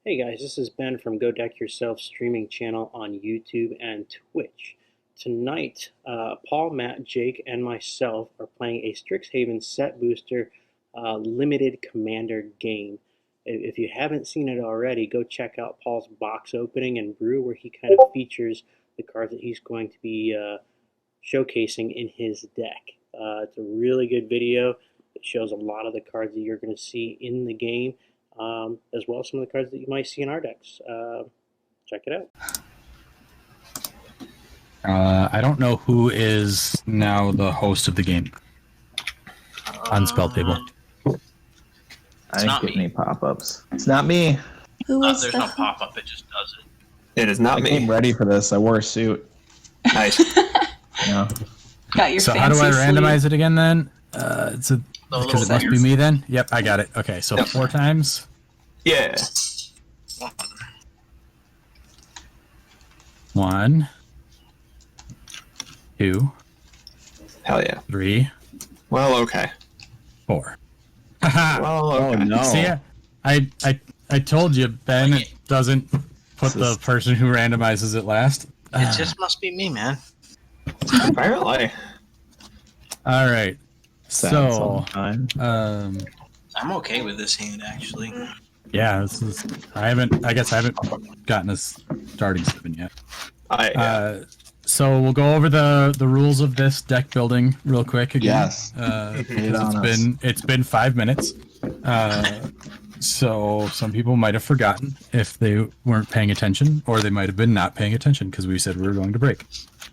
Hey guys, this is Ben from Go Deck Yourself streaming channel on YouTube and Twitch. Tonight, Paul, Matt, Jake, and myself are playing a Strixhaven set booster limited commander game. If you haven't seen it already, go check out Paul's box opening and brew where he kind of features the cards that he's going to be showcasing in his deck. It's a really good video. It shows a lot of the cards that you're going to see in the game, as well as some of the cards that you might see in our decks. Check it out. I don't know who is now the host of the game on Spell Table. I didn't get any pop-ups. It's not me. There's no pop-up, it just does it. It is not I me. came ready for this. I wore a suit. Nice. Yeah. Got your So fancy how do I sleeve. randomize it again then? Because it must be me then? Yep, I got it. Okay, so 4 times. Yeah. 1, 2, Hell yeah. 3, Well, okay. 4. Haha. Well, Oh okay. no. See, I told you, Ben doesn't put the person who randomizes it last. It just must be me, man. Apparently. All right. So, I'm okay with this hand, actually. yeah, this is. I guess I haven't gotten a starting 7 yet. So we'll go over the rules of this deck building real quick again. Yes. Because it's been 5 minutes. So some people might have forgotten if they weren't paying attention, or they might have been not paying attention because we said we were going to break.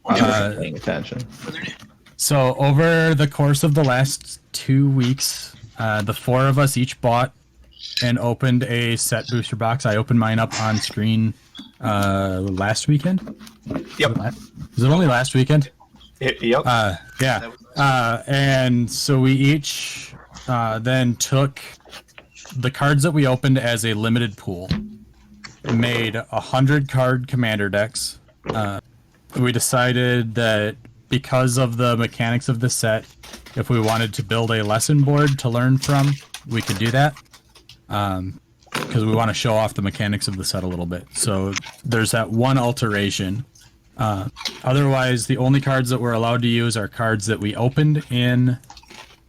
Paying attention. So over the course of the last 2 weeks, the 4 of us each bought and opened a set booster box. I opened mine up on screen last weekend. Yep. Was it only last weekend? Yep. Yeah. And so we each then took the cards that we opened as a limited pool, made 100 card commander decks. We decided that because of the mechanics of the set, if we wanted to build a lesson board to learn from, we could do that. Because we want to show off the mechanics of the set a little bit. So there's that one alteration. Otherwise, the only cards that we're allowed to use are cards that we opened in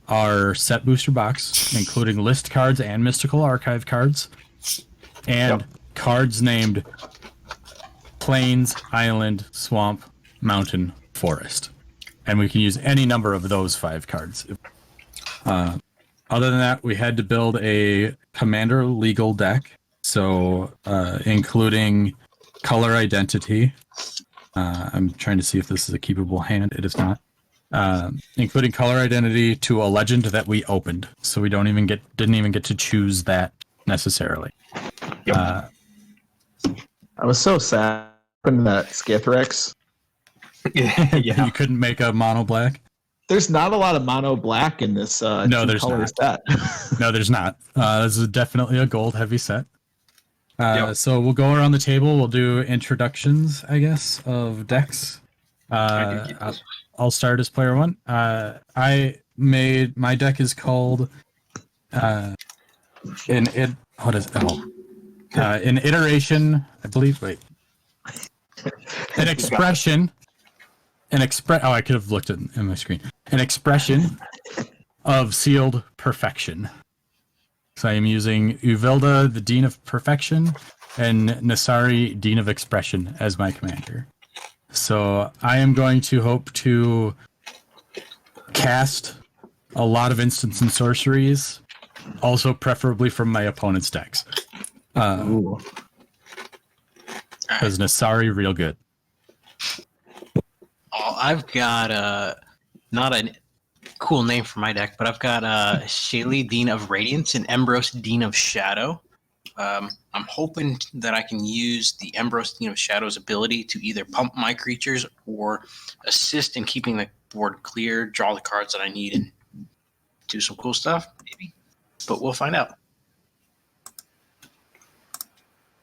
our set booster box, including list cards and mystical archive cards, and cards named Plains, Island, Swamp, Mountain, Forest. And we can use any number of those 5 cards. Other than that, we had to build a commander legal deck, so including color identity. I'm trying to see if this is a keepable hand. It is not. Including color identity to a legend that we opened, so we didn't even get to choose that necessarily. I was so sad when that Skithrex. Yeah. You couldn't make a mono black. There's not a lot of mono black in this No, there's color not. set. No, there's not. This is definitely a gold heavy set. So we'll go around the table. We'll do introductions, I guess, of decks. I'll start as player 1. My deck is called an iteration, I believe. Wait, an expression. Oh, I could have looked at in my screen. An expression of sealed perfection. So I am using Uvilda, the Dean of Perfection, and Nasari, Dean of Expression, as my commander. So I am going to hope to cast a lot of instants and sorceries, also preferably from my opponent's decks. Because Nasari real good. Oh, I've got not a cool name for my deck, but I've got Shaylee, Dean of Radiance, and Embrose, Dean of Shadow. I'm hoping that I can use the Embrose, Dean of Shadow's ability to either pump my creatures or assist in keeping the board clear, draw the cards that I need, and do some cool stuff, maybe. But we'll find out.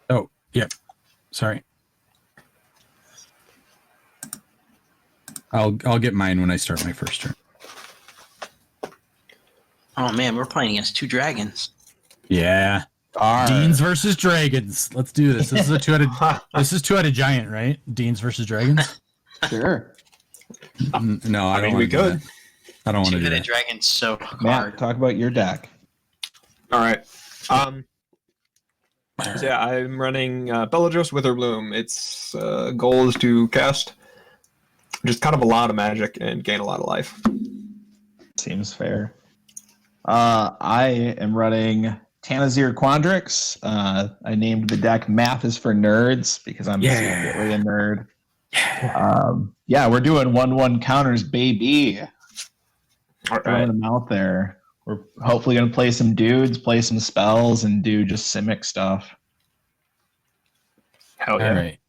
Oh, yep. Sorry. I'll get mine when I start my first turn. Oh man, we're playing against 2 dragons. Yeah. Deans versus dragons. Let's do this. This is a two-headed giant, right? Deans versus dragons. Sure. No, I don't mean, we want to do could. that. I don't want to do Two-headed that. dragon's so Matt, hard. talk about your deck. All right. So yeah, I'm running Bellatrix Witherbloom. Its goal is to cast just kind of a lot of magic and gain a lot of life. Seems fair. I am running Tanazir Quandrix. I named the deck Math is for Nerds because I'm secretly a nerd. Yeah, we're doing 1/1 counters, baby. All right. Throwing them out there. We're hopefully going to play some dudes, play some spells, and do just Simic stuff. Hell yeah. All right.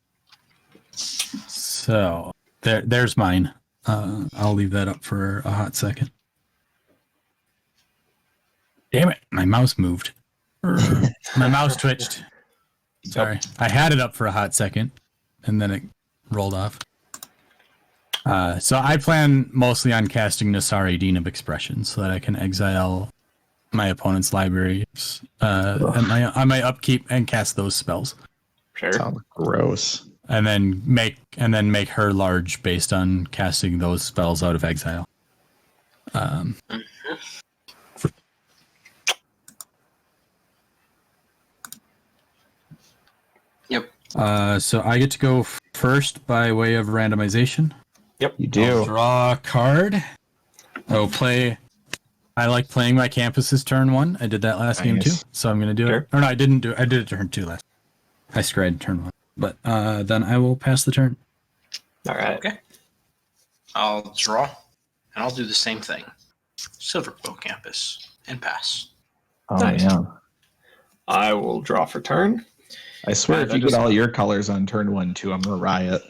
So there's mine. I'll leave that up for a hot second. Damn it, my mouse moved. My mouse twitched. Sorry. I had it up for a hot second, and then it rolled off. So I plan mostly on casting Nasari, Dean of Expression, so that I can exile my opponent's libraries on my upkeep and cast those spells. Sure. Sounds gross. And then make her large based on casting those spells out of exile. Yep. So I get to go first by way of randomization. Yep. You do. I'll draw a card. I like playing my campuses turn 1. I did that last game too, so I'm going to do Sure. it. Or no, I didn't do it. I did it turn 2 last. I scried turn 1. But then I will pass the turn. All right. Okay. I'll draw, and I'll do the same thing. Silver Quill Campus, and pass. Oh, Nice. yeah. I will draw for turn. I swear, And if I you get just- all your colors on turn 1 too, I'm going to riot.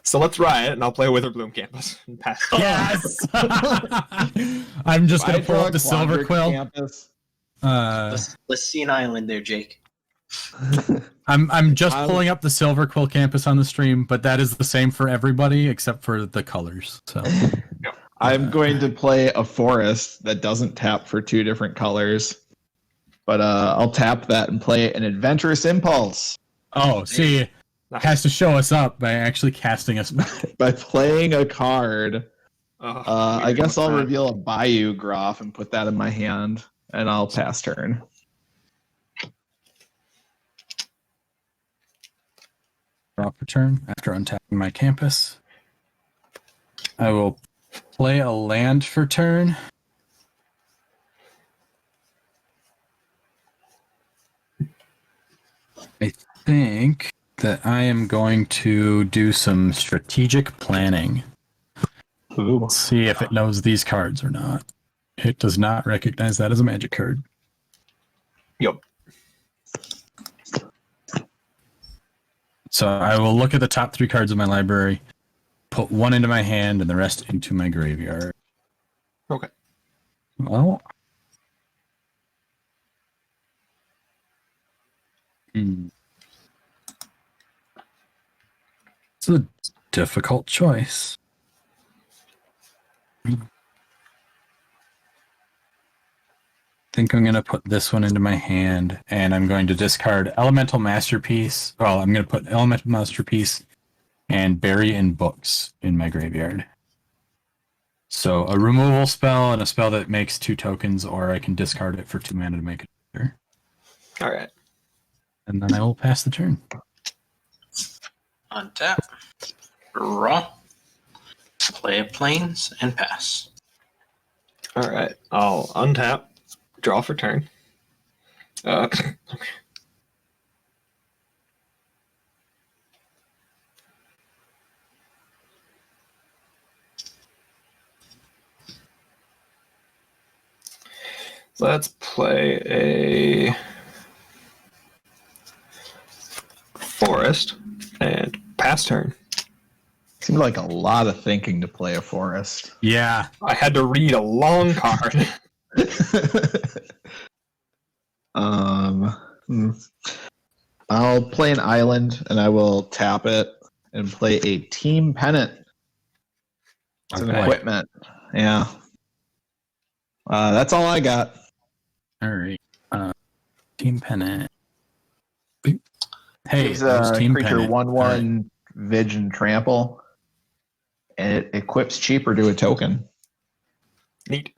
So let's riot, and I'll play Witherbloom Campus and pass. Yes! I'm just going I to pull draw up the silver Quandrix quill. Campus. Let's see an island there, Jake. I'm just pulling up the silver quill campus on the stream, but that is the same for everybody except for the colors. So I'm going to play a forest that doesn't tap for 2 different colors. But I'll tap that and play an Adventurous Impulse. see, has to show us up by actually casting us. By playing a card, Oh, I guess I'll weird. reveal a Bayou Groff and put that in my hand, and I'll pass turn. Draw for turn after untapping my campus. I will play a land for turn. I think that I am going to do some strategic planning. Ooh. See if it knows these cards or not. It does not recognize that as a magic card. Yep. So I will look at the top 3 cards of my library, put 1 into my hand, and the rest into my graveyard. Okay. Well. It's a difficult choice. I think I'm going to put this one into my hand, and I'm going to discard Elemental Masterpiece. Well, I'm going to put Elemental Masterpiece and Bury in Books in my graveyard. So a removal spell and a spell that makes 2 tokens, or I can discard it for 2 mana to make it better. All right. And then I will pass the turn. Untap, draw, play a plains, and pass. All right. I'll untap, draw for turn. Okay. Let's play a forest and pass turn. Seemed like a lot of thinking to play a forest. Yeah. I had to read a long card. I'll play an island and I will tap it and play a team pennant. It's an Okay. equipment. Yeah. That's all I got. All right. Team Pennant. Hey, Gives there's a Team creature Pennant. 1/1 Vision Trample, and it equips cheaper to a token. Neat.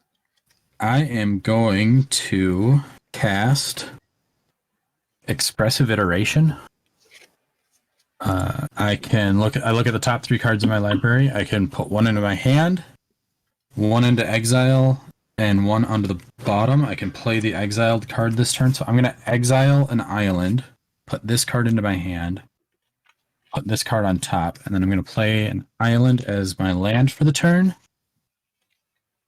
I am going to cast Expressive Iteration. I look at the top 3 cards in my library. I can put one into my hand, one into exile, and one onto the bottom. I can play the exiled card this turn. So I'm going to exile an island, put this card into my hand, put this card on top, and then I'm going to play an island as my land for the turn.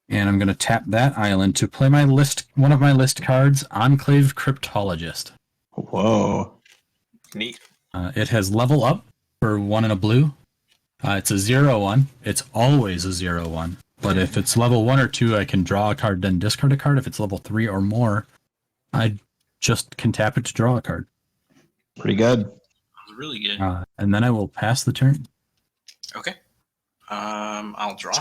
And I'm going to tap that island to play one of my list cards, Enclave Cryptologist. Whoa. Neat. It has level up for 1 and a blue. It's a 0/1. It's always a 0/1. But if it's level 1 or 2, I can draw a card, then discard a card. If it's level 3 or more, I just can tap it to draw a card. Pretty good. That's really good. And then I will pass the turn. Okay. I'll draw.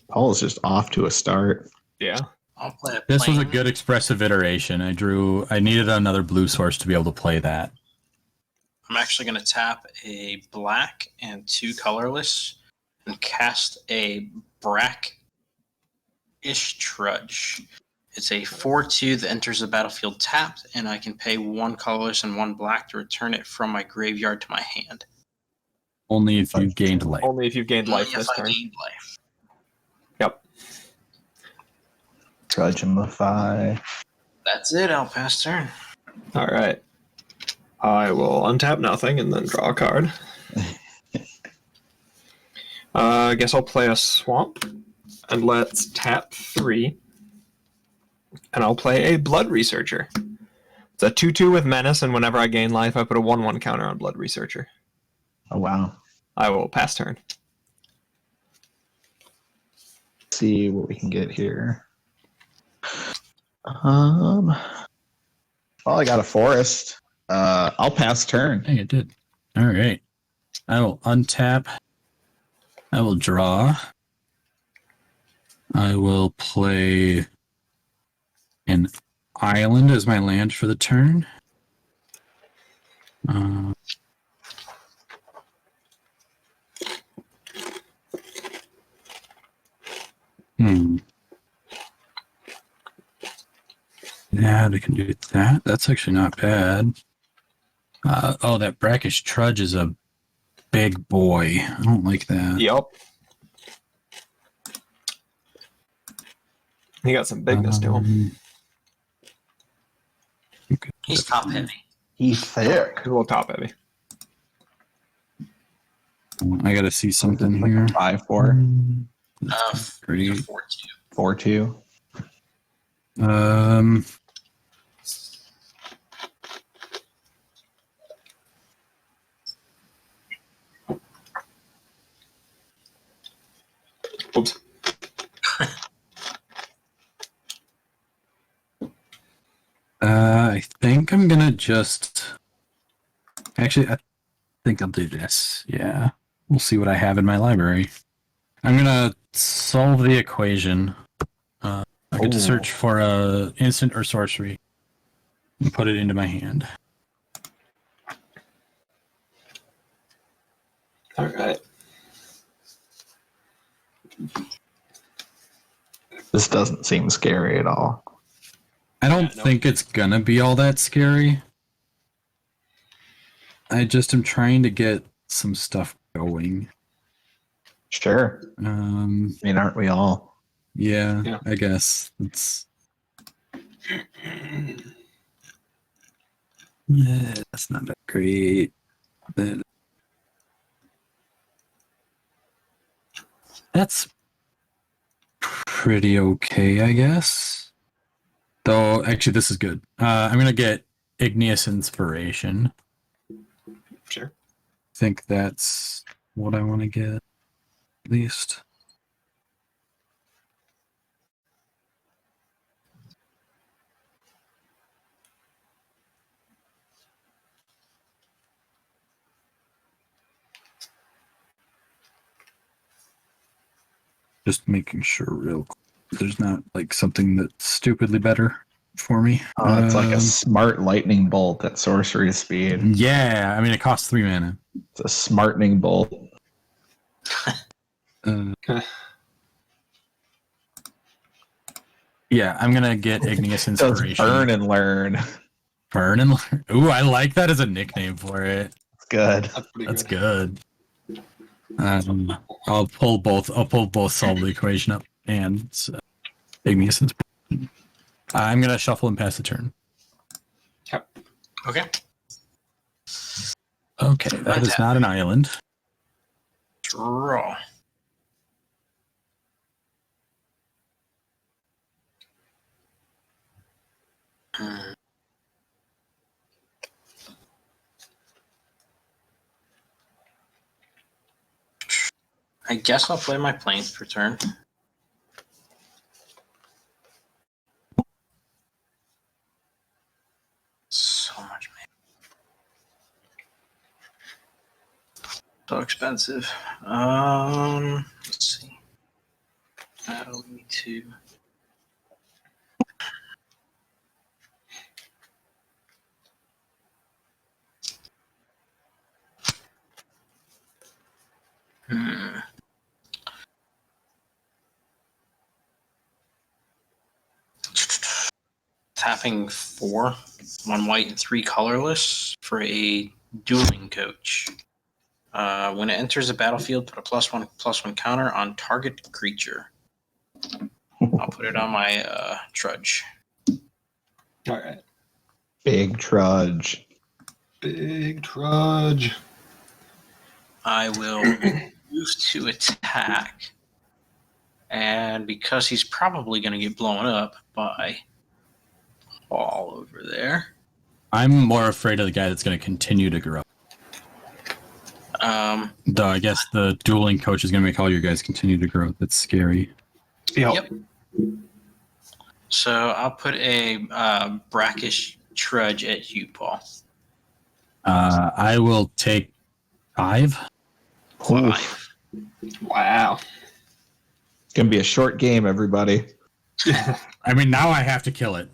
Paul is just off to a start. Yeah. I'll play a This was a plane. good expressive iteration. I needed another blue source to be able to play that. I'm actually going to tap a black and 2 colorless and cast a Brackish Trudge. It's a 4/2 that enters the battlefield tapped, and I can pay 1 colorless and 1 black to return it from my graveyard to my hand. Only if you gained life. Only if you've gained life Only this if I turn. gained life. Yep. Trudgeify. That's it. I'll pass turn. All right. I will untap nothing and then draw a card. I guess I'll play a swamp, and let's tap 3. And I'll play a Blood Researcher. It's a 2/2 with Menace, and whenever I gain life, I put a 1/1 counter on Blood Researcher. Oh, wow. I will pass turn. Let's see what we can get here. Well, I got a forest. I'll pass turn. Hey, it did. All right. I will untap. I will draw. I will play an island as my land for the turn. Yeah, they can do that. That's actually not bad. That Brackish Trudge is a big boy. I don't like that. Yep. He got some bigness to him. Okay. He's top heavy. He's thick. He's a little top heavy. I gotta see something here. 5/4. Great. 4/2. 4/2. Oops. I think I'm gonna just. Actually, I think I'll do this. Yeah, we'll see what I have in my library. I'm gonna solve the equation. I get to search for a instant or sorcery and put it into my hand. All right. This doesn't seem scary at all. I don't think it's gonna be all that scary. I just am trying to get some stuff going. Sure. I mean, aren't we all? Yeah. I guess it's. That's not that great. That's pretty okay, I guess. Though, actually, this is good. I'm gonna get Igneous Inspiration. Sure. I think that's what I want to get, at least. Just making sure real quick. There's not like something that's stupidly better. for me. Oh, it's like a smart lightning bolt at sorcery speed. Yeah, I mean, it costs 3 mana. It's a smartening bolt. Yeah, I'm going to get Igneous Does Inspiration. burn and learn. Burn and learn. Ooh, I like that as a nickname for it. It's good. That's pretty That's good. good. I'll pull both solve the equation up and Igneous Inspiration. I'm going to shuffle and pass the turn. Yep. Okay. Okay, that is not an island. Draw. I guess I'll play my planes per turn. So much, man. So expensive. Let's see. That'll lead to. Tapping 4, 1 white and 3 colorless for a dueling coach. When it enters the battlefield, put a +1/+1 counter on target creature. I'll put it on my trudge. All right. Big trudge. Big trudge. I will move to attack. And because he's probably going to get blown up by all over there. I'm more afraid of the guy that's going to continue to grow. Though I guess the dueling coach is going to make all your guys continue to grow. That's scary. Yep. So I'll put a brackish trudge at you, Paul. I will take 5. 5. Wow. It's going to be a short game, everybody. I mean, now I have to kill it.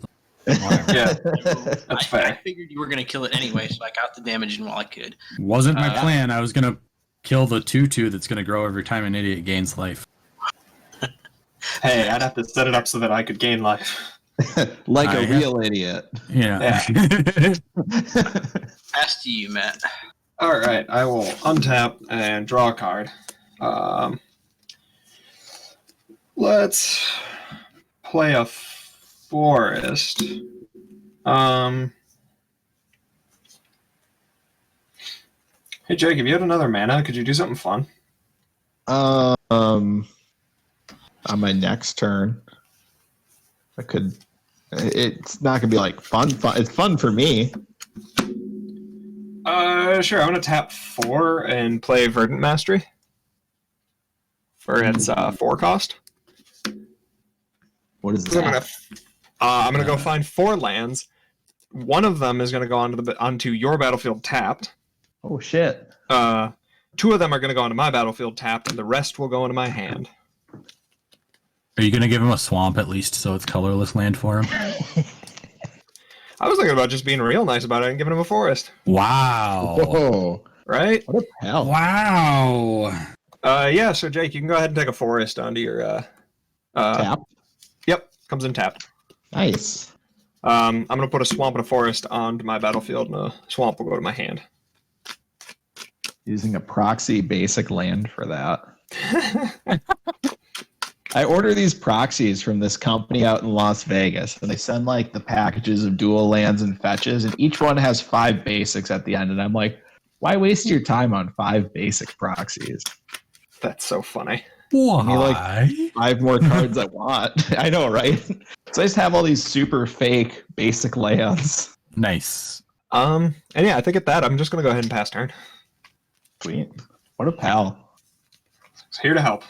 Yeah, that's I fair. figured you were going to kill it anyway, so I got the damage in while I could. Wasn't my plan. I was going to kill the 2/2 that's going to grow every time an idiot gains life. Hey, I'd have to set it up so that I could gain life. Like I a have- real idiot. Yeah. Pass to you, Matt. All right, I will untap and draw a card. Let's play a forest. Hey Jake, if you had another mana, could you do something fun? On my next turn, I could. It's not gonna be like fun. It's fun for me. Sure. I'm gonna tap 4 and play Verdant Mastery for its 4 cost. What is I'm that? gonna go find 4 lands. One of them is gonna go onto your battlefield tapped. Oh shit! 2 of them are gonna go onto my battlefield tapped, and the rest will go into my hand. Are you going to give him a swamp at least so it's colorless land for him? I was thinking about just being real nice about it and giving him a forest. Wow. Whoa! Right? What the hell? Wow. Yeah, so Jake, you can go ahead and take a forest onto your Tap. Yep, comes in tapped. Nice. I'm gonna put a swamp and a forest onto my battlefield, and a swamp will go to my hand. Using a proxy basic land for that. I order these proxies from this company out in Las Vegas, and they send like the packages of dual lands and fetches, and each one has 5 basics at the end. And I'm like, why waste your time on 5 basic proxies? That's so funny. Why? Me, like, 5 more cards I want. I know, right? So I just have all these super fake basic lands. Nice. And yeah, I think at that, I'm just gonna go ahead and pass turn. Sweet. What a pal. It's here to help.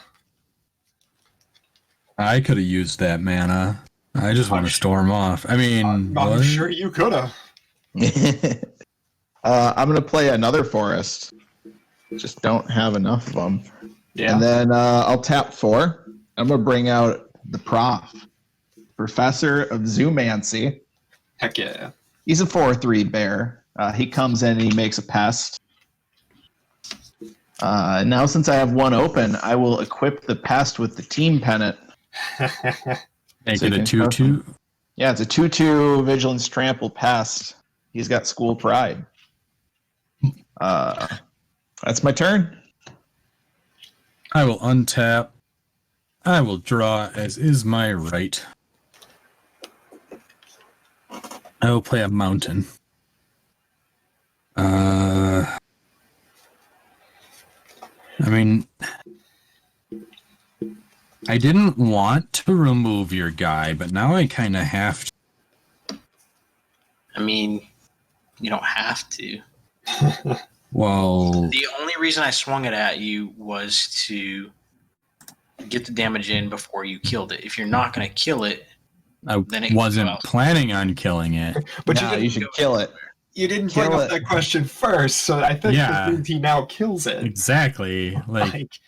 I could have used that mana. I just want to storm off. I mean, I'm what? sure you could have. I'm going to play another forest. Just don't have enough of them. Yeah. And then I'll tap 4. I'm going to bring out the prof. Professor of Zoomancy. Heck yeah. He's a 4/3 bear. He comes in and he makes a pest. Now, since I have one open, I will equip the pest with the team pennant. Make So it you a can 2/2. Yeah, it's a 2/2 vigilance trample pest. He's got school pride. That's my turn. I will untap. I will draw as is my right. I will play a mountain. I mean, I didn't want to remove your guy, but now I kind of have to. I mean, you don't have to. Well, The only reason I swung it at you was to get the damage in before you killed it. If you're not going to kill it, I then it can wasn't go elsewhere. planning on killing it. But No, you you didn't, should kill it. you didn't kill bring up it. that question first, so I think Yeah. this means he now kills it. Exactly. Like,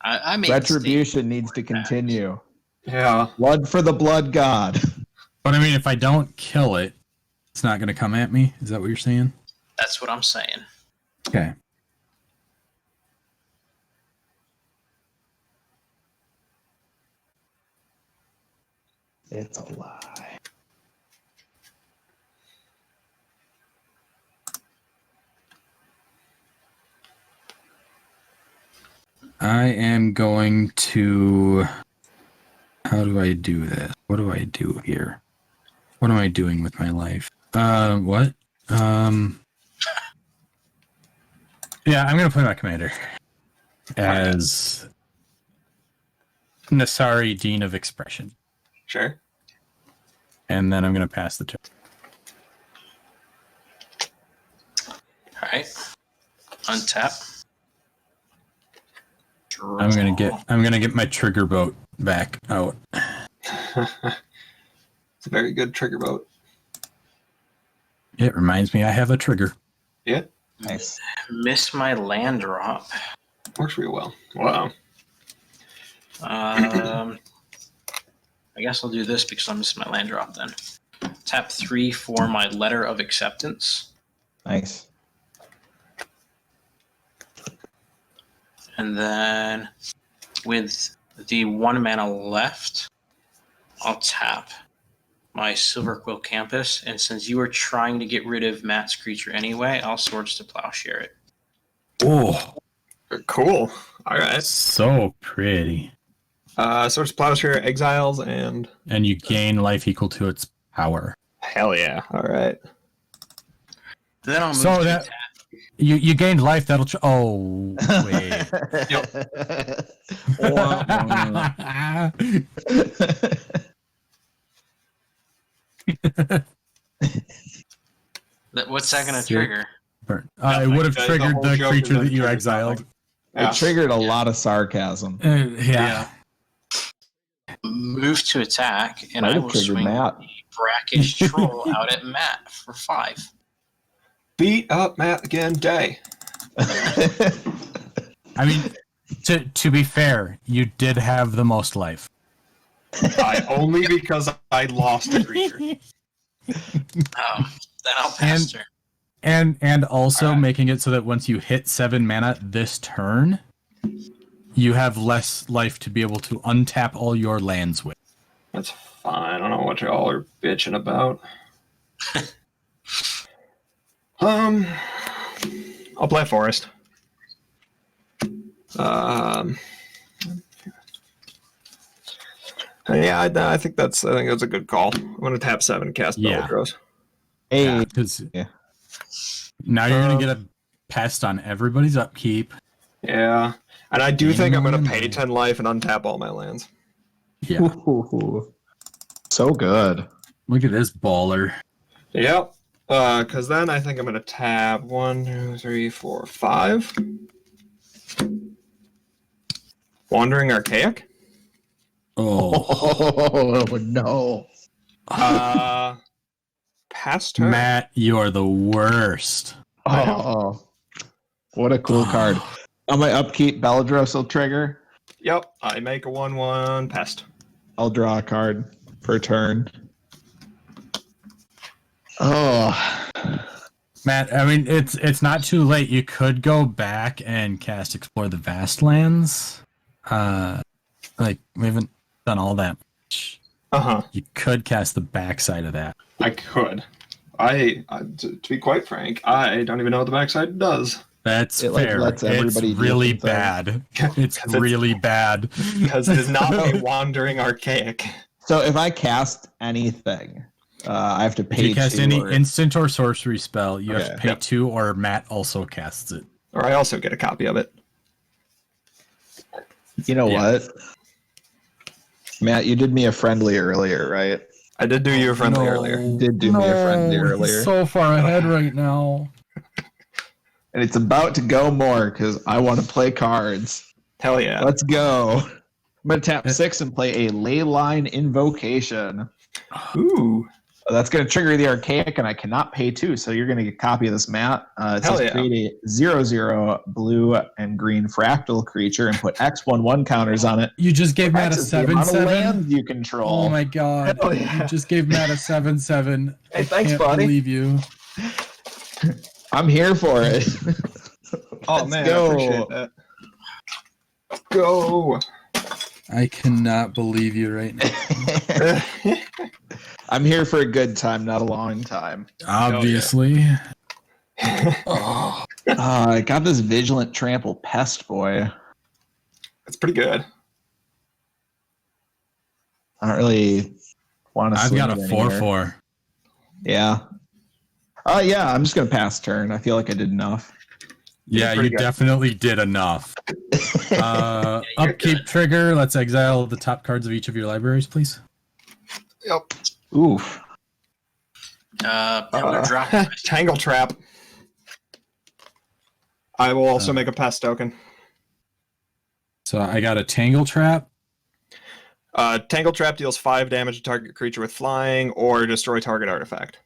I made Retribution needs to continue. Yeah. Blood for the blood god. but I mean, if I don't kill it, it's not going to come at me. Is that what you're saying? That's what I'm saying. Okay. It's a lie. I am going to. How do I do this? What do I do here? What am I doing with my life? What? Yeah, I'm gonna play my commander as Nasari, Dean of Expression, Sure. and then I'm gonna pass the turn. All right. Untap. I'm gonna get my trigger boat back out. It's a very good trigger boat. It reminds me I have a trigger. Yeah. Nice. Miss my land drop. Works real well. Wow. I guess I'll do this because I missed my land drop then. Tap 3 for my letter of acceptance. Nice. And then with the 1 mana left, I'll tap my Silver Quill Campus. And since you were trying to get rid of Matt's creature anyway, I'll Swords to Plowshare it. Oh, Cool. All right. so pretty. Source Plowshare, Exiles, and And you gain life equal to its power. hell yeah. All right. Then I'll move So to that- attack. You gained life. That'll. Oh wait. What's that going to Sick. trigger? It would have The triggered whole the joke creature is that that you it triggers exiled. Yeah. It triggered a lot of sarcasm. Yeah. Move to attack, and Might I have will triggered swing Matt. the brackish troll out at Matt for 5. Beat up Matt again, day. I mean, to be fair, you did have the most life. Only because I lost a creature. Then I'll pass turn. And also Alright. making it so that once you hit 7 mana this turn, you have less life to be able to untap all your lands with. That's fine. I don't know what y'all are bitching about. I'll play Forest. Yeah, I think that's a good call. I'm gonna tap 7 and cast Yeah. Belladros. Hey, Because Yeah. now you're going to get a pest on everybody's upkeep. Yeah, and I do think I'm gonna Mm. pay 10 life and untap all my lands. Yeah. Ooh. So good. Look at this baller. Yep. Because then I think I'm gonna tap 1, 2, 3, 4, 5. Wandering Archaic. Oh, Oh no. Pass turn. Matt, you're the worst. Oh. What a cool card. On my upkeep, Belladros will trigger. Yep. I make a 1/1 pest. I'll draw a card per turn. Oh, Matt, I mean, it's not too late. You could go back and cast Explore the Vastlands. Like, we haven't done all that much. Uh-huh. You could cast the backside of that. I could. To be quite frank, I don't even know what the backside does. That's It, like, fair. lets It's everybody do really some things. bad. It's really bad. Because it is not a wandering archaic. So if I cast anything, I have to If pay you cast 2 any or- instant or sorcery spell, you have Okay. to pay Yep. 2, or Matt also casts it. Or I also get a copy of it. You know Yeah. what? Matt, you did me a friendly earlier, right? I did do you a friendly earlier. Did do me a friendly earlier. He's so far ahead right now. And it's about to go more because I want to play cards. Hell yeah. Let's go. I'm going to tap 6 and play a Leyline Invocation. Ooh. That's going to trigger the Archaic, and I cannot pay 2, so you're going to get a copy of this, Matt. It Hell says yeah. create a 0/0 blue and green fractal creature and put X/1/1 counters on it. You just gave Matt a X is the amount of 7/7. lands you control. Oh my god! Hell yeah. You just gave Matt a 7/7. Hey, I thanks, can't buddy. believe you. I'm here for it. Oh Let's man, go. I appreciate that. Let's go. I cannot believe you right now. I'm here for a good time, not a long time. Obviously. Oh. I got this Vigilant Trample Pest Boy. It's pretty good. I don't really want to. I've got a 4/4. Yeah. Yeah, I'm just going to pass turn. I feel like I did enough. Yeah, you pretty good. definitely did enough. Upkeep trigger. Let's exile the top cards of each of your libraries, please. Yep. Oof. Pillar drop. Tangle Trap. I will also make a pest token. So I got a Tangle Trap. Tangle Trap deals 5 damage to target creature with flying or destroy target artifact.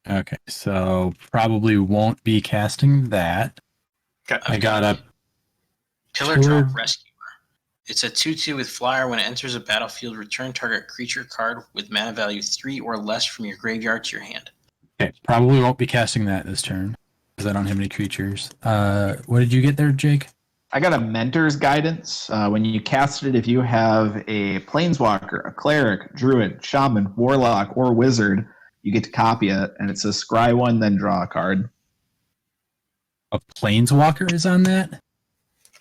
Okay, so probably won't be casting that. Okay. I got a Pillar drop rescuer. It's a 2/2 with flyer. When it enters a battlefield, return target creature card with mana value 3 or less from your graveyard to your hand. Okay, probably won't be casting that this turn because I don't have any creatures. What did you get there, Jake? I got a Mentor's Guidance. When you cast it, if you have a Planeswalker, a Cleric, Druid, Shaman, Warlock, or Wizard, you get to copy it, and it says scry 1, then draw a card. A Planeswalker is on that?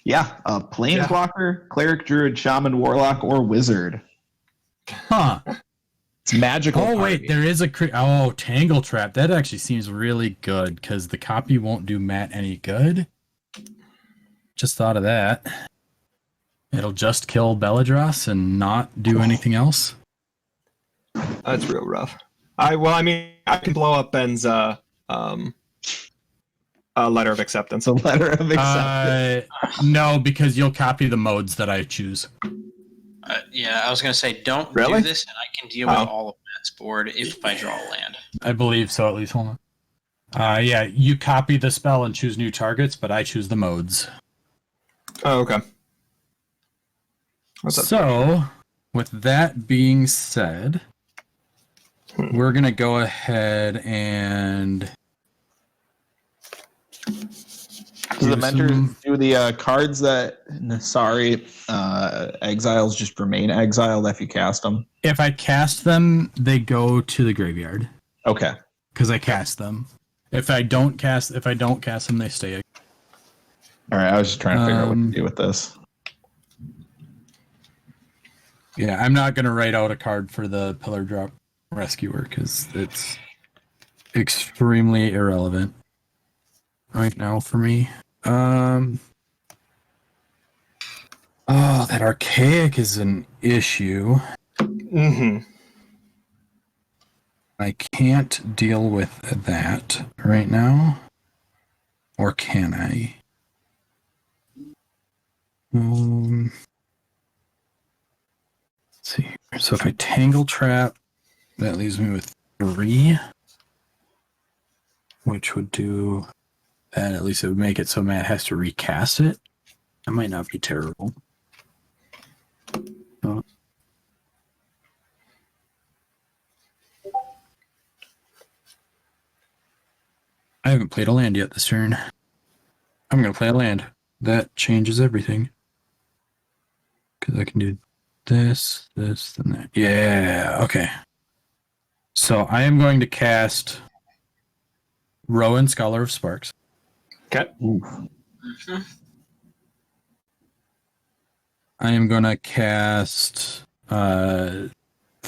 Yeah, a Planeswalker, Cleric, Druid, Shaman, Warlock, or Wizard. Huh. It's magical. Oh, wait, copy. there is a... Tangle Trap. That actually seems really good because the copy won't do Matt any good. Just thought of that. It'll just kill Belladros and not do anything else. That's real rough. I can blow up Ben's letter of acceptance. It's a letter of acceptance. No, because you'll copy the modes that I choose. Yeah, I was going to say, don't Really? do this, and I can deal with all of Matt's board if I draw a land. I believe so, at least. Hold on. Yeah, you copy the spell and choose new targets, but I choose the modes. Oh, okay. What's up? So, with that being said, we're going to go ahead and... Does the Mentor do the cards that exiles just remain exiled if you cast them? If I cast them, they go to the graveyard Okay. because I cast them. If I don't cast them, they stay. All right. I was just trying to figure out what to do with this. Yeah, I'm not going to write out a card for the Pillar Drop Rescuer because it's extremely irrelevant right now for me. That Archaic is an issue. Mm-hmm. I can't deal with that right now. Or can I? Let's see. So if I Tangle Trap, that leaves me with 3. Which would do that. At least it would make it so Matt has to recast it. That might not be terrible. haven't played a land yet this turn. I'm going to play a land. That changes everything. Because I can do this, this, and that. Yeah, okay. So I am going to cast Rowan, Scholar of Sparks. Okay. Mm-hmm. I am going to cast, for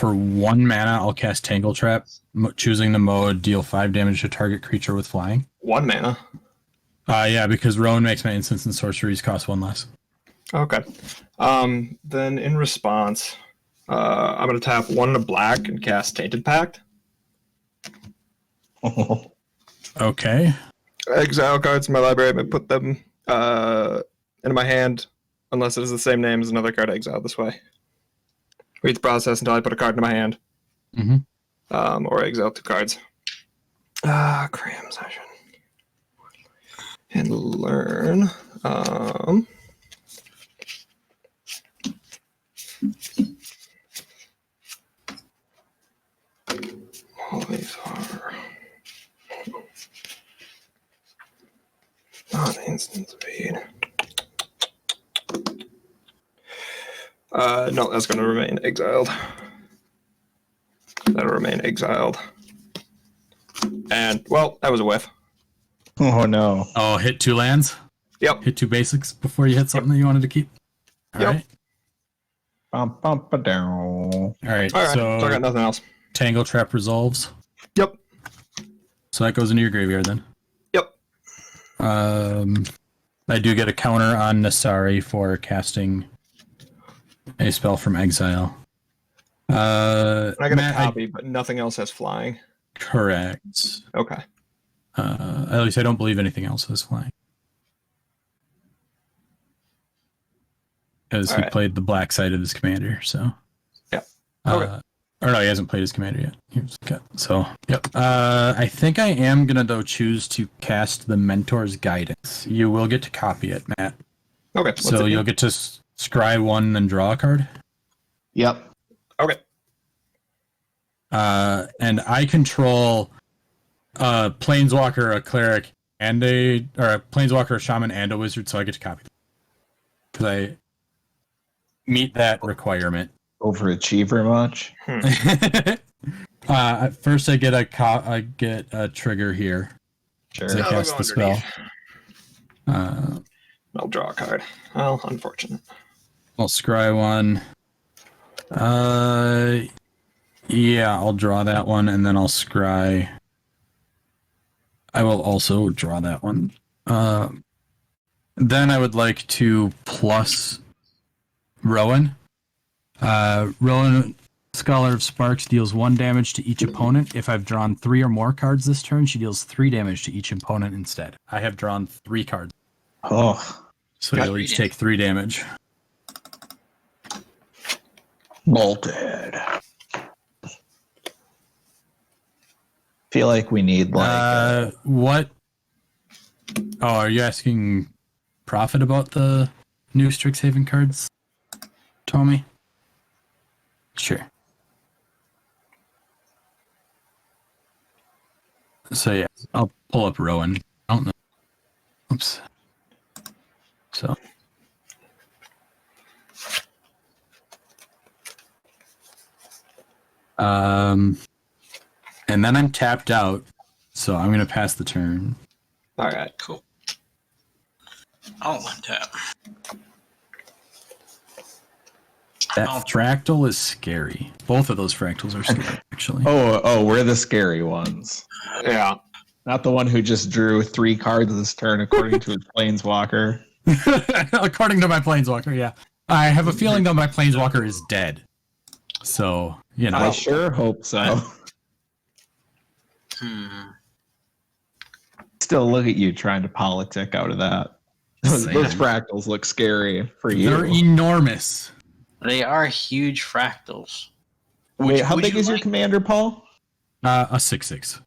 1 mana, I'll cast Tangle Trap, choosing the mode, deal 5 damage to target creature with flying. 1 mana. Yeah, because Rowan makes my instants and sorceries cost 1 less. Okay. Then in response, I'm going to tap 1 and a black and cast Tainted Pact. Okay. Exile cards in my library, but put them into my hand unless it is the same name as another card exiled this way. Read the process until I put a card into my hand. Mm-hmm. Or exile 2 cards. Cram session. And learn. All these are not instant speed. No, that's going to remain exiled. That'll remain exiled. And, well, that was a whiff. Oh no. Oh, hit 2 lands? Yep. Hit 2 basics before you hit something that you wanted to keep? All Yep. right. Bum, bum, ba-dow. All right, All right, so so I got nothing else. Tangle Trap resolves. Yep. So that goes into your graveyard then. Yep. I do get a counter on Nasari for casting a spell from exile. I got Matt, a copy, but nothing else has flying. Correct. Okay. At least I don't believe anything else has flying. Because he played the black side of his commander, so. Yeah. Okay. Or no, he hasn't played his commander yet. So, yep. I think I am going to, though, choose to cast the Mentor's Guidance. You will get to copy it, Matt. Okay. So you'll get to scry 1 and draw a card. Yep. Okay. And I control a Planeswalker, a Cleric, and a Planeswalker, a Shaman, and a Wizard, so I get to copy them. Because I meet that requirement. Overachiever much? First, I get a trigger here. Sure. To cast the spell. I'll draw a card. Well, unfortunate. I'll scry 1. Yeah, I'll draw that one, and then I'll scry. I will also draw that one. Then I would like to plus Rowan. Rowan, Scholar of Sparks, deals 1 damage to each opponent. If I've drawn 3 or more cards this turn, she deals 3 damage to each opponent instead. I have drawn 3 cards. Oh. So you'll each take 3 damage. Bolted. Feel like we need like what? Oh, are you asking Prophet about the new Strixhaven cards, Tommy? Sure. So yeah, I'll pull up Rowan. I don't know. Oops. So. And then I'm tapped out, so I'm going to pass the turn. All right. Cool. I'll untap. That fractal is scary. Both of those fractals are scary, actually. Oh, we're the scary ones. Yeah. Not the one who just drew 3 cards this turn according to his planeswalker. According to my planeswalker, yeah. I have a feeling though my planeswalker is dead. So, you know. I sure hope so. Still look at you trying to politic out of that. Those fractals look scary for you. They're enormous. They are huge fractals. Wait, how big is your commander, Paul? A 6/6.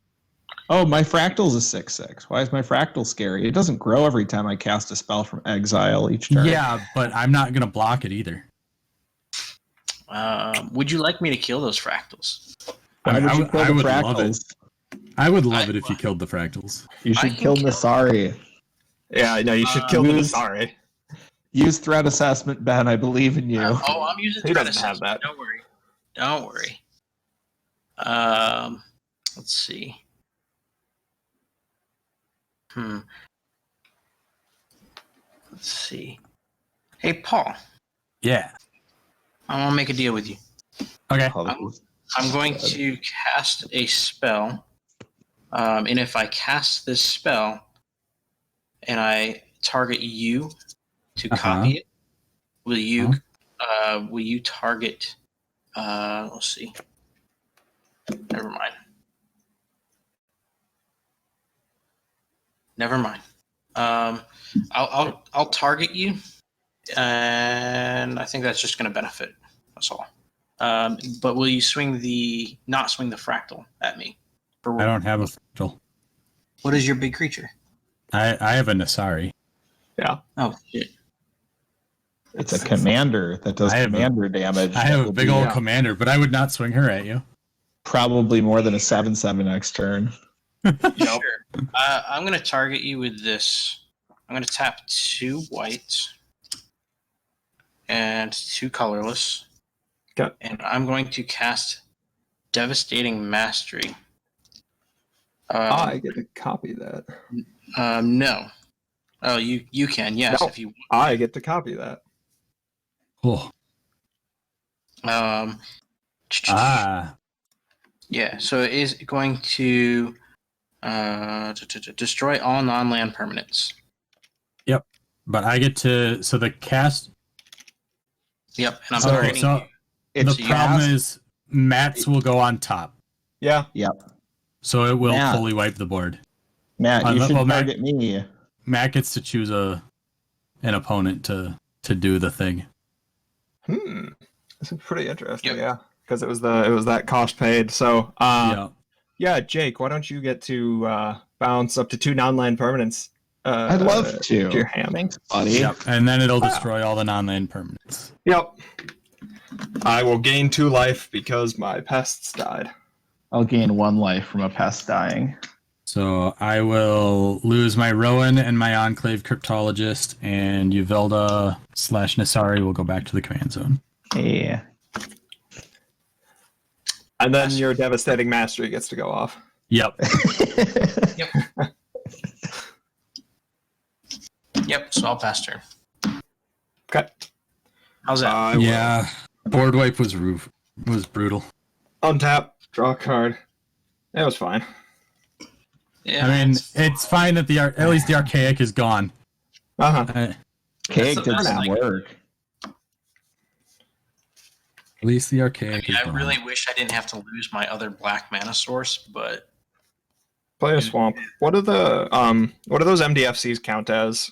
Oh, my fractal's a 6/6. Why is my fractal scary? It doesn't grow every time I cast a spell from exile each turn. Yeah, but I'm not going to block it either. Would you like me to kill those fractals? Why would you kill the would love fractals? I would love it if you killed the fractals. You I should can kill kill- Nasari. Yeah, I know you should kill the Use- Nasari. Use threat assessment, Ben. I believe in you. I'm using He threat doesn't have assessment. that. Don't worry. Don't worry. Let's see. Let's see. Hey, Paul. Yeah. I want to make a deal with you. Okay. I'm going to cast a spell. And if I cast this spell and I target you to copy it, will you target let's see. Never mind. I'll target you, and I think that's just going to benefit us all. But will you not swing the fractal at me? I don't have a fractal. What is your big creature? I have a Nasari. Yeah. Oh shit! It's a commander that does commander damage. I have a big old commander, but I would not swing her at you. Probably more than a 7/7 next turn. Sure. I'm going to target you with this. I'm going to tap 2 whites and 2 colorless. Okay. And I'm going to cast Devastating Mastery. I get to copy that. No. Oh, you can, yes, No. if you want. I get to copy that. Oh. Yeah, so it is going to destroy all non-land permanents. Yep. But I get to the cast. Yep, and I'm So, targeting so you. the So you problem have- is Matt's will go on top, Yeah. so it will Matt. fully wipe the board. Matt, you should Well, Matt- target me. Matt gets to choose an opponent to do the thing. This is pretty interesting. Yep. Yeah, because it was that cost paid. So yeah, Jake, why don't you get to bounce up to 2 non-land permanents? I'd love to. Your hand. Thanks, buddy. Yep. And then it'll destroy all the non-land permanents. Yep. I will gain 2 life because my pests died. I'll gain 1 life from a pest dying. So I will lose my Rowan and my Enclave Cryptologist, and Uvelda / Nasari will go back to the command zone. Yeah. And then your Devastating Mastery gets to go off. Yep. Yep, so I'll pass turn. Okay. How's that? I will Yeah. Board wipe was brutal. untap, draw a card. It was fine. Yeah, I mean, it's fine that at least the Archaic is gone. Uh-huh. Cake So did that's some like- work. At least the Archaic is I gone. really wish I didn't have to lose my other black mana source, but Play a swamp. What do those MDFCs count as?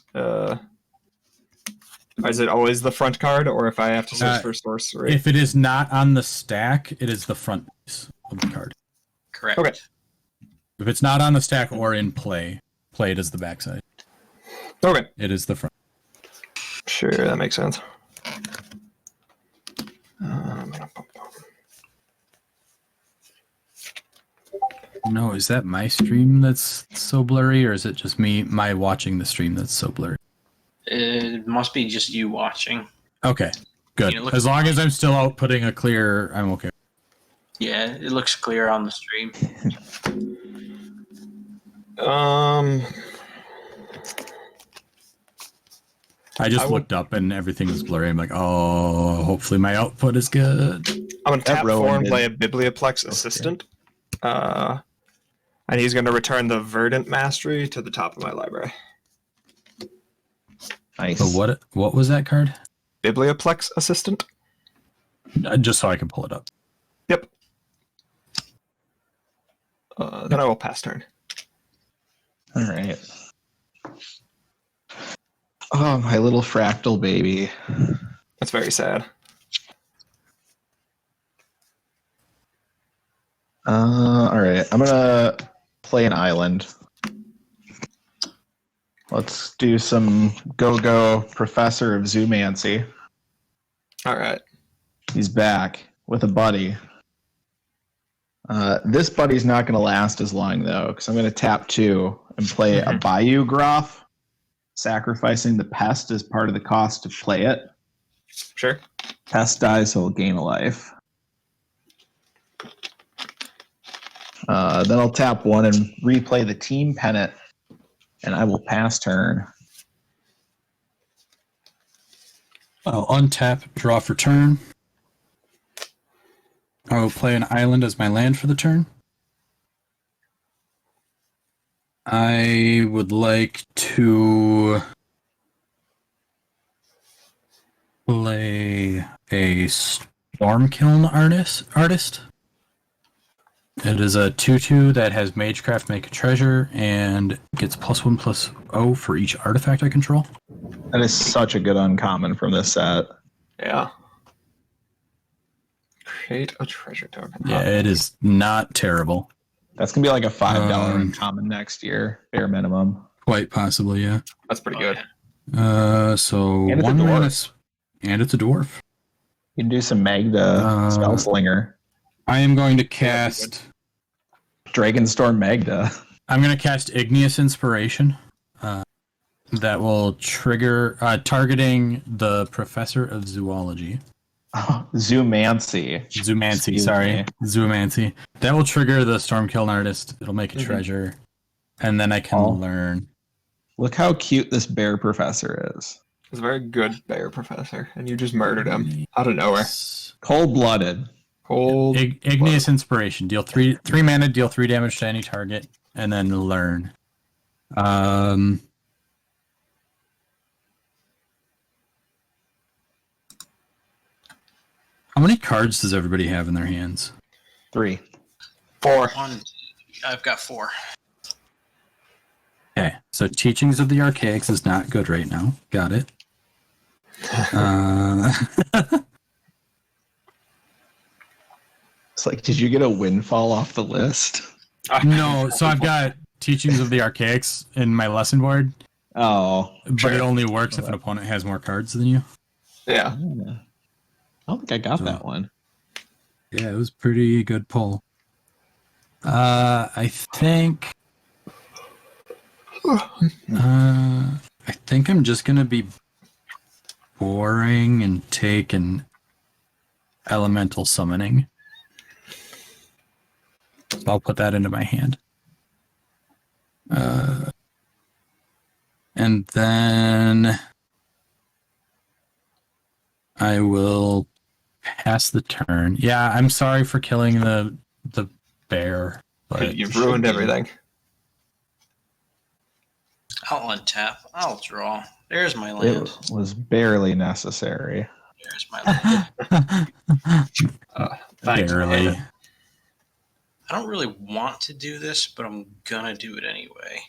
Is it always the front card, or if I have to search for sorcery? If it is not on the stack, it is the front piece of the card. correct. Okay. If it's not on the stack or in play, played as the backside. Okay. It is the front. Sure, that makes sense. No, is that my stream that's so blurry, or is it just my watching the stream that's so blurry? It must be just you watching. Okay, good. You know, look- As long as I'm still outputting a clear, I'm okay. Yeah, it looks clear on the stream. I just I would- looked up and everything was blurry. I'm like, oh, hopefully my output is good. I'm going to tap Rowan 4 and did. play a Biblioplex Assistant. And he's going to return the Verdant Mastery to the top of my library. Nice. But what was that card? Biblioplex Assistant? Just so I can pull it up. Yep. Then I will pass turn. All right. Oh, my little fractal baby. That's very sad. All right. I'm gonna play an island. Let's do some go-go Professor of Zoomancy. All right. He's back with a buddy. This buddy's not going to last as long, though, because I'm going to tap 2 and play a Bayou Groff, sacrificing the pest as part of the cost to play it. Sure. Pest dies, so he'll gain a life. Then I'll tap 1 and replay the team pennant, and I will pass turn. I'll untap, draw for turn. I will play an island as my land for the turn. I would like to play a Stormkiln artist. It is a 2/2 that has Magecraft make a treasure and gets +1/+0 for each artifact I control. That is such a good uncommon from this set. Yeah. Create a treasure token. Yeah, it is not terrible. That's going to be like a $5 uncommon next year, bare minimum. Quite possibly, yeah. That's pretty good. So And it's a 1 dwarf. mana, and it's a dwarf. You can do some Magda Spellslinger. I am going to cast. Dragonstorm Magda. I'm going to cast Igneous Inspiration. That will trigger targeting the Professor of Zoology. Oh, Zoomancy. Zoomancy, sorry. Zoomancy. That will trigger the Stormkiln artist. It'll make a treasure. And then I can learn. Look how cute this bear professor is. He's a very good bear professor, and you just murdered him out of nowhere. Cold-blooded. Igneous Inspiration. Deal 3 mana, deal 3 damage to any target, and then learn. How many cards does everybody have in their hands? 3. 4. I've got 4. Okay, so Teachings of the Archaics is not good right now. Got it. It's like, did you get a windfall off the list? No, so I've got Teachings of the Archaics in my lesson board, Oh. but it only works if an opponent has more cards than you. Yeah. I don't think I got that one. Yeah, it was pretty good pull. I think I'm just gonna be boring and take an elemental summoning. So I'll put that into my hand. And then I will pass the turn. Yeah, I'm sorry for killing the bear. But You've ruined everything. I'll untap. I'll draw. There's my land. It was barely necessary. There's my land. Thanks, barely. man. I don't really want to do this, but I'm gonna do it anyway.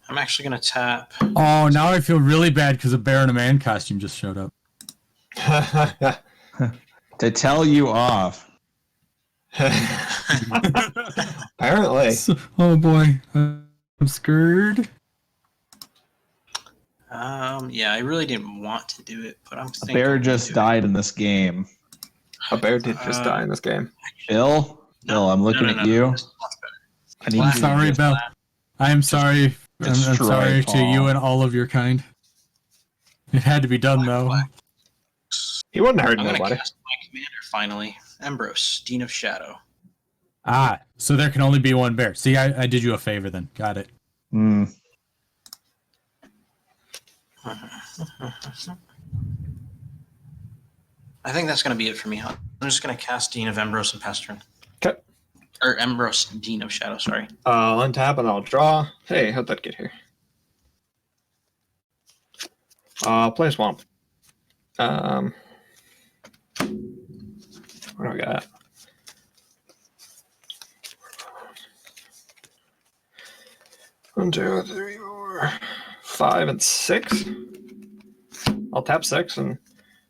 I'm actually gonna tap. Oh, now I feel really bad because a bear in a man costume just showed up. To tell you off. Apparently. Oh boy, I'm scared. Yeah, I really didn't want to do it, but I'm A thinking. bear just died in this game. A bear did just die in this game. Bill? Bill, I'm looking at you. This is much better. I need I'm you sorry, to Bill. I'm sorry. I'm destroy sorry to Paul. you and all of your kind. It had to be done, though. He wouldn't hurt I'm gonna nobody. cast my commander finally. Ambrose, Dean of Shadow. Ah, so there can only be one bear. See, I did you a favor then. Got it. Hmm. I think that's gonna be it for me. I'm just gonna cast Dean of Ambrose and pass turn. Okay. Or Ambrose, Dean of Shadow. Sorry. I'll untap and I'll draw. Hey, how'd that get here? Play a swamp. What do I got? One, two, three, four, 5, and 6. I'll tap 6 and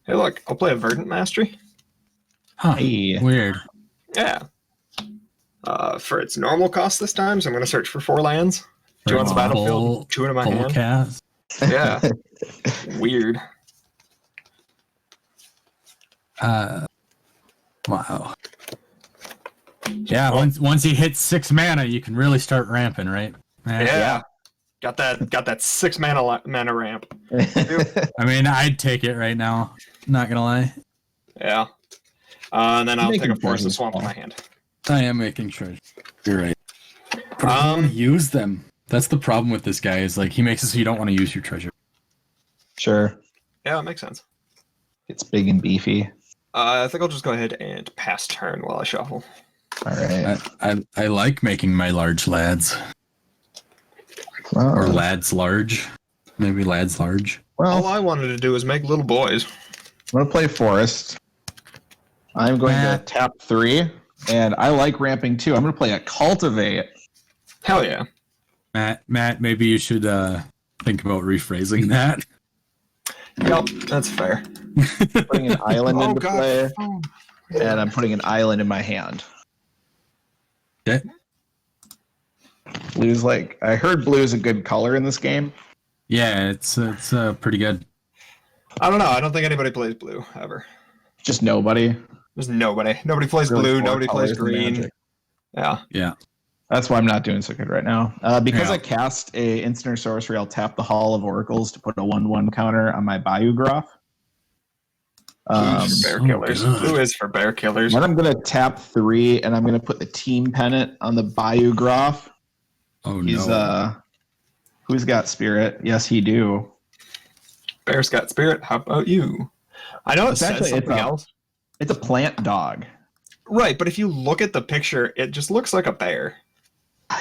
hey, look, I'll play a Verdant Mastery. Huh. Hey. Weird. Yeah. For its normal cost this time, so I'm going to search for 4 lands. 2 on the battlefield, 2 in my Full hand. cast. Yeah. Weird. Wow. Yeah, once you hit 6 mana, you can really start ramping, right? Yeah. Got that 6 mana ramp. I mean, I'd take it right now. Not gonna lie. Yeah. And then I'll take a Making Forest of choices, Swamp in Paul. my hand. I am making sure. You're right. But I don't want to use them. That's the problem with this guy. Is like he makes it so you don't want to use your treasure. Sure. Yeah, that makes sense. It's big and beefy. I think I'll just go ahead and pass turn while I shuffle. All right. I like making my large lads. Well, Or lads large. Maybe lads large. All well, I wanted to do is make little boys. I'm going to play Forest. I'm going to tap 3, and I like ramping too. I'm going to play a Cultivate. Hell yeah. Matt, maybe you should think about rephrasing that. Yep, that's fair. Putting an island into play, Oh. and I'm putting an island in my hand. Okay. Blue's I heard blue's a good color in this game. Yeah, it's pretty good. I don't know. I don't think anybody plays blue ever. Just nobody. There's nobody. Nobody plays Really blue. four Nobody plays colors in green. Magic. Yeah. Yeah. That's why I'm not doing so good right now. Because Yeah. I cast a instant or sorcery, I'll tap the Hall of Oracles to put a 1/1 counter on my Bayou Groff. Blue's for bear so killers. good. Blue is for bear killers. Then I'm going to tap 3, and I'm going to put the team pennant on the Bayou Groff. Oh He's no. who's got spirit? Yes, he do. Bear's got spirit. How about you? I know it It's says actually- something it's a- else. It's a plant dog. Right, but if you look at the picture, it just looks like a bear.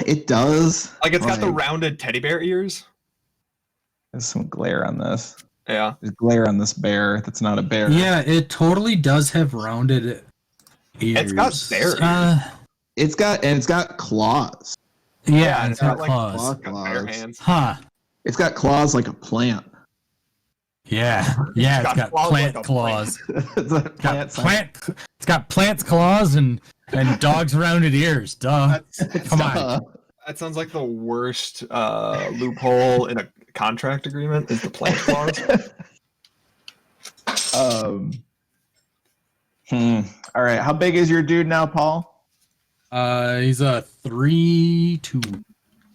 It does. Like it's got the Right. rounded teddy bear ears. There's some glare on this. Yeah. There's glare on this bear. That's not a bear. Yeah, it totally does have rounded ears. It's got bear It's got claws. Yeah, it's got like claws. claw Got bear claws. hands. Huh. It's got claws like a plant. Yeah. Yeah, it's got claws plant like a claws. It's a plant. It's got plant's claws and dog's rounded ears. Duh. Come on. That sounds like the worst loophole in a contract agreement is the plant clause. All right. How big is your dude now, Paul? He's a 3/2.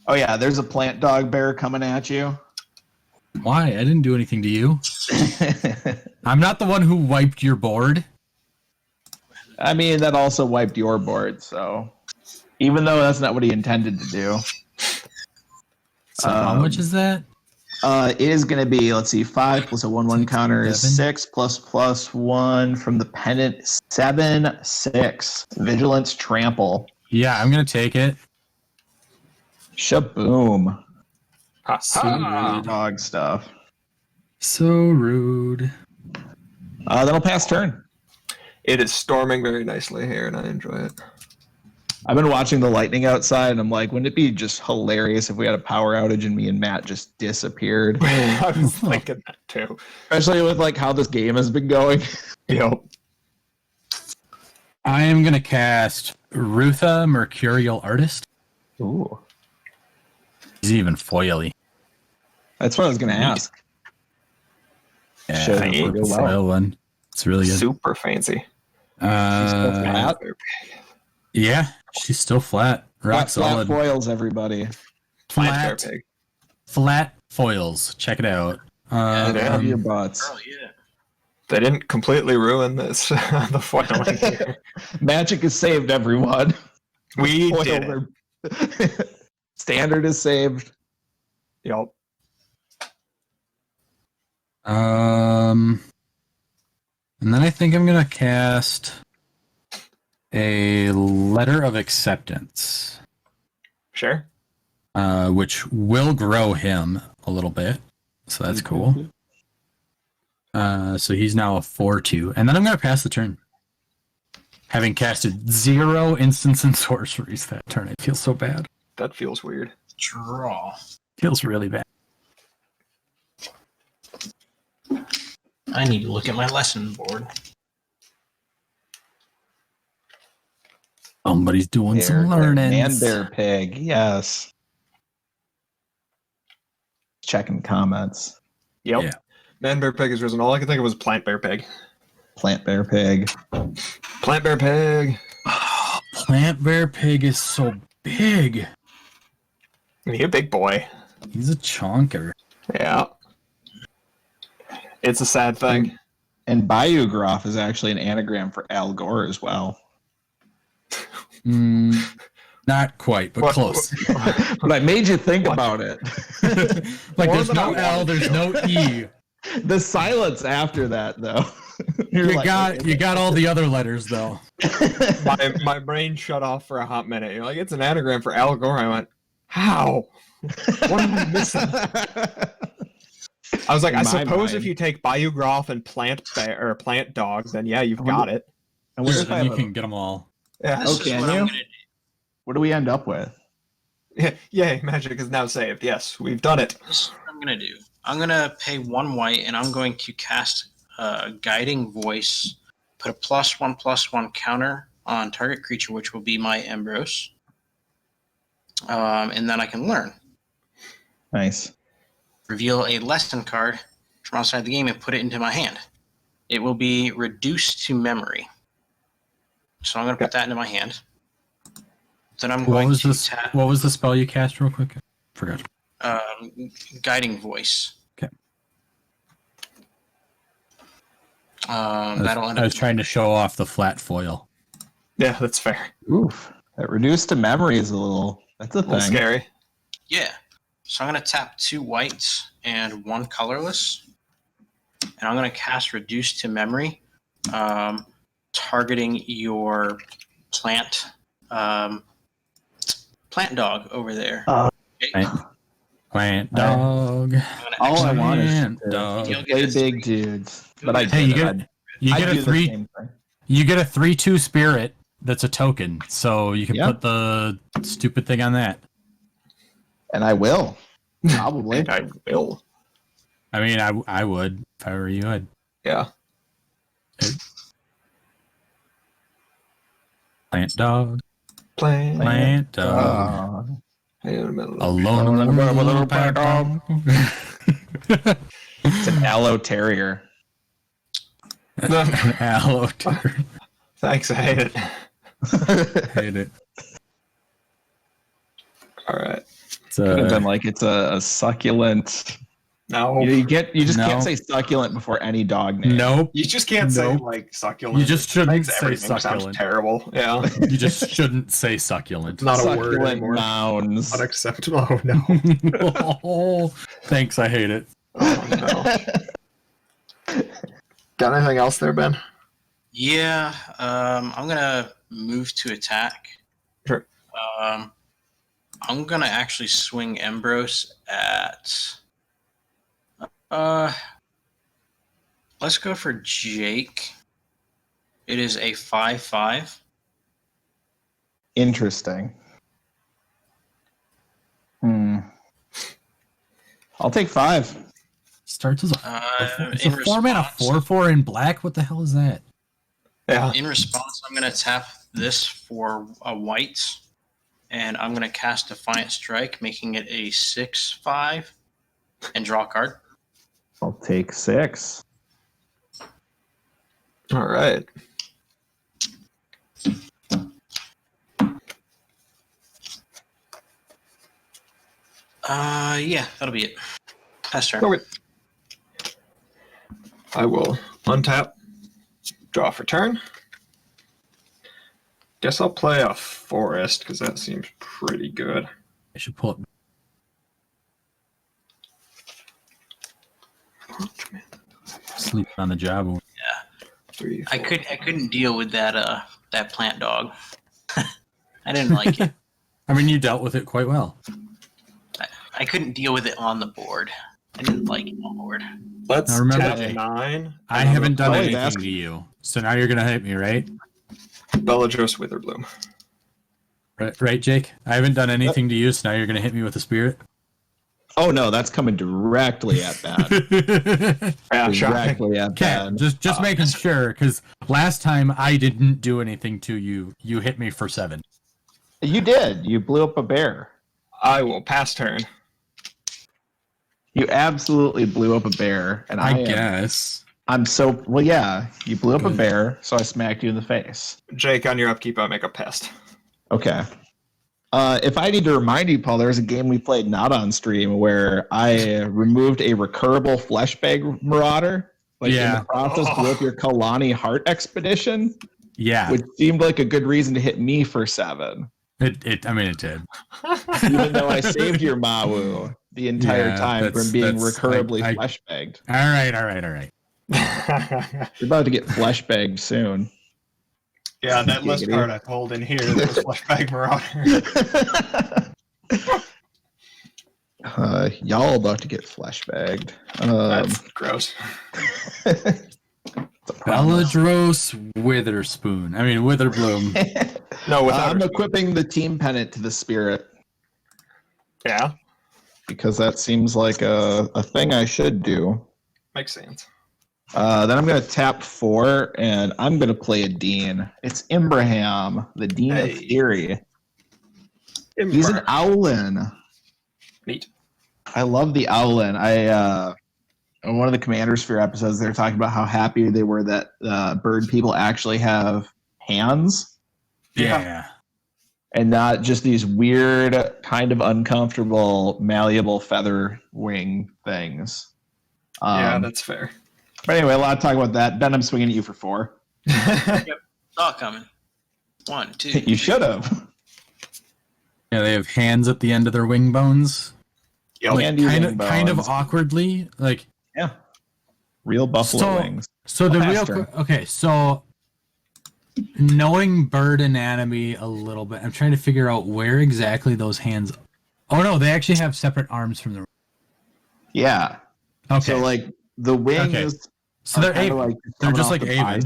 Oh yeah, there's a plant dog bear coming at you. Why? I didn't do anything to you. I'm not the one who wiped your board. I mean, that also wiped your board, so even though that's not what he intended to do. So how much is that? It is going to be, let's see, 5 plus a 1/1 counter is 7. 6 plus 1 from the pennant, 7, 6. Vigilance trample. Yeah, I'm gonna take it. Shaboom. Ha, ha. Dog stuff. So rude. Then I'll pass turn. It is storming very nicely here, and I enjoy it. I've been watching the lightning outside, and I'm like, wouldn't it be just hilarious if we had a power outage and me and Matt just disappeared? I was thinking that too. Especially with like how this game has been going. Yep. I am gonna cast Rutha, Mercurial Artist. Ooh. He's even foily. That's what I was going to ask. Yeah, Shows I real the well. foil one. It's really good. Super fancy. Uh, yeah, she's still flat. Rock Flat solid. foils, everybody. Flat bear Flat, pig. flat foils. Check it out. Have your butts. Oh yeah. They didn't completely ruin this the foiling here. Magic is saved, everyone. We Foils did it. are- Standard is saved. Yep. And then I think I'm gonna cast a Letter of Acceptance, Sure. which will grow him a little bit, so that's cool. So he's now a 4/2, and then I'm gonna pass the turn. Having casted 0 instants and sorceries that turn, it feels so bad. That feels weird. Draw. Feels really bad. I need to look at my lesson board. Somebody's doing some learning. Man bear pig, yes. Checking comments. Yep. Yeah. Man bear pig has risen. All I could think of was plant bear pig. Plant bear pig. Plant bear pig. Plant Bear Pig is so big. He's a big boy. He's a chonker. Yeah. It's a sad thing. And Biograph is actually an anagram for Al Gore as well. Not quite, but close. But I made you think about it. Like, More there's than no I L, there's no E. The silence after that, though. You got all the other letters, though. My brain shut off for a hot minute. You're like, it's an anagram for Al Gore. I went, how? What am I missing? I was like, I suppose if you take Biograph and Plant Bear or Plant Dog, then yeah, you've got it. And where's Then you can get them all. Yeah. This Okay, is what I'm gonna do. What do we end up with? Yay, magic is now saved. Yes, we've done it. This is what I'm gonna do. I'm gonna pay 1 white, and I'm going to cast Guiding Voice. Put a +1/+1 counter on target creature, which will be my Ambrose. And then I can learn. Nice. Reveal a lesson card from outside the game and put it into my hand. It will be reduced to memory. So I'm going to put that into my hand. Then I'm going to tap What was the spell you cast real quick? Forgot. Guiding Voice. Okay. That'll end I up. was trying to show off the flat foil. Yeah, that's fair. Oof. That reduced to memory is that's a A little thing. scary. Yeah. So I'm going to tap 2 whites and 1 colorless. And I'm going to cast Reduce to Memory, targeting your plant dog over there. Okay. Plant dog. I'm gonna All I exile- want is Plant to dog. You'll get play a big three. dudes. But I Hey, did. you I'd get do a the 3. same thing. You get a 3/2 spirit. That's a token, so you can Yeah. put the stupid thing on that. And I will. Probably. And I will. I mean, I would if I were you. Yeah. Plant dog. Plant. Plant dog. Alone. Alone in the world, little plant dog. It's an Allo Terrier. Aloe. Thanks, I hate it. Hate it. All right. It's Could have been like it's a succulent. No. You just No. can't say succulent before any dog name. nope. You just can't say Nope. like succulent. You just shouldn't Makes say everything sound succulent. terrible. Yeah. You just shouldn't say succulent. It's not a word Succulent anymore. mounds. Unacceptable. Oh no. Oh, thanks. I hate it. Oh no. Got anything else there, Ben? Yeah, I'm going to move to attack. Sure. I'm going to actually swing Ambrose at... let's go for Jake. It is a 5/5. Interesting. I'll take 5. Starts as it's a In 4-mana response- 4/4 in black. What the hell is that? Yeah. In response, I'm going to tap this for a white, and I'm going to cast Defiant Strike, making it a 6/5, and draw a card. I'll take 6. All right. Yeah, that'll be it. Pass turn. Okay. I will untap, draw for turn. Guess I'll play a forest because that seems pretty good. I should pull it. Sleep on the job. 3, I couldn't deal with that plant dog. I didn't like it. I mean, you dealt with it quite well. I couldn't deal with it on the board. I didn't like it on board. Let's Now remember, tap Jake, 9. I haven't done always anything ask- to you, so now you're gonna hit me, right? Bellatrix Witherbloom. Right, Jake? I haven't done anything to you, so now you're gonna hit me with a spirit. Oh no, that's coming directly at that. Yeah, shocking. directly at Okay, that. just making sure, because last time I didn't do anything to you. You hit me for 7. You did. You blew up a bear. I will pass turn. You absolutely blew up a bear, and I guess. I'm so well. Yeah, you blew up a bear, so I smacked you in the face. Jake, on your upkeep, I make a pest. Okay. If I need to remind you, Paul, there was a game we played not on stream where I removed a recurable flesh bag marauder, in the process with your Kalani Heart expedition. Yeah. Which seemed like a good reason to hit me for 7. It did. Even though I saved your Mawu the entire time from being recurribly flesh bagged. All right. You're about to get flesh bagged soon. Yeah, that list card I pulled in here, that was Fleshbag Marauder. Y'all about to get flesh bagged. That's gross. Bellatrix Witherspoon. I mean, Witherbloom. No, I'm equipping the team pennant to the spirit. Yeah. Because that seems like a thing I should do. Makes sense. Then I'm going to tap 4, and I'm going to play a Dean. It's Imbraham, the Dean of Theory. He's an Owlin. Neat. I love the Owlin. On one of the Commander Sphere episodes, they were talking about how happy they were that bird people actually have hands. Yeah. And not just these weird, kind of uncomfortable, malleable feather wing things. Yeah, that's fair. But anyway, a lot of talk about that. Ben, I'm swinging at you for 4. Yep. All coming. 1, 2. You should have. Yeah, they have hands at the end of their wing bones. Kind of awkwardly, yeah, real buffalo wings. So so knowing bird anatomy a little bit, I'm trying to figure out where exactly those hands. Oh no, they actually have separate arms from the. Yeah. Okay. So the wings. So they're they're just like Avon.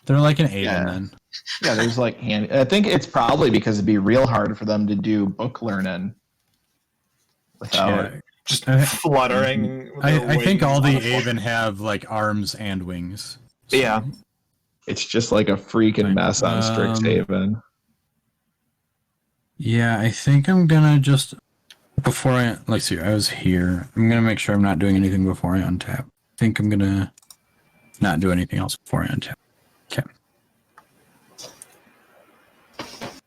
They're like an Avon then. Yeah, there's hand. I think it's probably because it'd be real hard for them to do book learning without just fluttering. I think all the Avon have arms and wings. So. Yeah. It's just like a freaking mess on Strixhaven. Yeah, I think I'm gonna just before I see. I was here. I'm gonna make sure I'm not doing anything before I untap. I think I'm gonna not do anything else before I untap. Okay.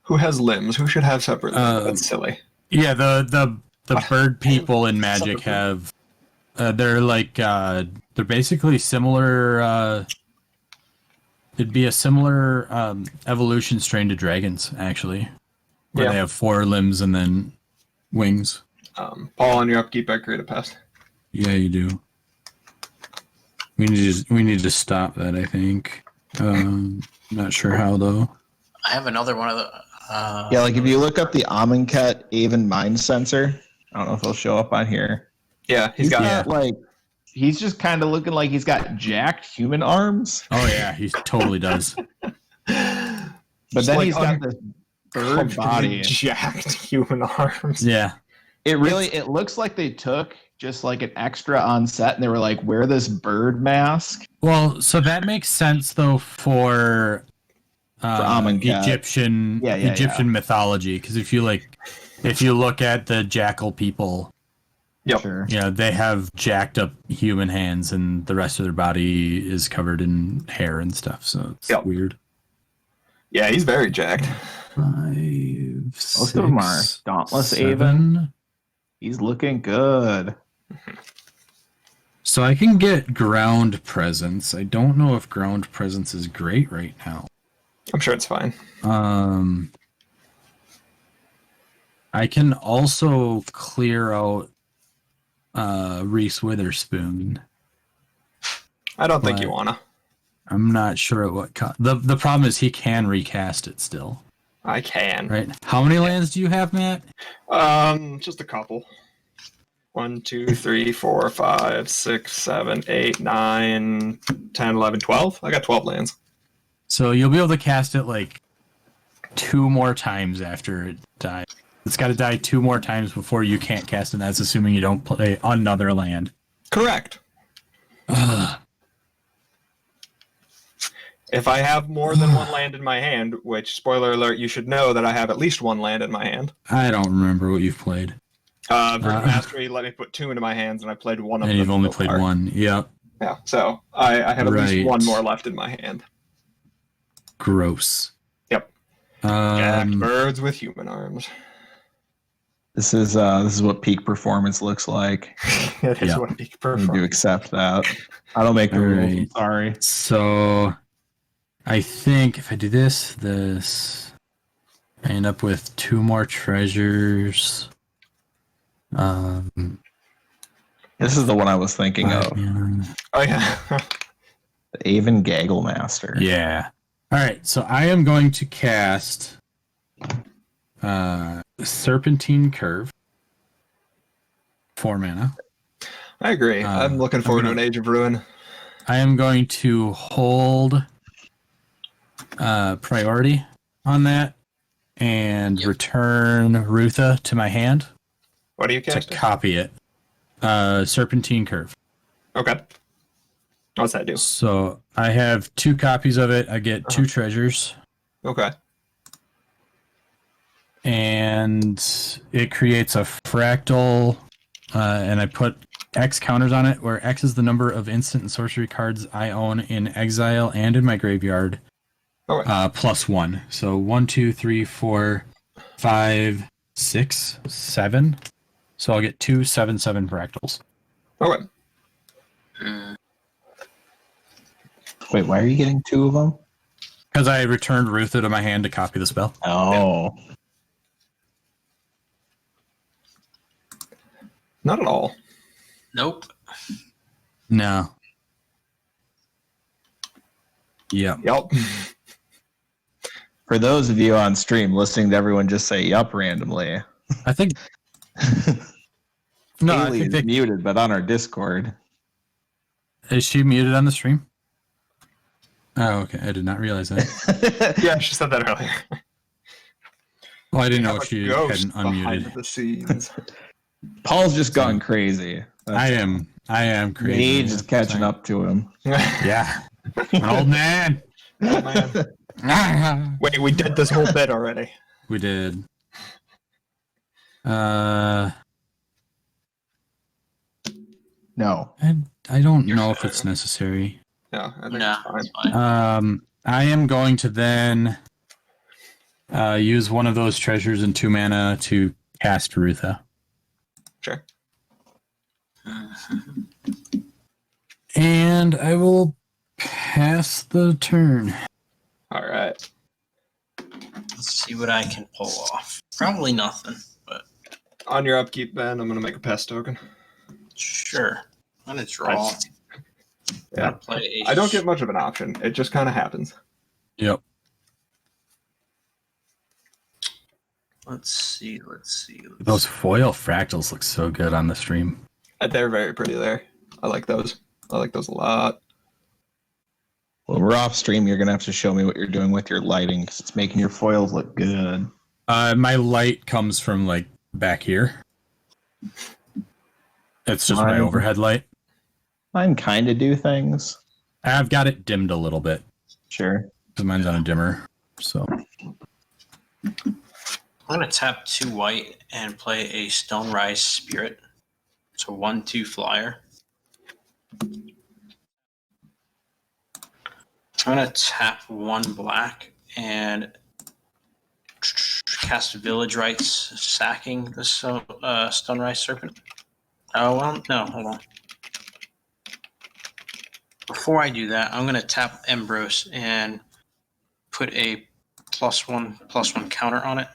Who has limbs? Who should have separate limbs? That's silly. Yeah, the bird people in Magic have. They're they're basically similar. It'd be a similar evolution strain to dragons, actually, where they have 4 limbs and then wings. Paul, on your upkeep, I create a pest. Yeah, you do. We need to stop that. I think. Not sure how though. I have another one of the. If you look up the Amonkhet Avon Mind Sensor, I don't know if it'll show up on here. Yeah, he's got he's just kind of looking like he's got jacked human arms. Oh yeah, he totally does. But then he's got this bird body, jacked human arms. Yeah, it looks like they took just an extra on set, and they were like, wear this bird mask. Well, so that makes sense though for Egyptian mythology, because if you look at the jackal people. Yep. Sure. Yeah, they have jacked up human hands, and the rest of their body is covered in hair and stuff. So it's weird. Yeah, he's very jacked. 5, 6, most of them are Dauntless 7. Avon. He's looking good. So I can get ground presence. I don't know if ground presence is great right now. I'm sure it's fine. I can also clear out Reese Witherspoon. I don't think you wanna. I'm not sure at what the problem is he can recast it still. I can. Right. How many lands do you have, Matt? Just a couple. 1, 2, 3, 4, 5, 6, 7, 8, 9, 10, 11, 12. I got 12 lands. So you'll be able to cast it 2 more times after it dies. It's got to die 2 more times before you can't cast it. That's assuming you don't play another land. Correct. If I have more than 1 land in my hand, which, spoiler alert, you should know that I have at least 1 land in my hand. I don't remember what you've played. Verdant Mastery let me put 2 into my hands, and I played 1 of them. And you've only played 1. Yep. Yeah, so I have at least 1 more left in my hand. Gross. Yep. Jacked birds with human arms. This is what peak performance looks like. It is Yeah. what peak I need to performance. accept that. I don't make the rules. I'm Alright. sorry. So I think if I do this, I end up with 2 more treasures. This is the one I was thinking of. Oh yeah. The Avon Gaggle Master. Yeah. All right. So I am going to cast Serpentine Curve. 4 mana. I agree. I'm looking forward to an Age of Ruin. I am going to hold priority on that and return Rutha to my hand What do you to cast? copy it. Serpentine Curve. Okay. What's that do? So I have 2 copies of it. I get 2 treasures. Okay. And it creates a fractal, and I put X counters on it, where X is the number of instant and sorcery cards I own in exile and in my graveyard, Okay. +1. So 1, 2, 3, 4, 5, 6, 7. So I'll get 2 7/7 fractals. Okay. Wait, why are you getting 2 of them? Because I returned Rutha to my hand to copy the spell. Oh. Not at all. Nope. No. Yeah. Yep. For those of you on stream listening to everyone just say yup randomly. I think. No, I Haley think is muted, but on our Discord. Is she muted on the stream? Oh, okay. I did not realize that. Yeah, she said that earlier. Well, I didn't know How if much she ghost hadn't behind unmuted. the scenes. Paul's just gone crazy. I am crazy. Age is catching up to him. Yeah. An old man. Oh, man. Wait, we did this whole bit already. We did. I No. don't know if it's necessary. No, I think No, it's it's fine. fine. I am going to then use one of those treasures in 2 mana to cast Rutha. Sure. And I will pass the turn. All right. Let's see what I can pull off. Probably nothing, but On your upkeep, Ben, I'm going to make a pest token. sure. I'm gonna draw. Yeah. Play I don't get much of an option. It just kind of happens. Yep. Let's see. Those foil fractals look so good on the stream. They're very pretty there. I like those. I like those a lot. When we're off stream, you're going to have to show me what you're doing with your lighting because it's making your foils look good. My light comes from like back here. It's just my Mine- overhead light. Mine kind of do things. I've got it dimmed a little bit Sure. because mine's on a dimmer. So I'm gonna tap 2 white and play a Stonerise Spirit. It's a 1/2 flyer. I'm gonna tap 1 black and cast Village Rites, sacking the Stonerise Serpent. Oh, well, no, hold on. Before I do that, I'm gonna tap Embrose and put a +1/+1 counter on it.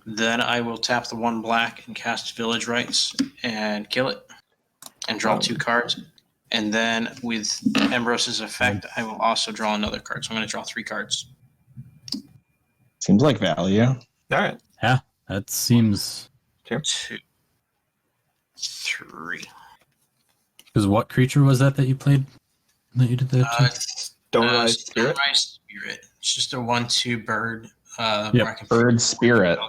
Then I will tap the 1 black and cast Village Rites and kill it and draw 2 cards. And then with Ambrose's effect, I will also draw another card. So I'm going to draw 3 cards. Seems like value. All right. yeah, that seems. 2, 3. Because what creature was that you played? That you did that to? Stonerise Spirit. Stonerise Spirit. It's just a 1/2 bird. Yep, Bird Spirit.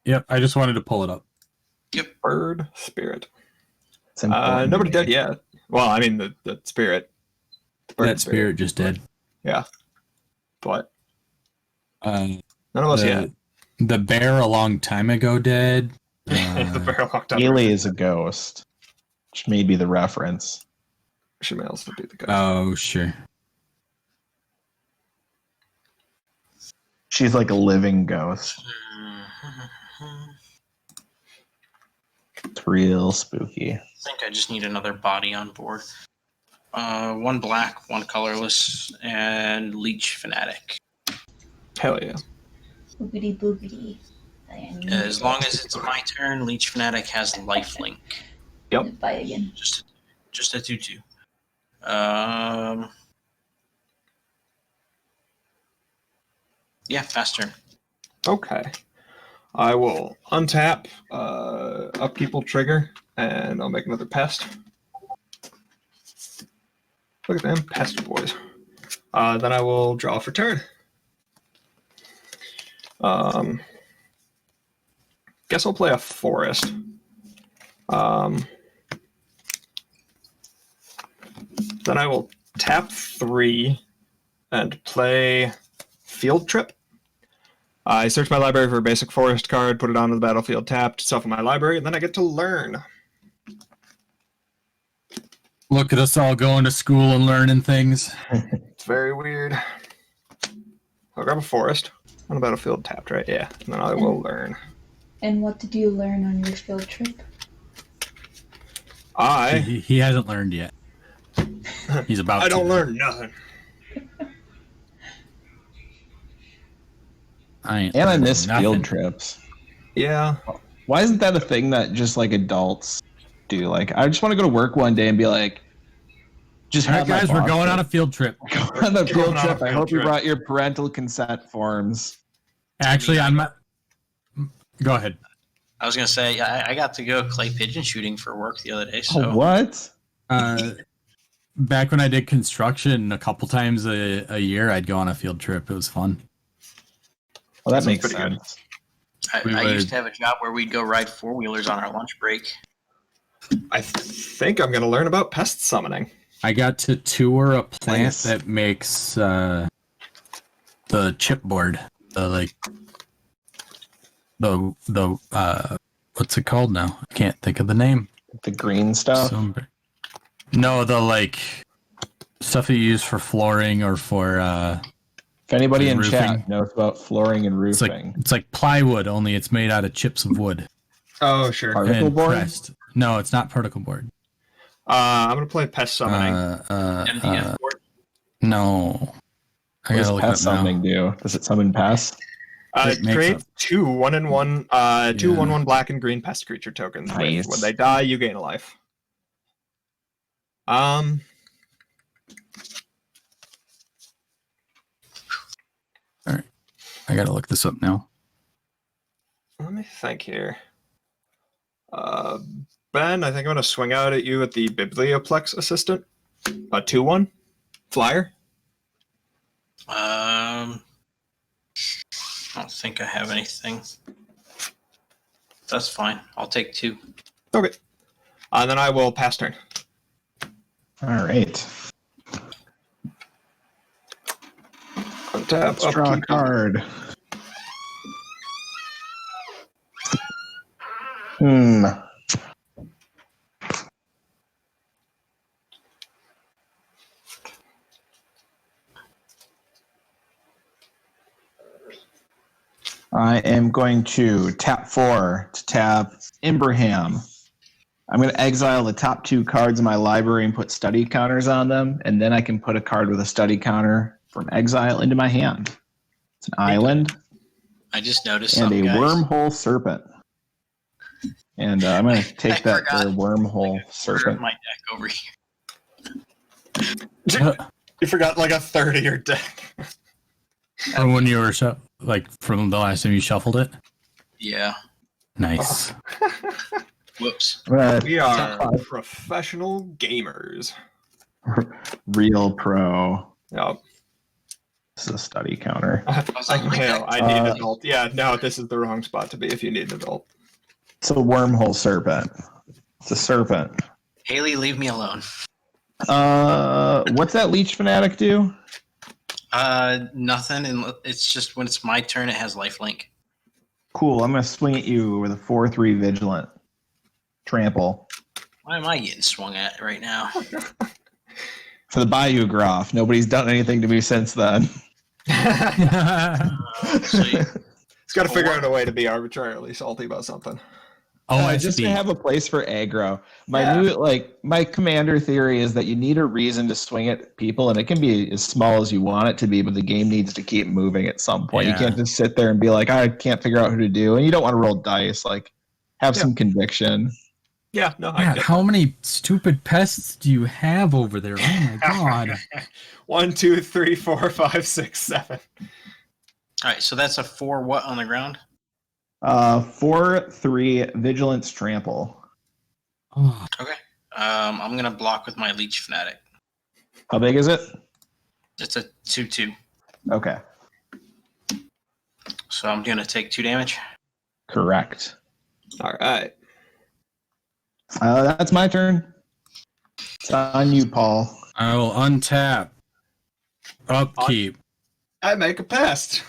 Yep, I just wanted to pull it up. Bird Spirit. It's important. Nobody dead yet. Well, I mean the spirit. The bird That spirit just dead. Yeah. But Uh, none of us yet. the bear a long time ago dead. The bear locked up. Haley is a ghost, which may be the reference. She may also be the ghost. Oh, sure. She's like a living ghost. It's real spooky. I think I just need another body on board. One black, one colorless, and Leech Fanatic. Hell yeah. Boogity boogity. As long as it's my turn, Leech Fanatic has lifelink. Yep. Bye again. Just a 2/2. Yeah, fast turn. Okay. I will untap Upkeep will trigger, and I'll make another pest. Look at them pest boys. Then I will draw for turn. Guess I'll play a forest. Then I will tap 3 and play Field Trip. I search my library for a basic forest card, put it onto the battlefield tapped, shuffle my library, and then I get to learn. Look at us all going to school and learning things. It's very weird. I'll grab a forest on the battlefield tapped, right? Yeah, and then I will learn. And what did you learn on your field trip? He hasn't learned yet. He's about to. I don't learn nothing. I miss field trips. Yeah. Why isn't that a thing that just like adults do? Like, I just want to go to work one day and be like, just All right, have my guys, we're boss going go- on a field trip. Go on a field on a trip. I field hope you trip. brought your parental consent forms. Actually, on my. Go ahead. I was gonna say I got to go clay pigeon shooting for work the other day. So Oh, what? Back when I did construction, a couple times a year, I'd go on a field trip. It was fun. Well, that Sounds makes pretty good. sense. We I would- used to have a job where we'd go ride 4-wheelers on our lunch break. I think I'm going to learn about pest summoning. I got to tour a plant Nice. that makes the chipboard. The what's it called now? I can't think of the name. The green stuff. No, the stuff you use for flooring or for If anybody in roofing. chat knows about flooring and roofing, it's like plywood, only it's made out of chips of wood Oh, sure. particle and board. pressed. No, it's not particle board. I'm going to play pest summoning. MDF board. No, I What does gotta look it pest up now. summoning do? Does it summon pests? it makes Create up- 2 1/1, 2 Yeah. 1/1 black and green pest creature tokens. Nice. When they die, you gain a life. I gotta look this up now. Let me think here. Ben, I think I'm going to swing out at you at the Biblioplex Assistant. A 2/1 flyer. I don't think I have anything. That's fine. I'll take 2. Okay. And then I will pass turn. All right. Untap, Let's draw a upkeep. card. I am going to tap 4 to tap Imbraham. I'm going to exile the top 2 cards in my library and put study counters on them, and then I can put a card with a study counter from exile into my hand. It's an island I just noticed and a something, guys. wormhole serpent. And I'm going to I take that forgot. for wormhole Order serpent. my deck over here. You forgot like a third of your deck. From when you were from the last time you shuffled it. Yeah. Nice. Whoops. I'm gonna We are tap 5. professional gamers. Real pro. Yep. This is a study counter. was like, Hell, I need an Uh, adult. Yeah, no, this is the wrong spot to be if you need an adult. It's a wormhole serpent. It's a serpent. Haley, leave me alone. What's that leech fanatic do? Nothing. And it's just when it's my turn, it has lifelink. Cool. I'm gonna swing at you with a 4/3 vigilant. Trample. Why am I getting swung at right now? For the Bayou Groff. Nobody's done anything to me since then. So you, He's got to figure out a way to be arbitrarily salty about something. Oh, I just see. to have a place for aggro. My Yeah. my commander theory is that you need a reason to swing at people, and it can be as small as you want it to be, but the game needs to keep moving at some point. Yeah. You can't just sit there and be like, I can't figure out who to do, and you don't want to roll dice. Like, have some conviction. Yeah, no, I Matt, get how many stupid pests do you have over there? Oh my god. 1, 2, 3, 4, 5, 6, 7. all right, so that's a 4 what on the ground? 4/3 vigilance trample. Oh, Okay. I'm gonna block with my Leech Fanatic. How big is it? It's a 2/2. Okay, So I'm gonna take 2 damage. correct. All right. That's my turn. It's on you, Paul. I will untap. Upkeep. I make a pest.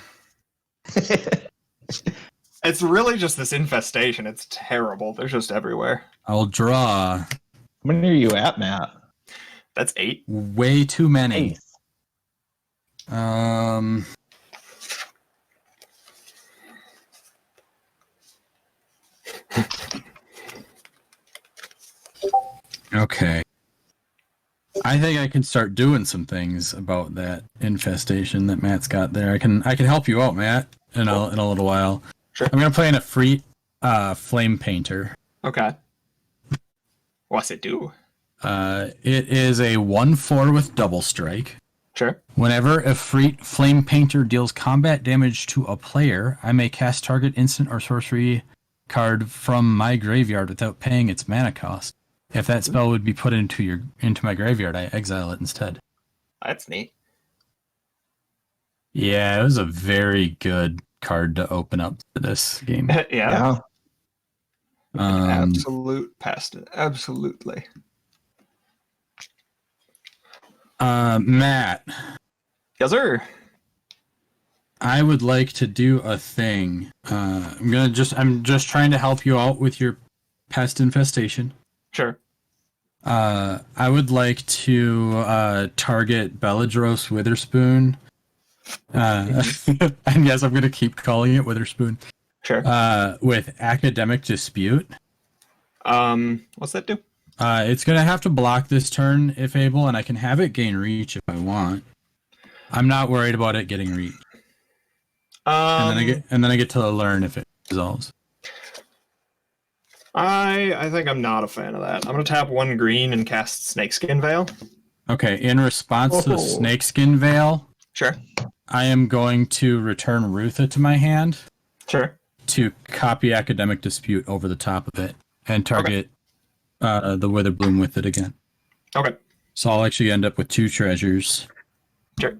It's really just this infestation. It's terrible. They're just everywhere. I'll draw. How many are you at, Matt? That's 8. Way too many. Eight. Okay. I think I can start doing some things about that infestation that Matt's got there. I can help you out, Matt, in a little while. Sure. I'm gonna play in a free flame painter. Okay. What's it do? It is a 1/4 with double strike. Sure. Whenever a free flame painter deals combat damage to a player, I may cast target instant or sorcery card from my graveyard without paying its mana cost. If that spell would be put into my graveyard, I exile it instead. That's neat. Yeah, it was a very good card to open up to this game. Yeah. Um, Absolute pest. Absolutely. Matt, Yes, sir. I would like to do a thing. I'm just trying to help you out with your pest infestation. Sure. I would like to target Beladros Witherspoon. And yes, I'm going to keep calling it Witherspoon. Sure. With Academic Dispute. What's that do? It's going to have to block this turn if able, and I can have it gain reach if I want. I'm not worried about it getting reach. And then I get to learn if it resolves. I think I'm not a fan of that. I'm gonna tap 1 green and cast Snakeskin Veil. Okay, in response to the Oh. Snakeskin Veil, Sure. I am going to return Rutha to my hand Sure. to copy Academic Dispute over the top of it and target the Witherbloom with it again. Okay. So I'll actually end up with 2 treasures. Sure.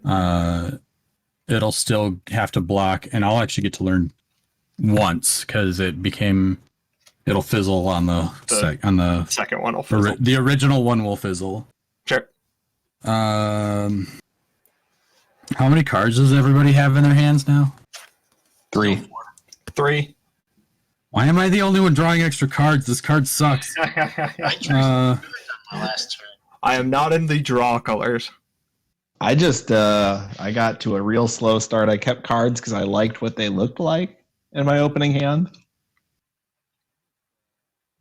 It'll still have to block, and I'll actually get to learn once because it'll fizzle on the Second one will fizzle. the original one will fizzle. Sure. How many cards does everybody have in their hands now? 3. 3. Why am I the only one drawing extra cards? This card sucks. I tried my last turn. I am not in the draw colors. I just I got to a real slow start. I kept cards because I liked what they looked like in my opening hand.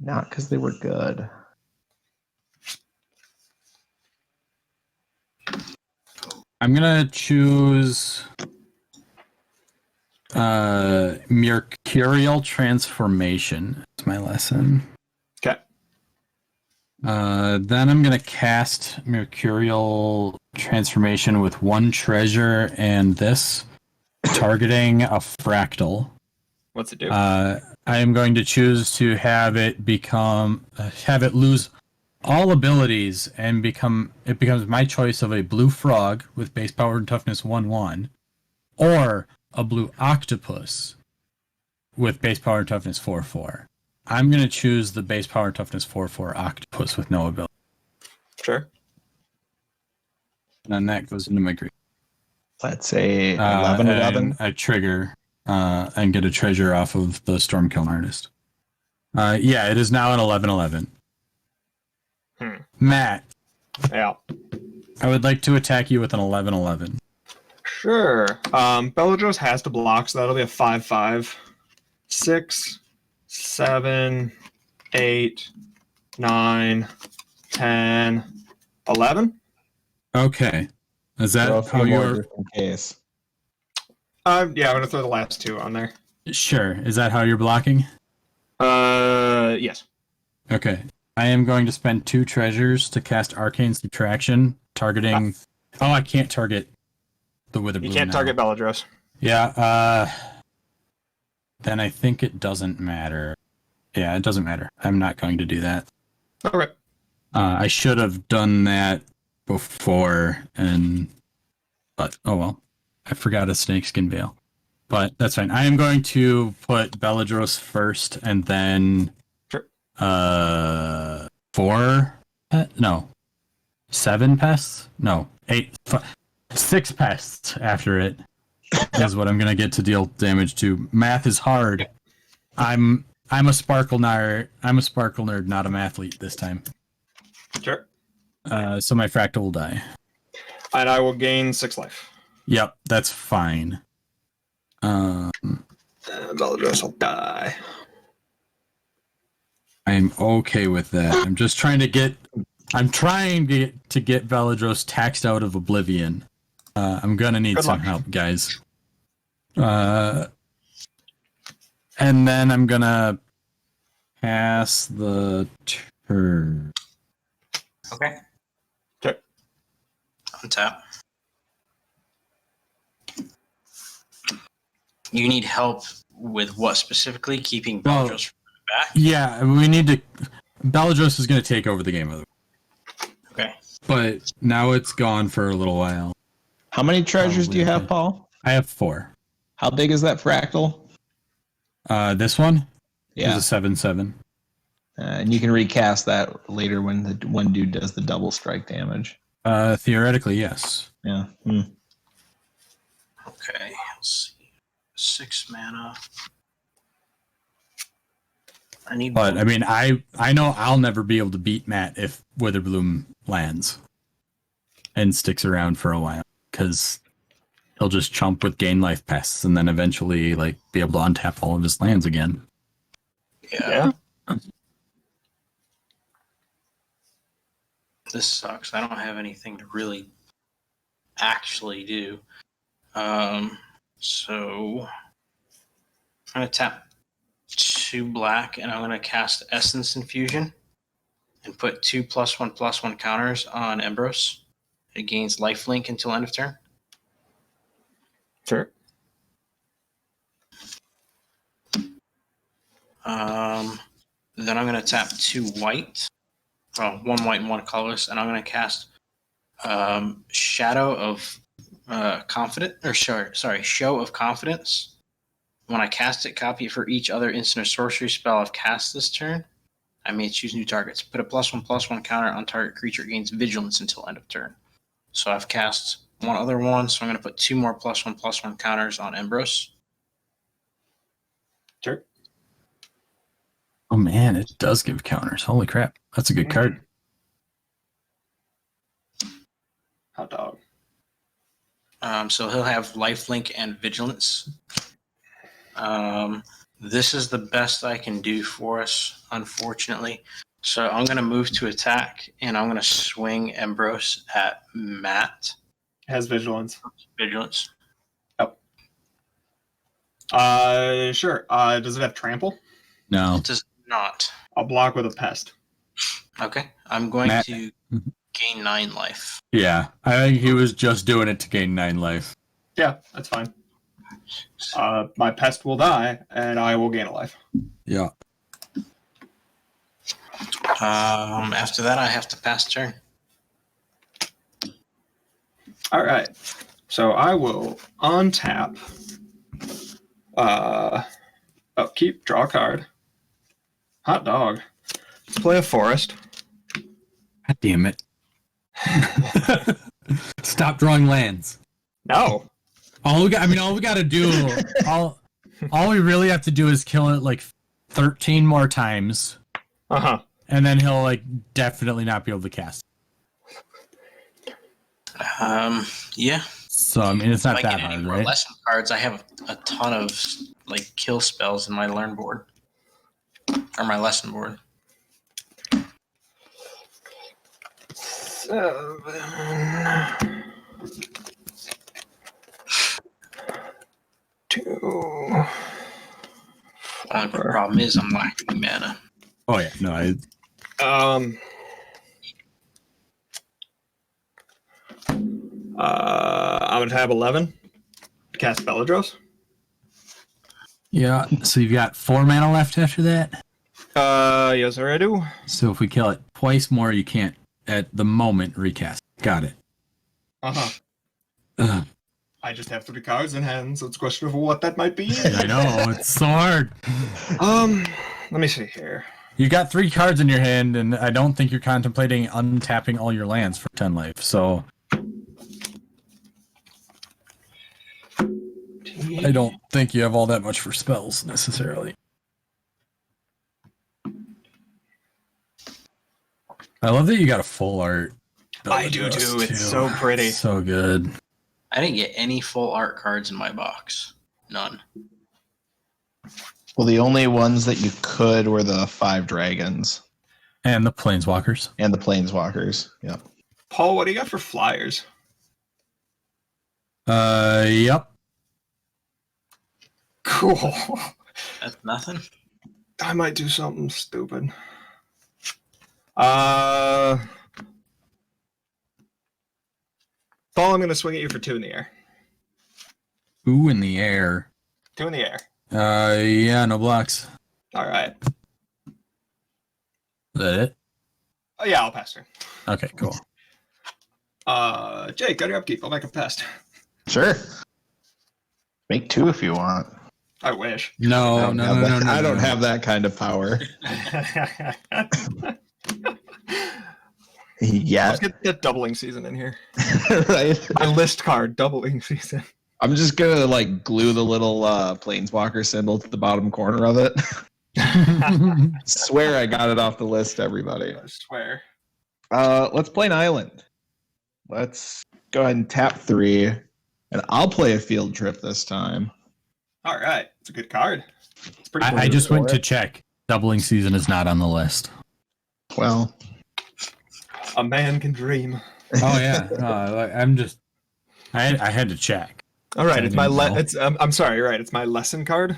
Not because they were good. I'm gonna choose Mercurial Transformation as my lesson. Okay. Then I'm gonna cast Mercurial Transformation with 1 treasure and this, targeting a fractal. What's it do? I am going to choose to have it lose all abilities and it becomes my choice of a blue frog with base power and toughness 1/1, or a blue octopus with base power and toughness 4/4. I'm going to choose the base power and toughness 4/4 octopus with no ability. Sure. And then that goes into my green. Let's say 11/11. I trigger and get a treasure off of the Stormkiln Artist. Yeah, it is now an 11/11. Matt, Yeah. I would like to attack you with an 11/11. Sure. Bellatrix has to block, so that'll be a 5/5. 6, 7, 8, 9, 10, 11. Okay. Is Throw a that few how more you're? just in case. Yeah, I'm gonna throw the last 2 on there. Sure. Is that how you're blocking? Yes. Okay. I am going to spend 2 treasures to cast Arcane Subtraction, targeting. Oh, I can't target the Witherbloom. You can't now. target Bellatrix. Yeah. Then I think it doesn't matter. Yeah, it doesn't matter. I'm not going to do that. Okay. I should have done that before, but oh well. I forgot a snakeskin veil. But that's fine. I am going to put Beladros first, and then Sure. 7 pests? No, 6 pests after it is what I'm gonna get to deal damage to. Math is hard. I'm a sparkle nerd. I'm a sparkle nerd, not a mathlete this time. Sure. So my fractal will die. And I will gain 6 life. Yep, that's fine. Bellatrix will die. I'm okay with that. I'm just trying to get Veladros taxed out of oblivion. I'm gonna need Good some luck. help, guys. And then I'm gonna pass the turn. Okay. Okay. Untap. You need help with what specifically? Keeping Well, Bellatrix from back? Yeah, we need to. Beladros is gonna take over the game, Okay. but now it's gone for a little while. How many treasures do you have, okay. Paul? I have 4. How big is that fractal? This one Yeah. is a 7/7. And you can recast that later when the one dude does the double strike damage. Theoretically, yes. Yeah. Okay. Let's see. 6 mana. I need. But I mean, I know I'll never be able to beat Matt if Witherbloom lands and sticks around for a while, because he'll just chump with gain life pests and then eventually be able to untap all of his lands again. Yeah. This sucks. I don't have anything to really actually do. So I'm gonna tap 2 black, and I'm gonna cast Essence Infusion, and put 2 +1/+1 counters on Embrose. It gains lifelink until end of turn. Sure. Then I'm gonna tap 2 white. Well, 1 white and 1 colorless, and I'm gonna cast Shadow of Show of Confidence. When I cast it, copy it for each other instant or sorcery spell I've cast this turn. I may choose new targets. Put a +1/+1 counter on target creature, gains vigilance until end of turn. So I've cast 1 other one, so I'm going to put 2 more +1/+1 counters on Embrose. Sure. Oh man, it does give counters. Holy crap. That's a good card. Hot dog. So he'll have lifelink and vigilance. This is the best I can do for us, unfortunately. So I'm going to move to attack, and I'm going to swing Embrose at Matt. Has vigilance. Vigilance. Sure. Does it have trample? No. It does not. I'll block with a pest. Okay. I'm going Matt- to gain 9 life. Yeah, I think he was just doing it to gain 9 life. Yeah, that's fine. My pest will die, and I will gain a life. Yeah. After that, I have to pass turn. All right. So I will untap. Upkeep, draw a card. Hot dog. Let's play a forest. God damn it. Stop drawing lands. No. All we gotta do, all we really have to do is kill it 13 more times, and then he'll definitely not be able to cast. Yeah. So So I mean, it's If not I that get any hard, more right? lesson cards, I have a ton of like kill spells in my learn board or my lesson board. 7. 2. Only problem is I'm lacking mana. Oh yeah, no, I'm gonna tab 11. Cast Beladros. yeah. So you've got 4 mana left after that. Yes, sir, I do. So if we kill it twice more, you can't at the moment recast. Got it. Uh-huh. I just have 3 cards in hand, so it's a question of what that might be. I know, it's so hard. Let me see here. You got 3 cards in your hand, and I don't think you're contemplating untapping all your lands for 10 life. So I don't think you have all that much for spells necessarily. I love that you got a full art. I do too. It's so pretty. So good. I didn't get any full art cards in my box. None. Well, the only ones that you could were the 5 dragons And the planeswalkers. and the planeswalkers. Yep. Paul, what do you got for flyers? Yep. Cool. That's nothing. I might do something stupid. Paul, I'm going to swing at you for 2 in the air. Ooh, in the air. 2 in the air. Yeah, no blocks. All right. Is that it? Oh, yeah, I'll pass her. Okay, cool. Jake, got your upkeep. I'll make a pest. Sure. Make 2 if you want. I wish. No. I don't have that kind of power. Yeah. Let's get doubling season in here. Right. My list card, doubling season. I'm just gonna like glue the little planeswalker symbol to the bottom corner of it. Swear I got it off the list, everybody. I swear. Let's play an island. Let's go ahead and tap 3, and I'll play a field trip this time. All right. It's a good card. It's pretty cool. I just went for to it. check. Doubling season is not on the list. Well, A man can dream. Oh yeah, I had to check. All right. I It's my didn't know. it's I'm sorry. Right. It's my lesson card.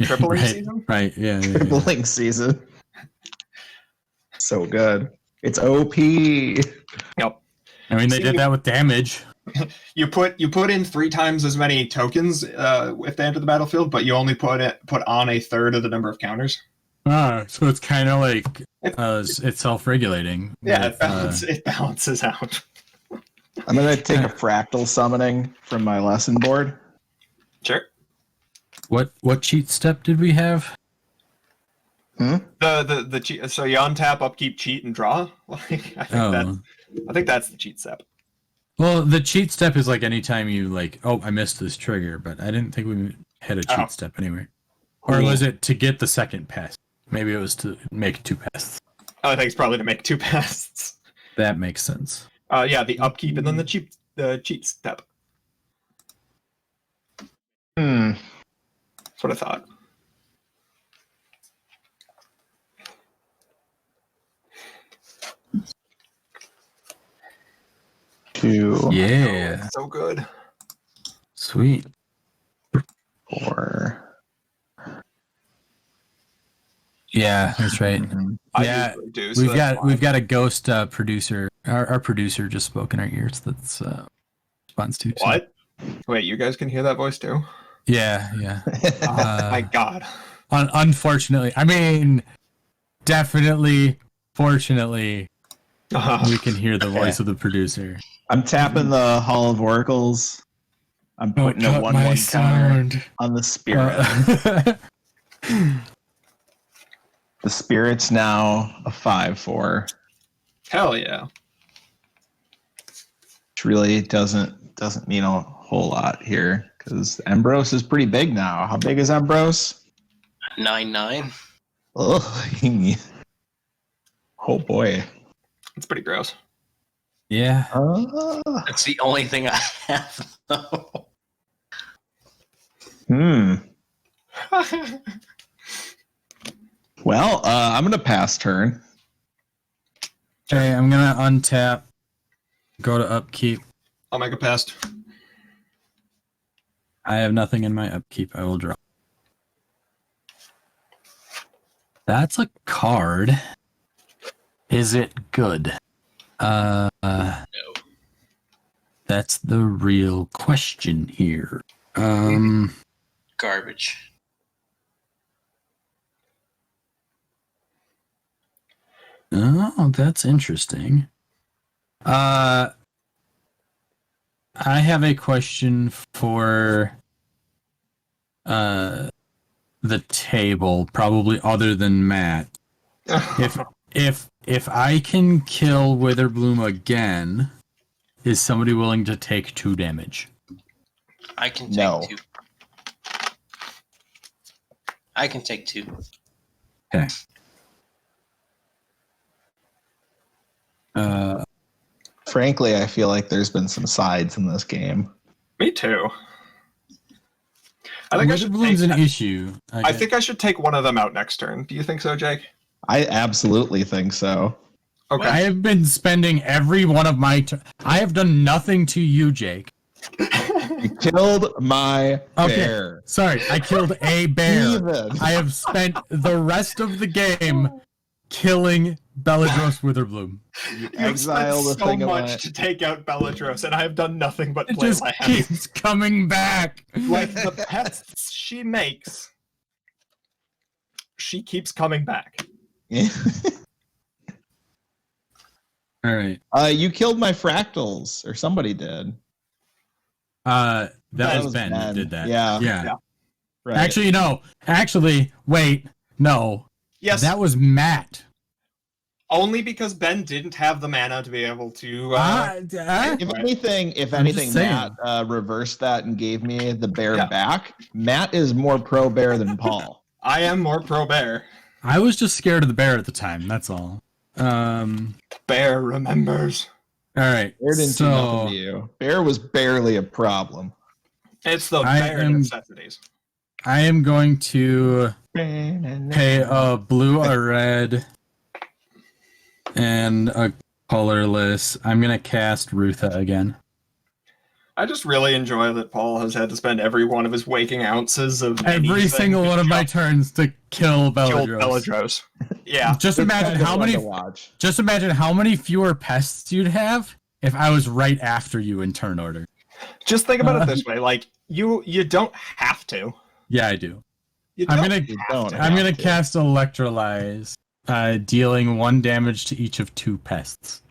Tripling right, season? right, yeah. tripling season. So good. It's OP. Yep. I mean, they did that with damage. You put in 3 times as many tokens if they enter the battlefield, but you only put on a third of the number of counters. So it's kind of like it's self-regulating. Yeah, with, it balances out. I'm gonna take a fractal summoning from my lesson board. Sure. What cheat step did we have? The cheat. So you untap, upkeep, cheat, and draw. Like I think that's the cheat step. Well, the cheat step is like anytime you like, oh, I missed this trigger, but I didn't think we had a cheat step anywhere. Or was it to get the second pass? Maybe it was to make 2 passes. Oh, I think it's probably to make 2 passes. That makes sense. Yeah, the upkeep and then the cheat step. That's what I thought. Two, Yeah. Oh, so good. Sweet. 4. Yeah, that's right. I Yeah, usually do, so that's we've fine. got a ghost producer. Our producer just spoke in our ears. That's response to. So. What? Wait, you guys can hear that voice too? Yeah. Oh my god. Unfortunately, I mean, definitely, fortunately, we can hear the voice of the producer. I'm tapping the Hall of Oracles. I'm putting a 1/1 counter on the spirit. The spirit's now a 5/4, Hell yeah. which really doesn't mean a whole lot here because Embrose is pretty big now. How big is Embrose? 9/9. Oh, oh boy. It's pretty gross. Yeah. That's the only thing I have, though. Well, I'm gonna pass turn. Okay, I'm gonna untap. Go to upkeep. I'll make a pass. I have nothing in my upkeep. I will draw. That's a card. Is it good? No. That's the real question here. Garbage. Oh, that's interesting. I have a question for the table, probably other than Matt. If I can kill Witherbloom again, is somebody willing to take 2 damage? I can take No. 2. I can take 2. Okay. Frankly, I feel like there's been some sides in this game. Me too. I think I should Witherbloom's take, an issue. I think I should take one of them out next turn. Do you think so, Jake? I absolutely think so. Okay. I have been spending every one of my... I have done nothing to you, Jake. You killed my bear. Sorry, I killed a bear. Even. I have spent the rest of the game killing Beladros Witherbloom. You've Exile the spent so thing of much my- to take out Bellatrix, and I have done nothing but It play just land. keeps coming back. Like the pests she makes, she keeps coming back. All right. You killed my fractals, or somebody did. That That was was Ben that Ben. did that. Yeah. Yeah. Right. Actually, no. Actually, wait. No. Yes, That was Matt. only because Ben didn't have the mana to be able to. If I'm anything, just saying. Matt reversed that and gave me the bear Yeah. back. Matt is more pro bear than Paul. I am more pro bear. I was just scared of the bear at the time. That's all. Bear remembers. All right. Bear didn't do nothing So to you. Bear was barely a problem. It's the I bear am- necessities. I am going to pay a blue, a red, and a colorless. I'm gonna cast Rutha again. I just really enjoy that Paul has had to spend every one of his waking ounces of Every anything single to one of my just turns to kill kill Beladros. Bellatrix. Yeah. Just It's imagine kind of how fun many. to watch. Just imagine how many fewer pests you'd have if I was right after you in turn order. Just think about it this way: like you don't have to. Yeah, I do. You I'm don't gonna- You don't I'm have gonna to. cast Electrolyze, dealing 1 damage to each of 2 pests.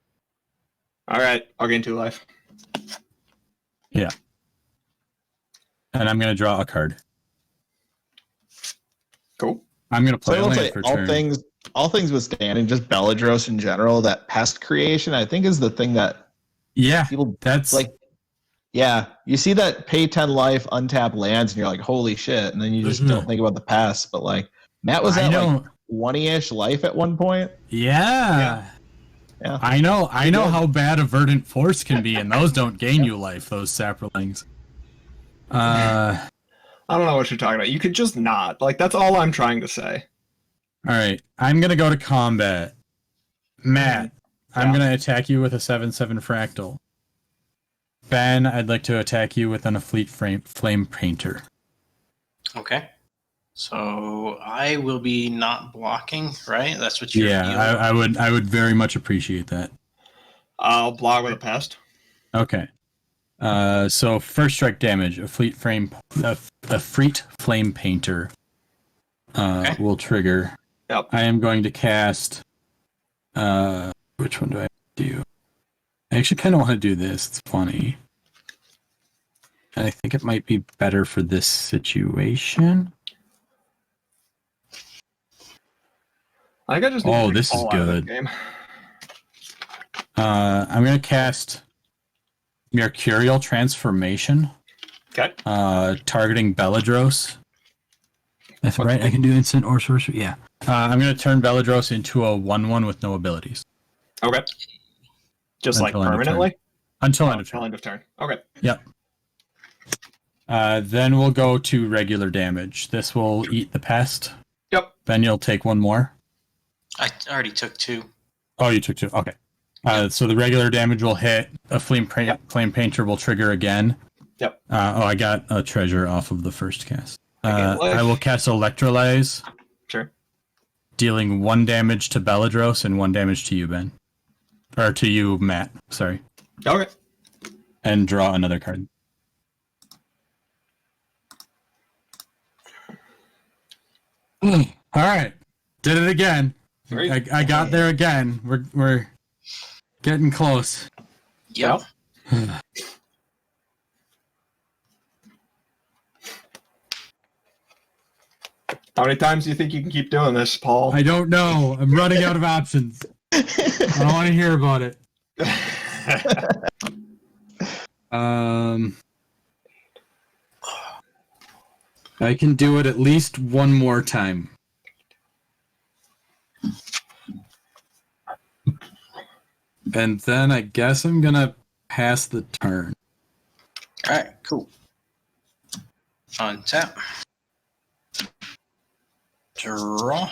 All right, I'll gain 2 life. And I'm gonna draw a card. Cool. I'm gonna So play I will a say, land for all turn. things withstanding, just Beladros in general, that pest creation, I think, is the thing that Yeah, people that's like. Yeah, you see that pay 10 life, untap lands, and you're like, holy shit. And then you just Mhm. don't think about the past. But like, Matt was I at like know. 20-ish life at one point. Yeah. Yeah. I know You know did. how bad a verdant force can be, and those don't gain you life, those saplings. I don't know what you're talking about. You could just not. Like that's all I'm trying to say. Alright. I'm gonna go to combat. Matt, I'm Yeah. gonna attack you with a 7/7 fractal. Ben, I'd like to attack you with a flame painter. Okay. So I will be not blocking, right? That's what you're Yeah, I would very much appreciate that. I'll block with a pest. Okay. So first strike damage, a fleet flame painter Okay. will trigger. Yep. I am going to cast. Which one do I do? I actually kind of want to do this. It's funny, and I think it might be better for this situation. I think I just need Oh, to take this is Paul out of good. that game. I'm going to cast Mercurial Transformation, Okay. targeting Beladros. That's right. I can do instant or sorcery. Yeah. I'm going to turn Beladros into a 1/1 with no abilities. Okay. Just like Until end of turn. permanently? Until end of Until turn. end of turn. Okay. Yep. Then we'll go to regular damage. This will eat the pest. Yep. Ben, you'll take one more. I already took 2. Oh, you took 2. Okay. So the regular damage will hit. A flame painter will trigger again. Yep. I got a treasure off of the first cast. Again, I will cast Electrolyze, Sure. dealing 1 damage to Belladros and 1 damage to you, Ben. Or to you, Matt. Sorry. Okay. And draw another card. All right. Did it again. Great. I got there again. We're getting close. Yep. How many times do you think you can keep doing this, Paul? I don't know. I'm running out of options. I don't want to hear about it. I can do it at least one more time. And then I guess I'm gonna pass the turn. All right, cool. Untap. Draw.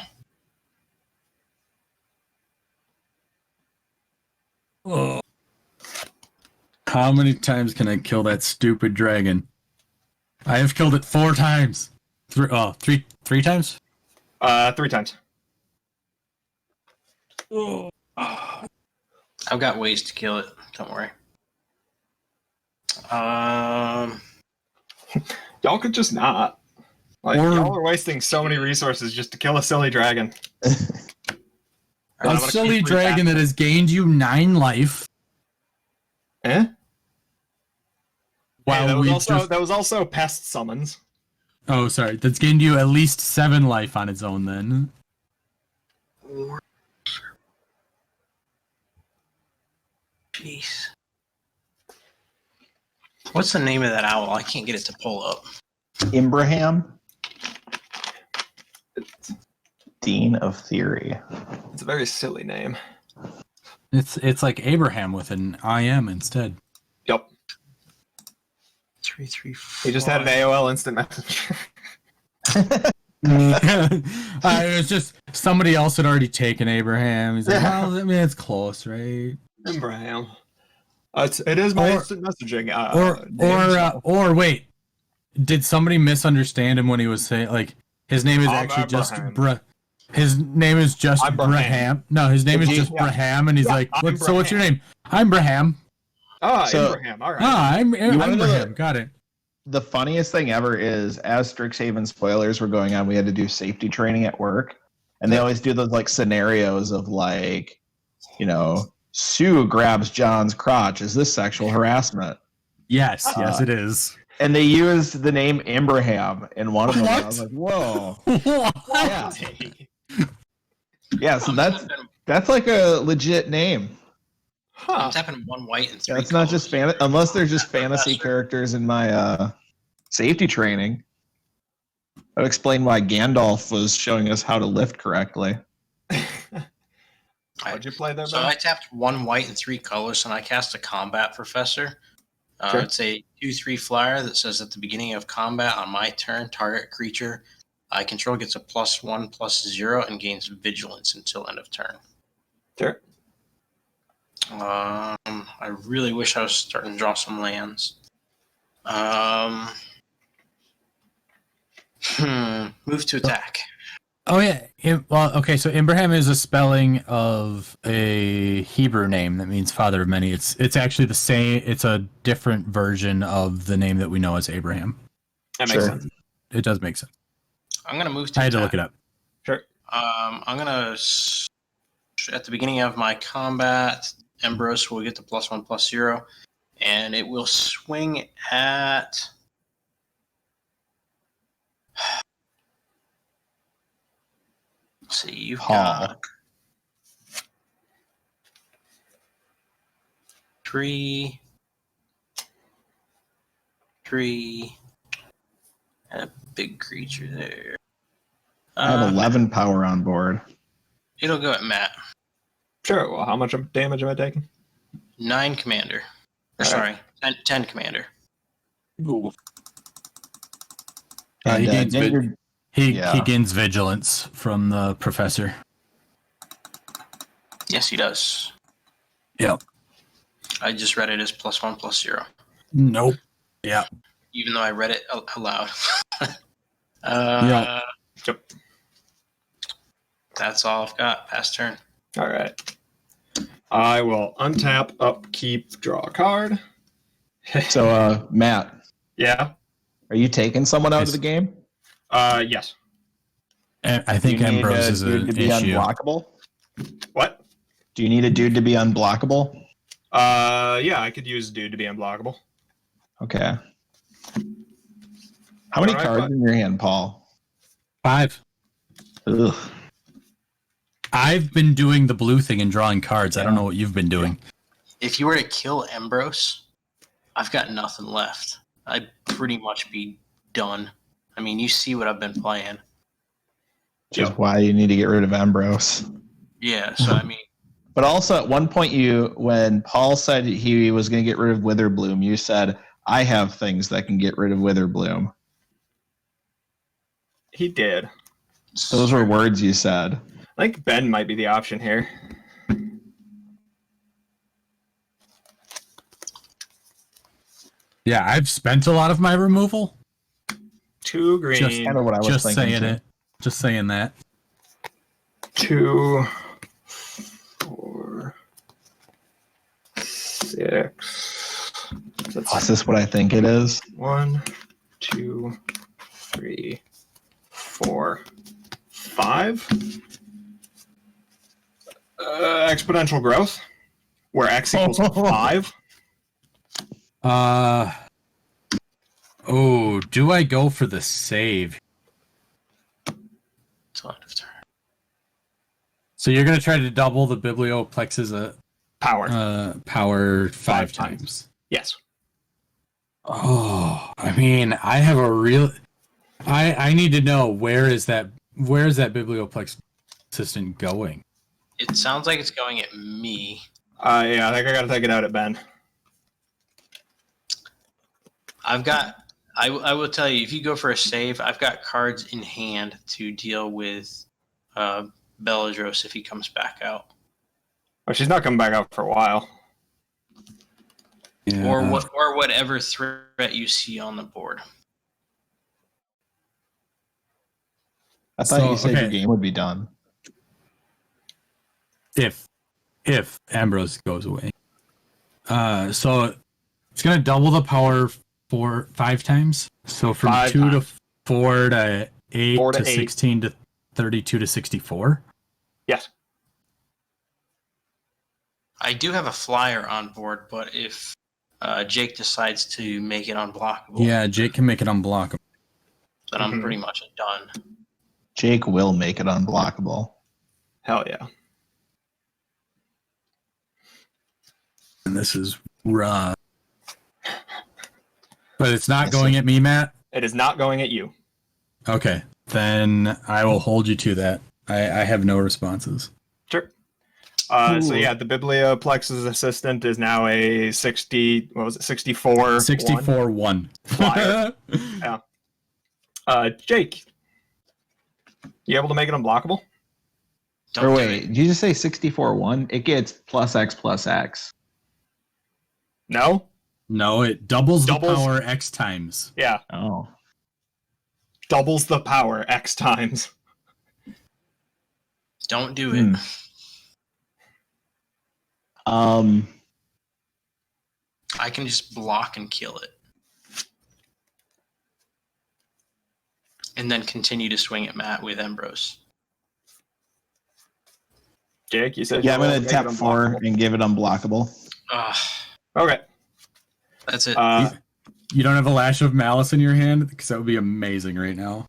Oh. How many times can I kill that stupid dragon? I have killed it 4 times. Three times? 3 times. Oh. I've got ways to kill it. Don't worry. Y'all could just not. Like, Or- y'all are wasting so many resources just to kill a silly dragon. A silly dragon that has gained you 9 life. Eh? While Hey, we that was also pest summons. Oh, sorry. That's gained you at least 7 life on its own then. Jeez. What's the name of that owl? I can't get it to pull up. Imbraham, Dean of Theory. It's a very silly name. It's like Abraham with an IM instead. Yep. 3, 3, 4. He just had an AOL instant messenger. It was just somebody else had already taken Abraham. He's like, well, I mean, it's close, right? Abraham. It is my Or- instant messaging. Or wait, did somebody misunderstand him when he was saying like his name is I'm actually just Abraham. his name is just I'm Braham. Braham. No, his name is just Yeah. Braham, and he's Yeah, like, I'm so what's your Braham. name? I'm Braham. So, Abraham. All right. I'm wanna know Braham. the- Got it. The funniest thing ever is, as Strixhaven spoilers were going on, we had to do safety training at work, and they always do those like scenarios of like, Sue grabs John's crotch. Is this sexual harassment? Yes, it is. And they used the name Abraham in one of them. What? I was like, whoa. Yeah. Hey. Yeah, so that's like a legit name. Huh. I'm tapping 1 white and 3 That's not just colors. unless they're just fantasy characters in my safety training. That would explain why Gandalf was showing us how to lift correctly. What'd you play there, So Ben? I tapped 1 white and 3 colors, and I cast a combat professor. Sure. It's a 2/3 flyer that says at the beginning of combat on my turn, target creature I control gets a +1/+0 and gains vigilance until end of turn. Sure. I really wish I was starting to draw some lands. Move to attack. Oh yeah. Okay. So Abraham is a spelling of a Hebrew name that means father of many. It's actually the same. It's a different version of the name that we know as Abraham. That makes Sure. sense. It does make sense. I'm gonna move to I had to attack. look it up. Sure. I'm gonna at the beginning of my combat, Ambrose will get the +1/+0, and it will swing at. Let's see, you've Paul. got 3, 3, and a big creature there. I have 11 power on board. It'll go at Matt. Sure. Well, how much damage am I taking? 9 commander. Or All sorry, 10 commander. Ooh. And, he gains get your- he yeah. gains vigilance from the professor. Yes, he does. Yep. I just read it as +1/+0. Nope. Yeah. Even though I read it aloud. Yep. Yep. That's all I've got. Pass turn. All right. I will untap, upkeep, draw a card. So, Matt, Yeah. are you taking someone out of Yes. the game? Yes. And I Do think you need Ambrose a is dude an to be issue. unblockable? What? Do you need a dude to be unblockable? Yeah, I could use dude to be unblockable. Okay. How many All right, cards fine. in your hand, Paul? 5. Ugh. I've been doing the blue thing and drawing cards. I don't know what you've been doing. If you were to kill Ambrose, I've got nothing left. I'd pretty much be done. I mean, you see what I've been playing. Which is why you need to get rid of Ambrose. Yeah, so I mean, But also, at one point, when Paul said he was going to get rid of Witherbloom, you said, "I have things that can get rid of Witherbloom." He did. Those were words you said. I think Ben might be the option here. Yeah, I've spent a lot of my removal. 2 green, Just- Kind of what I was Just thinking. saying too. it. Just saying that. 2, 4, 6. Oh, is this what I think it is? 1, 2, 3, 4, 5. Exponential growth, where x equals 5. Oh, do I go for the save? it's end of turn. So you're gonna try to double the Biblioplex's Power. power 5 Five times. times. Yes. Oh, I mean, I have a real. I need to know where is that Biblioplex assistant going? It sounds like it's going at me. Yeah, I think I gotta take it out at Ben. I've got. I will tell you, if you go for a save, I've got cards in hand to deal with Beladros if he comes back out, Oh, she's not coming back out for a while. Yeah. or whatever threat you see on the board. I thought So, you said your okay. game would be done. If Ambrose goes away, so it's gonna double the power 5 times. So from 5 2 times. to 4 to 8 4 to to 8. 16 to 32 to 64. Yes. I do have a flyer on board, but if Jake decides to make it unblockable, Yeah, Jake can make it unblockable. then I'm Mhm. pretty much done. Jake will make it unblockable. Hell yeah. And this is rough. But it's not going at me, Matt. It is not going at you. Okay, then I will hold you to that. I have no responses. Sure. So yeah, the Biblioplex's assistant is now a 60. What was it? 64. 64-1. Flyer. Jake, you able to make it unblockable? Don't Or do wait, it. did you just say 64-1? It gets plus X plus X. No. No, it doubles the Doubles- power X times. Yeah. Oh. Doubles the power X times. Don't do it. I can just block and kill it. And then continue to swing at Matt with Ambrose. Jake, you said Yeah, I'm you going make to tap it 4 unblockable. and give it unblockable. Okay. That's it. You don't have a Lash of Malice in your hand? Because that would be amazing right now.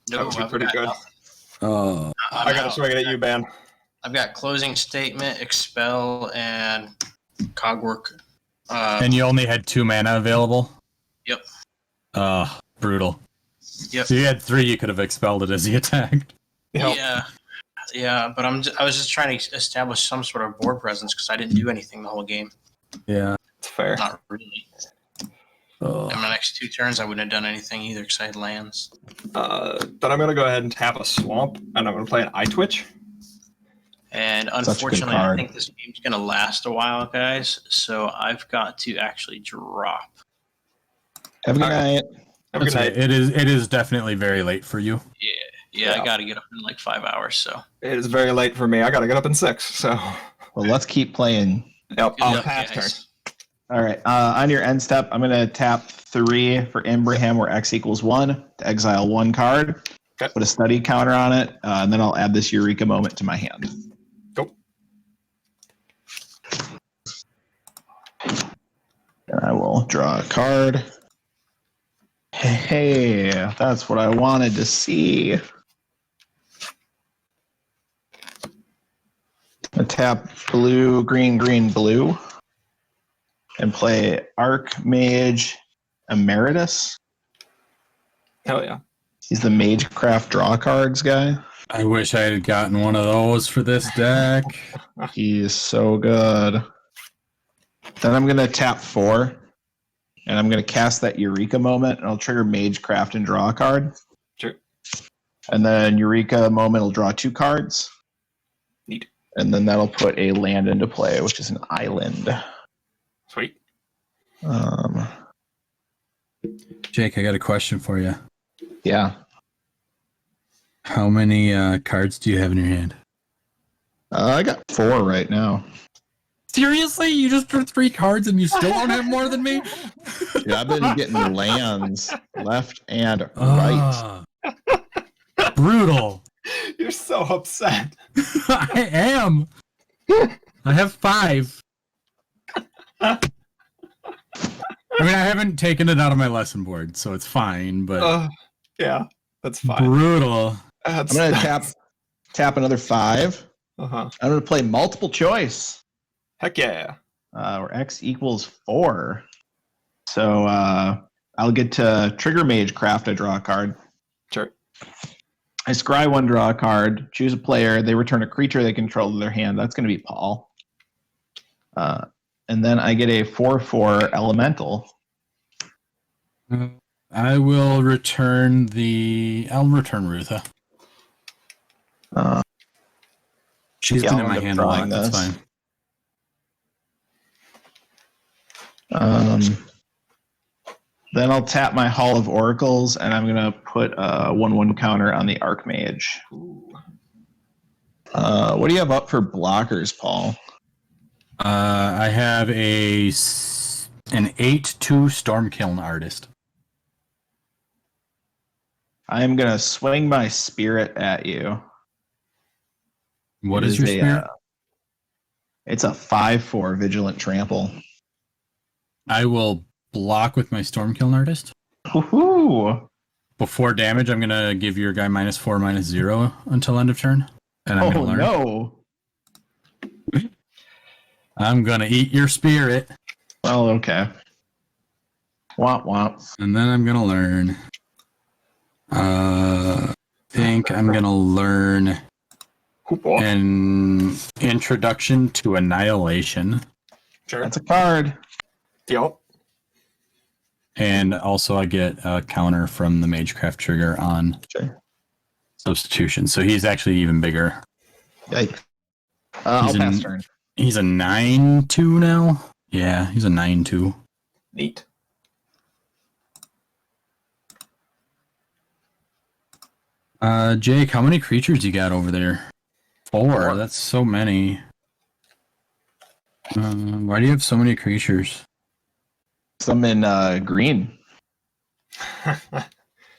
That No, would be I've pretty got good. nothing. Oh. I gotta out. swing it at you, Ben. I've got closing statement, expel, and cogwork. And you only had 2 mana available? Yep. Brutal. Yep. So you had 3, you could have expelled it as he attacked. Yep. Yeah, but I was just trying to establish some sort of board presence because I didn't do anything the whole game. Yeah. It's fair. Not really. Oh. In my next 2 turns, I wouldn't have done anything either because I had lands. Then I'm gonna go ahead and tap a swamp, and I'm gonna play an eye twitch. And Such a good unfortunately, I card. think this game's going to last a while, guys. So I've got to actually drop. Have a good Alright. night. Have a good That's okay. night. It is definitely very late for you. Yeah, Yeah. I got to get up in like 5 hours. So It is very late for me. I gotta get up in 6. So, Well, let's keep playing. yep. good I'll luck, pass turn. guys. All right. On your end step, I'm going to tap 3 for Imbraham, where X equals 1, to exile 1 card. Okay. Put a study counter on it, and then I'll add this Eureka moment to my hand. Go. And I will draw a card. Hey, that's what I wanted to see. I tap blue, green, green, blue, and play Archmage Emeritus. Hell yeah. He's the Magecraft draw cards guy. I wish I had gotten one of those for this deck. He is so good. Then I'm going to tap 4, and I'm going to cast that Eureka moment, and I'll trigger Magecraft and draw a card. Sure. And then Eureka moment will draw 2 cards. Neat. And then that'll put a land into play, which is an island. Sweet. Jake, I got a question for you. Yeah. How many cards do you have in your hand? I got 4 right now. Seriously? You just drew 3 cards and you still don't have more than me? Dude, I've been getting lands left and right. Brutal. You're so upset. I am. I have 5. I mean, I haven't taken it out of my lesson board, so it's fine, but Yeah, that's fine. brutal. I'm going to tap another 5. Uh-huh. I'm going to play multiple choice. Heck yeah. Where X equals 4. So I'll get to trigger Magecraft. I draw a card. Sure. I scry 1, draw a card, choose a player. They return a creature they control to their hand. That's going to be Paul. And then I get a 4/4 elemental. I will return I'll return Rutha. She's yeah, been I'll in my end up hand a lot. drawing That's this. fine. Then I'll tap my Hall of Oracles, and I'm going to put a 1/1 counter on the Archmage. Ooh. What do you have up for blockers, Paul? I have an 8/2 Stormkiln Artist. I'm going to swing my spirit at you. What It is your a, spirit? it's a 5/4 Vigilant Trample. I will block with my Stormkiln Artist. Woohoo! Before damage, I'm going to give your guy -4/-0 until end of turn. And I'm Oh, going to learn. no. I'm going to eat your spirit. Well, okay. Womp womp. And then I'm going to learn. Think I'm going to learn Hoopla. an Introduction to Annihilation. Sure. That's a card. Yep. And also I get a counter from the Magecraft trigger on Sure. substitution. So he's actually even bigger. Yikes. I'll He's pass in- turn. He's a 9/2 now. Yeah, he's a 9/2. Neat. Jake, how many creatures you got over there? 4. 4. That's so many. Why do you have so many creatures? Some in green.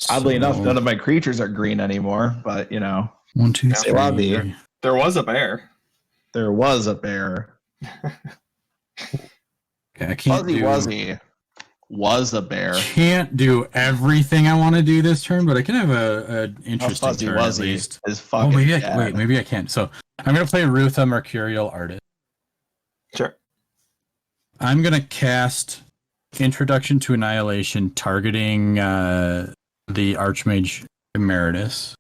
Oddly enough, none of my creatures are green anymore, but, 1, 2, C'est la 3. vie. There was a bear. There was a bear. Okay, I can't Fuzzy do, Wuzzy was a bear. can't do everything I want to do this turn, but I can have a A interesting Fuzzy turn at Wuzzy least. is Oh, fucking maybe dead. maybe I can. So I'm gonna play Rutha Mercurial Artist. Sure. I'm gonna cast Introduction to Annihilation, targeting the Archmage Emeritus.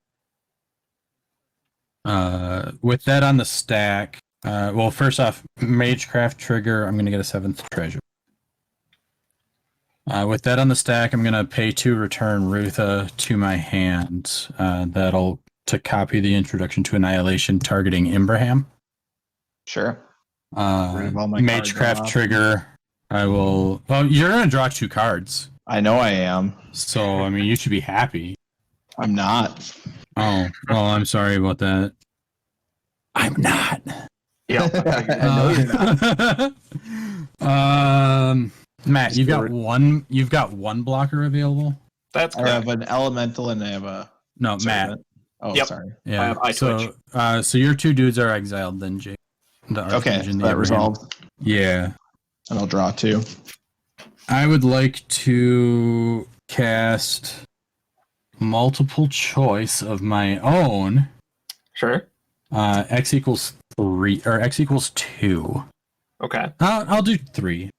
With that on the stack, Well, first off, Magecraft trigger. I'm gonna get a 7th treasure. With that on the stack, I'm gonna pay 2 return Rutha to my hand. That'll to copy the introduction to annihilation targeting Imbraham. Sure. Rid of all my cards Magecraft off. trigger. I will. Well, you're gonna draw 2 cards, I know I am. so I mean you should be happy. I'm not. Oh, well, I'm sorry about that. I'm not. Yeah. I know you're not. Matt, you've got Discord. one. You've got one blocker available. That's I have correct. an elemental and I have a. No, Matt. servant. Oh, Yep. sorry. Yeah. I so, so your 2 dudes are exiled then, Jake. The Okay, Archmage and the that Abraham. resolved. Yeah. And I'll draw 2. I would like to cast multiple choice of my own. Sure. X equals 3 or X equals 2. Okay. I'll do 3.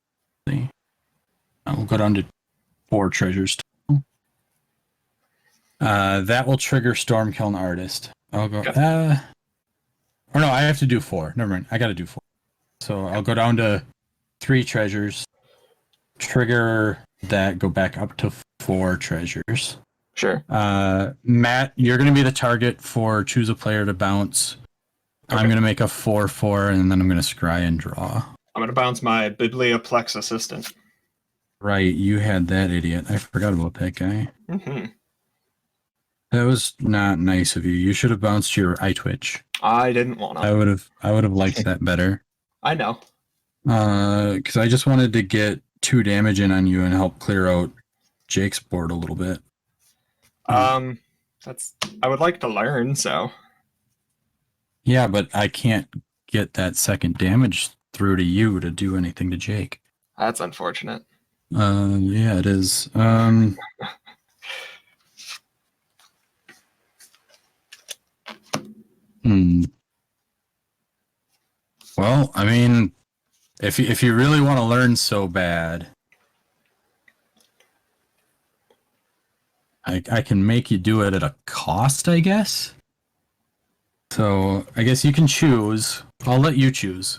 We'll go down to 4 treasures. That will trigger Stormkiln Artist. I'll go. Okay. Or no, I have to do 4. Never mind. I got to do 4. So I'll go down to 3 treasures. Trigger that. Go back up to 4 treasures. Sure. Matt, you're going to be the target for choose a player to bounce. Okay. I'm going to make a 4/4, and then I'm going to scry and draw. I'm gonna bounce my Biblioplex assistant. Right, you had that idiot. I forgot about that guy. Mm-hmm. That was not nice of you. You should have bounced your iTwitch. I didn't want to. I would have liked that better. I know. Because I just wanted to get 2 damage in on you and help clear out Jake's board a little bit. That's. I would like to learn. So. Yeah, but I can't get that 2nd damage through to you to do anything to Jake. That's unfortunate. Yeah, it is. Well, I mean, if you really want to learn so bad, I can make you do it at a cost, I guess. So I guess you can choose. I'll let you choose.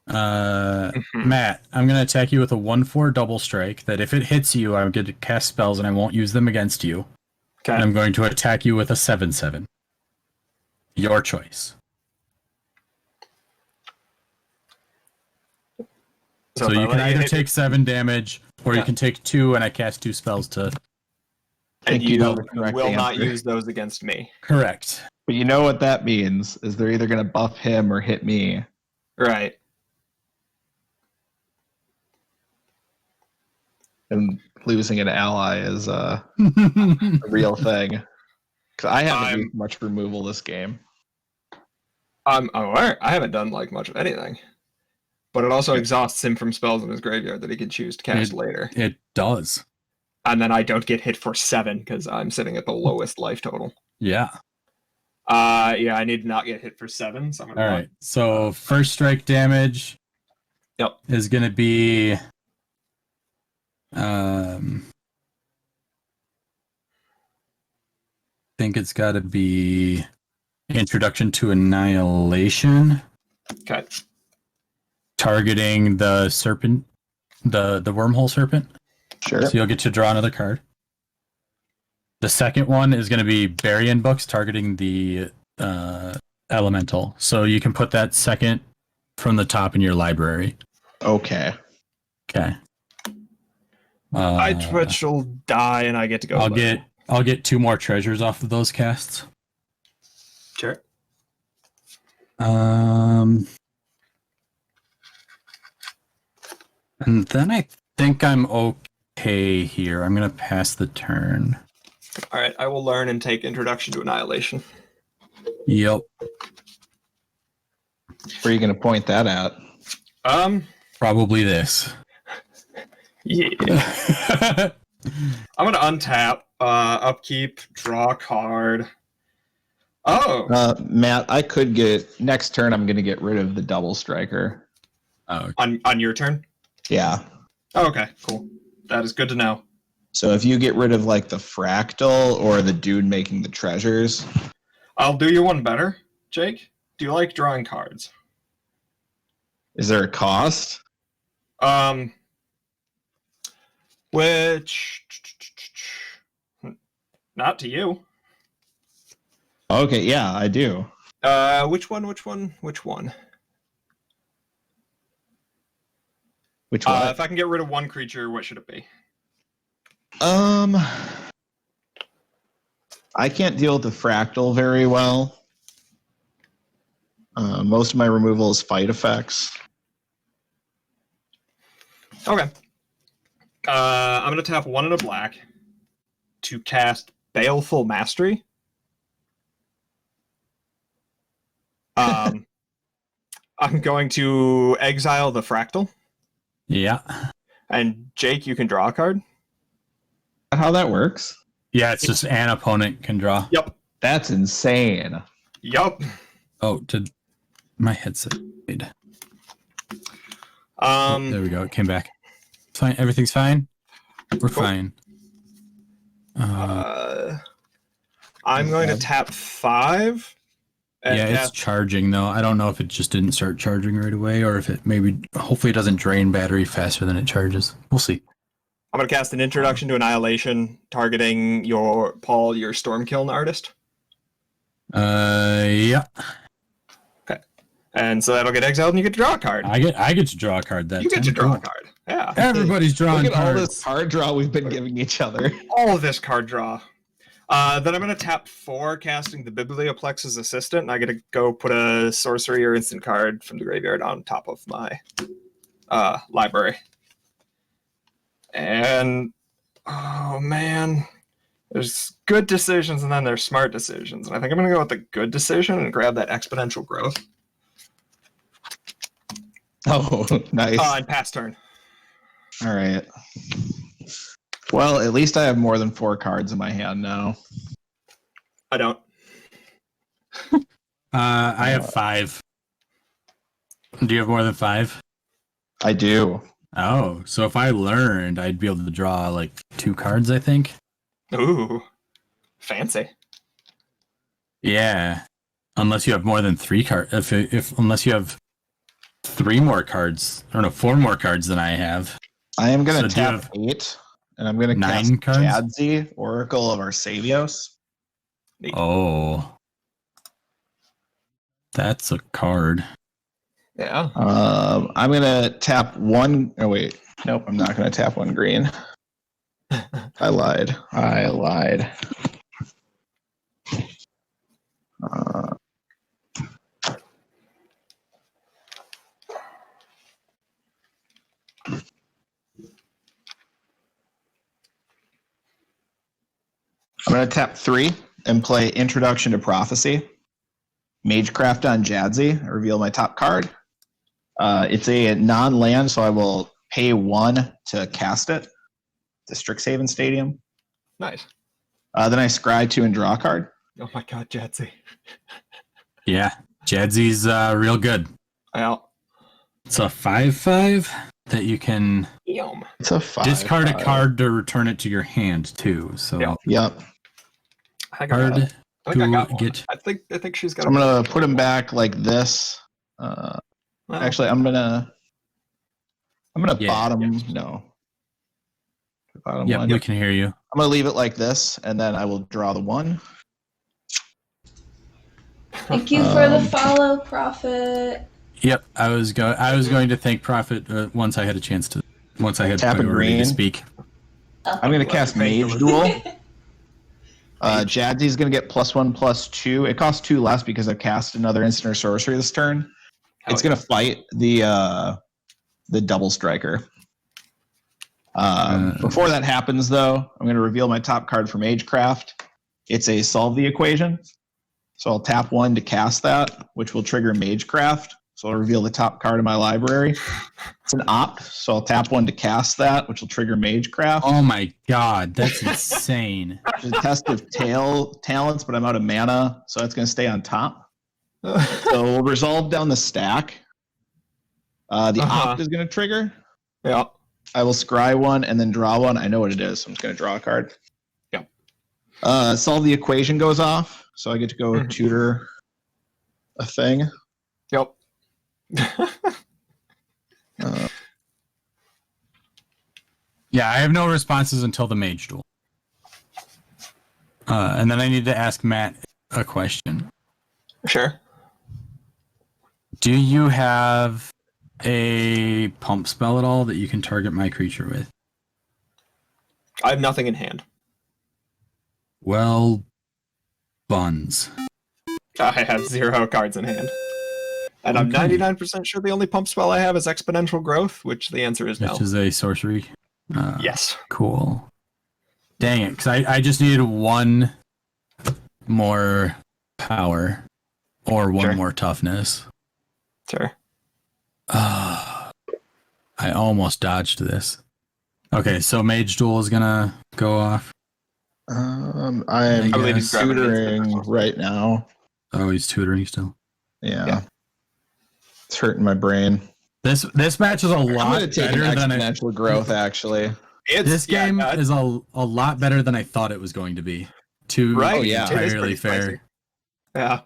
Matt, I'm gonna attack you with a 1/4 double strike. That if it hits you, I'm going to cast spells and I won't use them against you. Okay. And I'm going to attack you with a 7/7. Your choice. So if I you can let either hit- take 7 damage, or you Yeah. can take 2, and I cast 2 spells to. and think you you know the correct will not answer. use those against me. Correct. But you know what that means is they're either going to buff him or hit me. Right. And losing an ally is a real thing. 'Cause I haven't used much removal this game. I'm aware. I haven't done like much of anything. But it also exhausts him from spells in his graveyard that he can choose to cast later. It does. And then I don't get hit for 7 because I'm sitting at the lowest life total. Yeah. Yeah, I need to not get hit for 7. So I'm gonna All right. So first strike damage. Yep. Is going to be. Think it's got to be Introduction to Annihilation, Okay. targeting the serpent, the wormhole serpent. Sure. So you'll get to draw another card. The second one is going to be Bury-in Books, targeting the elemental. So you can put that second from the top in your library. Okay. Okay. Twitch will die and I get to go. I'll get 2 more treasures off of those casts. Sure. And then I think I'm okay here. I'm gonna pass the turn. All right. I will learn and take Introduction to Annihilation. Yep. Where are you going to point that at? Probably this. Yeah. I'm gonna untap, upkeep, draw a card. Oh, Matt, I could get next turn. I'm going to get rid of the double striker. Oh, on your turn. Yeah. Oh, okay, cool. That is good to know. So if you get rid of like the fractal or the dude making the treasures, I'll do you one better, Jake. do like drawing cards. Is there a cost? Which not to you. Okay, yeah, I do. Which one? Which one? If I can get rid of one creature, what should it be? I can't deal with the fractal very well. Most of my removal is fight effects. Okay. I'm going to tap 1 and a black to cast Baleful Mastery. I'm going to exile the fractal. Yeah. And Jake, you can draw a card. How that works? Yeah, it's just an opponent can draw. Yep. That's insane. Yep. Oh, did my headset fade? There we go. It came back. Fine. Everything's fine. We're fine. I'm going to tap 5. And Yeah, it's charging though. I don't know if it just didn't start charging right away, or if it maybe, hopefully, it doesn't drain battery faster than it charges. We'll see. I'm going to cast an Introduction to Annihilation, targeting your Stormkiln artist. Yeah. Okay. And so that'll get exiled, and you get to draw a card. I get to draw a card that You get time. to draw Cool. a card. Yeah. Everybody's drawing Look at all cards. this card draw we've been giving each other. All of this card draw. Then I'm going to tap 4, casting the Biblioplex's Assistant, and I get to go put a sorcery or instant card from the graveyard on top of my library. And, oh man, there's good decisions and then there's smart decisions. And I think I'm going to go with the good decision and grab that exponential growth. Oh, nice. And pass turn. All right. Well, at least I have more than 4 cards in my hand now. I don't. I have 5. Do you have more than 5? I do. Oh, so if I learned, I'd be able to draw like 2 cards, I think. Ooh, fancy. Yeah, unless you have more than 3 cards. Unless you have 3 more cards, I don't know, 4 more cards than I have. I am going to So do you tap have 8, and I'm going to 9 cast cards? Jadzi, Oracle of Arsavios. Oh, that's a card. Yeah. I'm going to tap 1. Oh, wait. Nope, I'm not going to tap 1 green. I lied. I'm going to tap 3 and play Introduction to Prophecy. Magecraft on Jadzi. I reveal my top card. It's a non-land, so I will pay 1 to cast it. The Strixhaven Stadium. Nice. Then I scry 2 and draw a card. Oh my god, Jadzi. Yeah, Jadzi's real good. Well, It's a 5/5 that you can yum. It's a 5. discard a card to return it to your hand too. So Yeah. Yep. I got card I think I got to one. get. I think she's got. I'm gonna put him back like this. Well, Actually, I'm gonna Yeah. bottom. No. Bottom Yep, one. we can hear you. I'm gonna leave it like this, and then I will draw the 1. Thank you for the follow, Prophet. Yep, I was going to thank Prophet once I had a chance to. Once I had Tap a priority to green. speak. I'm gonna cast thank Mage you. Duel. Jadzi's gonna get +1/+2. It costs 2 less because I've cast another instant or sorcery this turn. It's gonna fight the double striker. Before that happens, though, I'm gonna reveal my top card for Magecraft. It's a Solve the Equation. So I'll tap 1 to cast that, which will trigger Magecraft. So I'll reveal the top card of my library. It's an opt, so I'll tap 1 to cast that, which will trigger Magecraft. Oh my god, that's insane. There's a test of talents, but I'm out of mana, so that's going to stay on top. So we'll resolve down the stack. The opt is going to trigger. yeah. I will scry 1 and then draw 1. I know what it is, so I'm just going to draw a card. Yep. Solve the Equation goes off, so I get to go tutor a thing. Yep. Uh, Yeah, I have no responses until the mage duel. And then I need to ask Matt a question. Sure. Do you have a pump spell at all that you can target my creature with? I have nothing in hand. Well, buns. I have 0 cards in hand. And I'm Okay. 99% sure the only pump spell I have is exponential growth, which the answer is no. Which is a sorcery. Yes. Cool. Dang it, because I just needed 1 more power or 1 Sure. more toughness. Sure. I almost dodged this. Okay, so Mage Duel is gonna go off. I'm I believe he's grabbing the tutoring instant right now. Oh, he's tutoring still. Yeah. It's hurting my brain. This match is a I'm lot going to take better an than exponential growth, actually. this game is a lot better than I thought it was going to be. To Right, be yeah. it is entirely pretty fair. spicy. Yeah.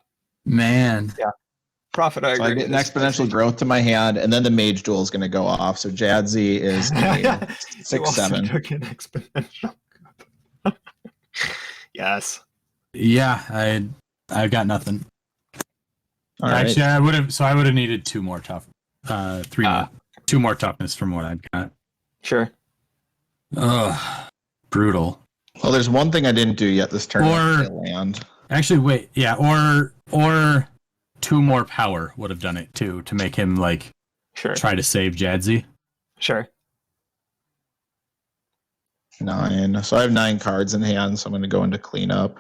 Man. Profit, I So agree. I get an It is exponential spicy. growth to my hand, and then the mage duel is going to go off. So Jadzi is a You also 6/7. took an exponential. Yes. Yeah, I've got nothing. All right. Actually, I would have needed 2 more tough, 3 more, 2 more toughness from what I've got. Sure. Ugh, brutal. Well, there's one thing I didn't do yet this turn. Or- I land. Actually, wait, yeah, or 2 more power would have done it too to make him like Sure. try to save Jadzi. Sure. 9. So I have 9 cards in hand, so I'm going to go into cleanup.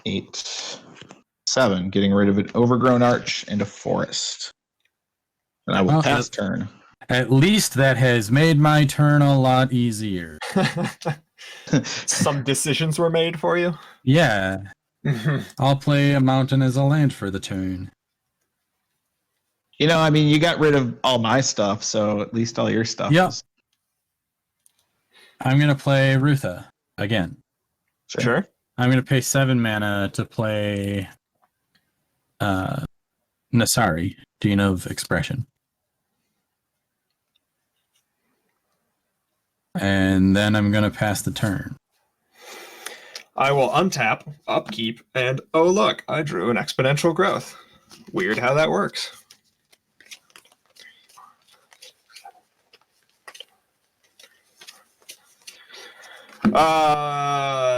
8, 7, getting rid of an overgrown arch and a forest. And I will Well, pass turn. At least that has made my turn a lot easier. Some decisions were made for you. Yeah, Mhm. I'll play a mountain as a land for the turn. You know, I mean, you got rid of all my stuff, so at least all your stuff Yep. is I'm gonna play Rutha again. Sure. I'm gonna pay 7 mana to play Nasari, Dean of Expression. And then I'm gonna pass the turn. I will untap, upkeep, and oh look, I drew an exponential growth. Weird how that works.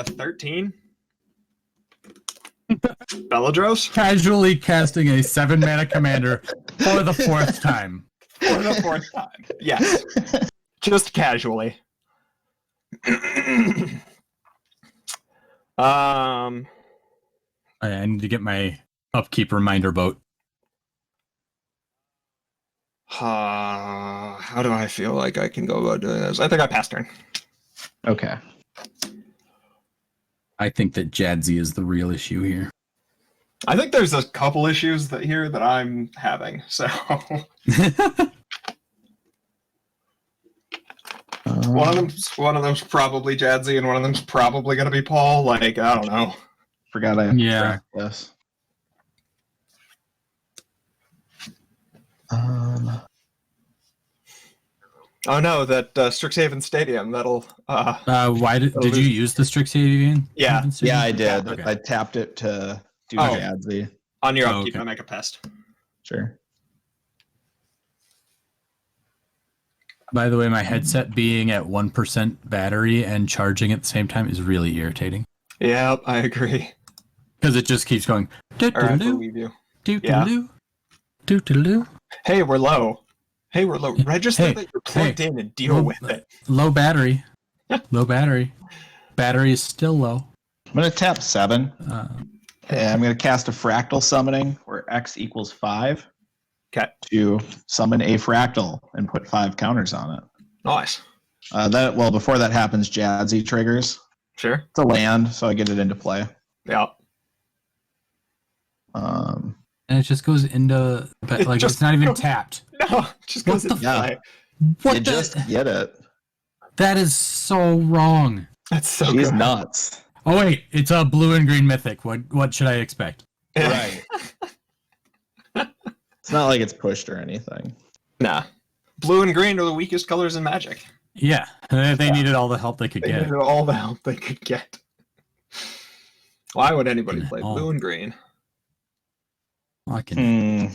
13. Belladros Casually casting a 7 mana commander for the 4th time. for the 4th time. Yes, just casually. I need to get my upkeep reminder boat. How do I feel like I can go about doing this? I think I passed turn. okay. I think that Jadzi is the real issue here. I think there's a couple issues here that I'm having. So one of them's probably Jadzi, and one of them's probably gonna be Paul. Like, I don't know. Forgot I have to Yeah. track this. Oh no, that Strixhaven Stadium. That'll. Why did you use the Strixhaven? Yeah. Yeah, I did. Okay. I tapped it to do Oh. Jadzi. On your Oh, upkeep, okay. I make a pest. Sure. By the way, my headset being at 1% battery and charging at the same time is really irritating. Yeah, I agree. Because it just keeps going. Or I believe you. Do-do-do. Hey, we're low. Hey, we're low. Register Hey, that you're plugged in and deal Well, with it. Low battery. Low battery. Battery is still low. I'm going to tap 7. Uh, And I'm going to cast a fractal summoning where X equals 5 Okay. to summon a fractal and put 5 counters on it. Nice. Before that happens, Jadzi triggers. Sure. It's a land, so I get it into play. Yeah. Um, and it just goes into like just- it's not even tapped. No, it just goes What into the play. What you just get it. That is so wrong. That's so She's good. nuts. Oh wait, it's a blue and green mythic. What should I expect? Right. It's not like it's pushed or anything. Nah. Blue and green are the weakest colors in Magic. Yeah, they needed all the help they could They get. needed all the help they could get. Why would anybody play Oh. blue and green? I can.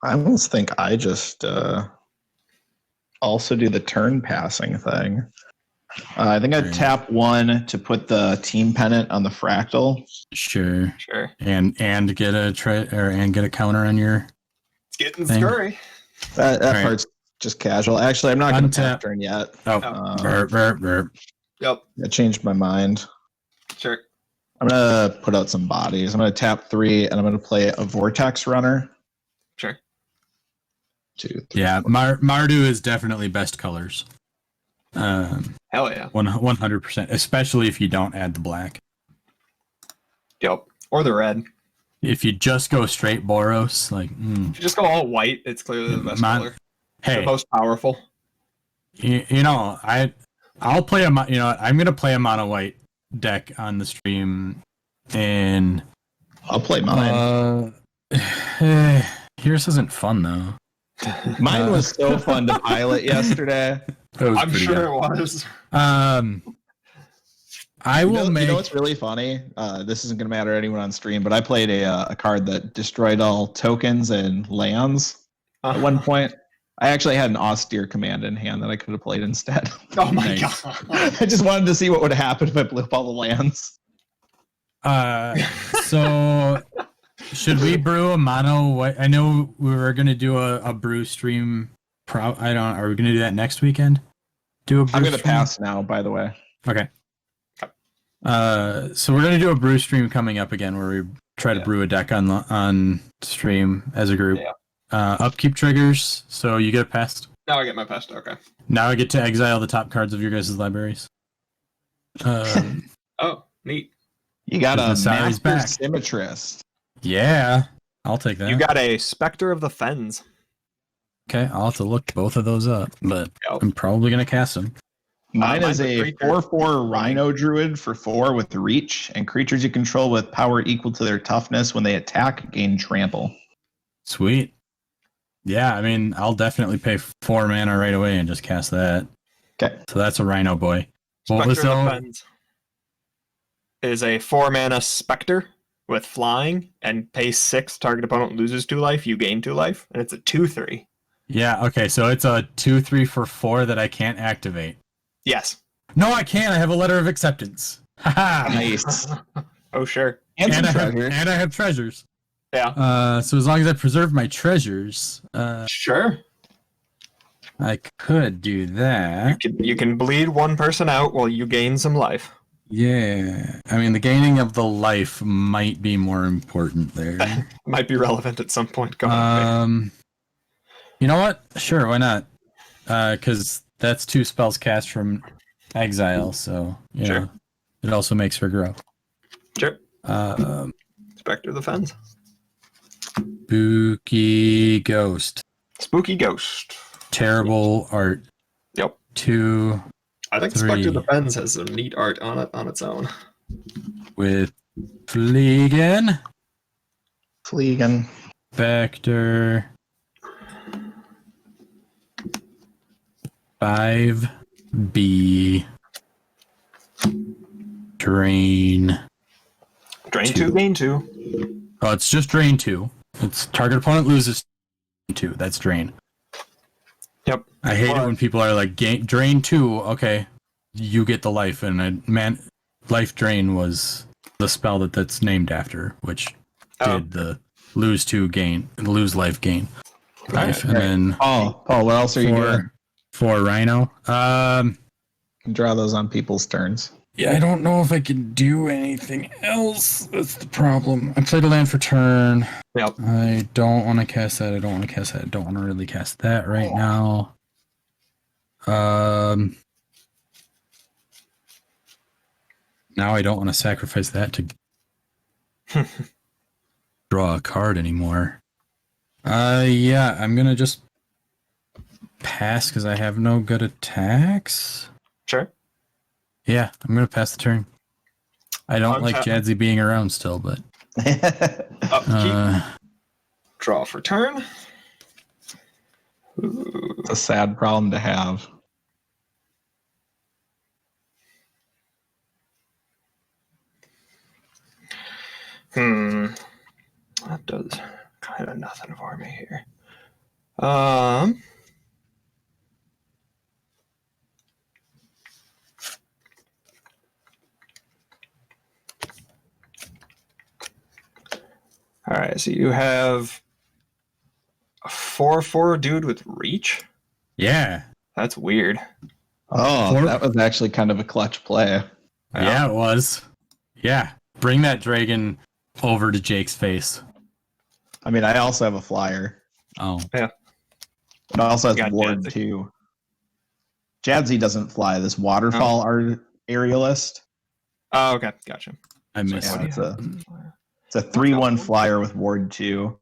I almost think I just also do the turn passing thing. I think I'd tap 1 to put the team pennant on the fractal. Sure. Sure. And get a counter on your. It's getting thing. scurry. That Right. part's just casual. Actually, I'm not going to Untap. tap turn yet. Oh, burp. Yep. I changed my mind. Sure. I'm going to put out some bodies. I'm going to tap 3, and I'm going to play a Vortex Runner. Sure. 2, 3, Yeah, 4. Mardu is definitely best colors. Hell yeah. 100%, especially if you don't add the black. Yep. Or the red. If you just go straight Boros, like, If you just go all white, it's clearly the best color. Hey, the most powerful. you know, I'll play I'm gonna play a mono white deck on the stream, and I'll play mine. Yours isn't fun though. Mine was so fun to pilot yesterday. I'm sure it was. I will make. You know what's really funny? This isn't going to matter to anyone on stream, but I played a card that destroyed all tokens and lands at one point. I actually had an austere command in hand that I could have played instead. Oh my Nice. god. I just wanted to see what would happen if I blew up all the lands. So should we brew a mono white? I know we were gonna do a brew stream. Are we gonna do that next weekend? Do a brew I'm going to stream? pass now, by the way. Okay. So we're gonna do a brew stream coming up again, where we try to brew a deck on stream as a group. Yeah. Upkeep triggers, so you get a pest. Now I get my pest. Okay. Now I get to exile the top cards of your guys' libraries. Oh, neat. You got a Nasari's Master back. Symmetrist. Yeah, I'll take that. You got a Spectre of the Fens. Okay, I'll have to look both of those up, but Yep. I'm probably gonna cast them. Mine Mine's is a a creature. 4/4 Rhino Druid for 4 with reach, and creatures you control with power equal to their toughness when they attack gain trample. Sweet. Yeah, I mean, I'll definitely pay 4 mana right away and just cast that. Okay. So that's a Rhino boy. What was Spectre of the the? Fens is a 4-mana Spectre with flying, and pay 6. Target opponent loses 2 life. You gain 2 life, and it's a 2/3. Yeah. Okay. So it's a 2/3 for 4 that I can't activate. Yes. No, I can't. I have a letter of acceptance. Haha. Nice. Oh sure. And some I have, treasure. and I have treasures. Yeah. So as long as I preserve my treasures, Sure. I could do that. You can bleed one person out while you gain some life. Yeah. I mean, the gaining of the life might be more important there. Might be relevant at some point going on. You know what? Sure, why not? Because that's 2 spells cast from exile, so you Sure. know, it also makes her grow. Sure. Um, Spectre of the Fens. Spooky Ghost. Spooky Ghost. Terrible art. Yep. 2 I think 3. Spectre of the Fens has some neat art on it on its own. with Fleegan. Fleegan. Vector. 5B. Drain. Drain 2, gain 2. Oh, it's just drain 2. It's target opponent loses 2. That's drain. Yep. I hate it when people are like, drain 2. Okay, you get the life, and life drain was the spell that's named after, which did the lose life gain. Life, and then Paul, what else are you doing? for Rhino. Draw those on people's turns. Yeah, I don't know if I can do anything else. That's the problem. I played a land for turn. Yep. I don't want to cast that. I don't want to really cast that right now. Now I don't want to sacrifice that to draw a card anymore. Yeah, I'm gonna just pass because I have no good attacks. Sure. Yeah, I'm gonna pass the turn. I don't like Untap. Jadzi being around still, but Upkeep. Draw for turn. Ooh. It's a sad problem to have. That does kind of nothing for me here. All right, so you have a 4/4 dude with reach. yeah. That's weird. Oh, that was actually kind of a clutch play. Yeah, it was. Yeah. Bring that dragon over to Jake's face. I mean, I also have a flyer. Oh. It also has Got ward Jadzi. too. Jadzi doesn't fly this waterfall aerialist. Oh, okay, gotcha. I missed Yeah, it. it's a 3/1 flyer with ward 2.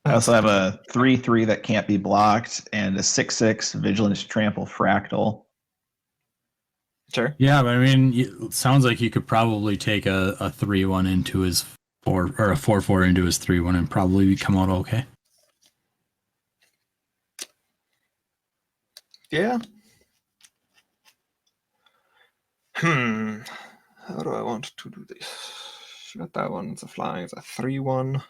I also have a 3/3 that can't be blocked and a 6/6 vigilance trample fractal. Sure. Yeah, but I mean, it sounds like you could probably take a 3/1 into his 4 or a 4/4 into his 3/1 and probably come out okay. Yeah. How do I want to do this? Got that one. It's a flying. It's a 3/1.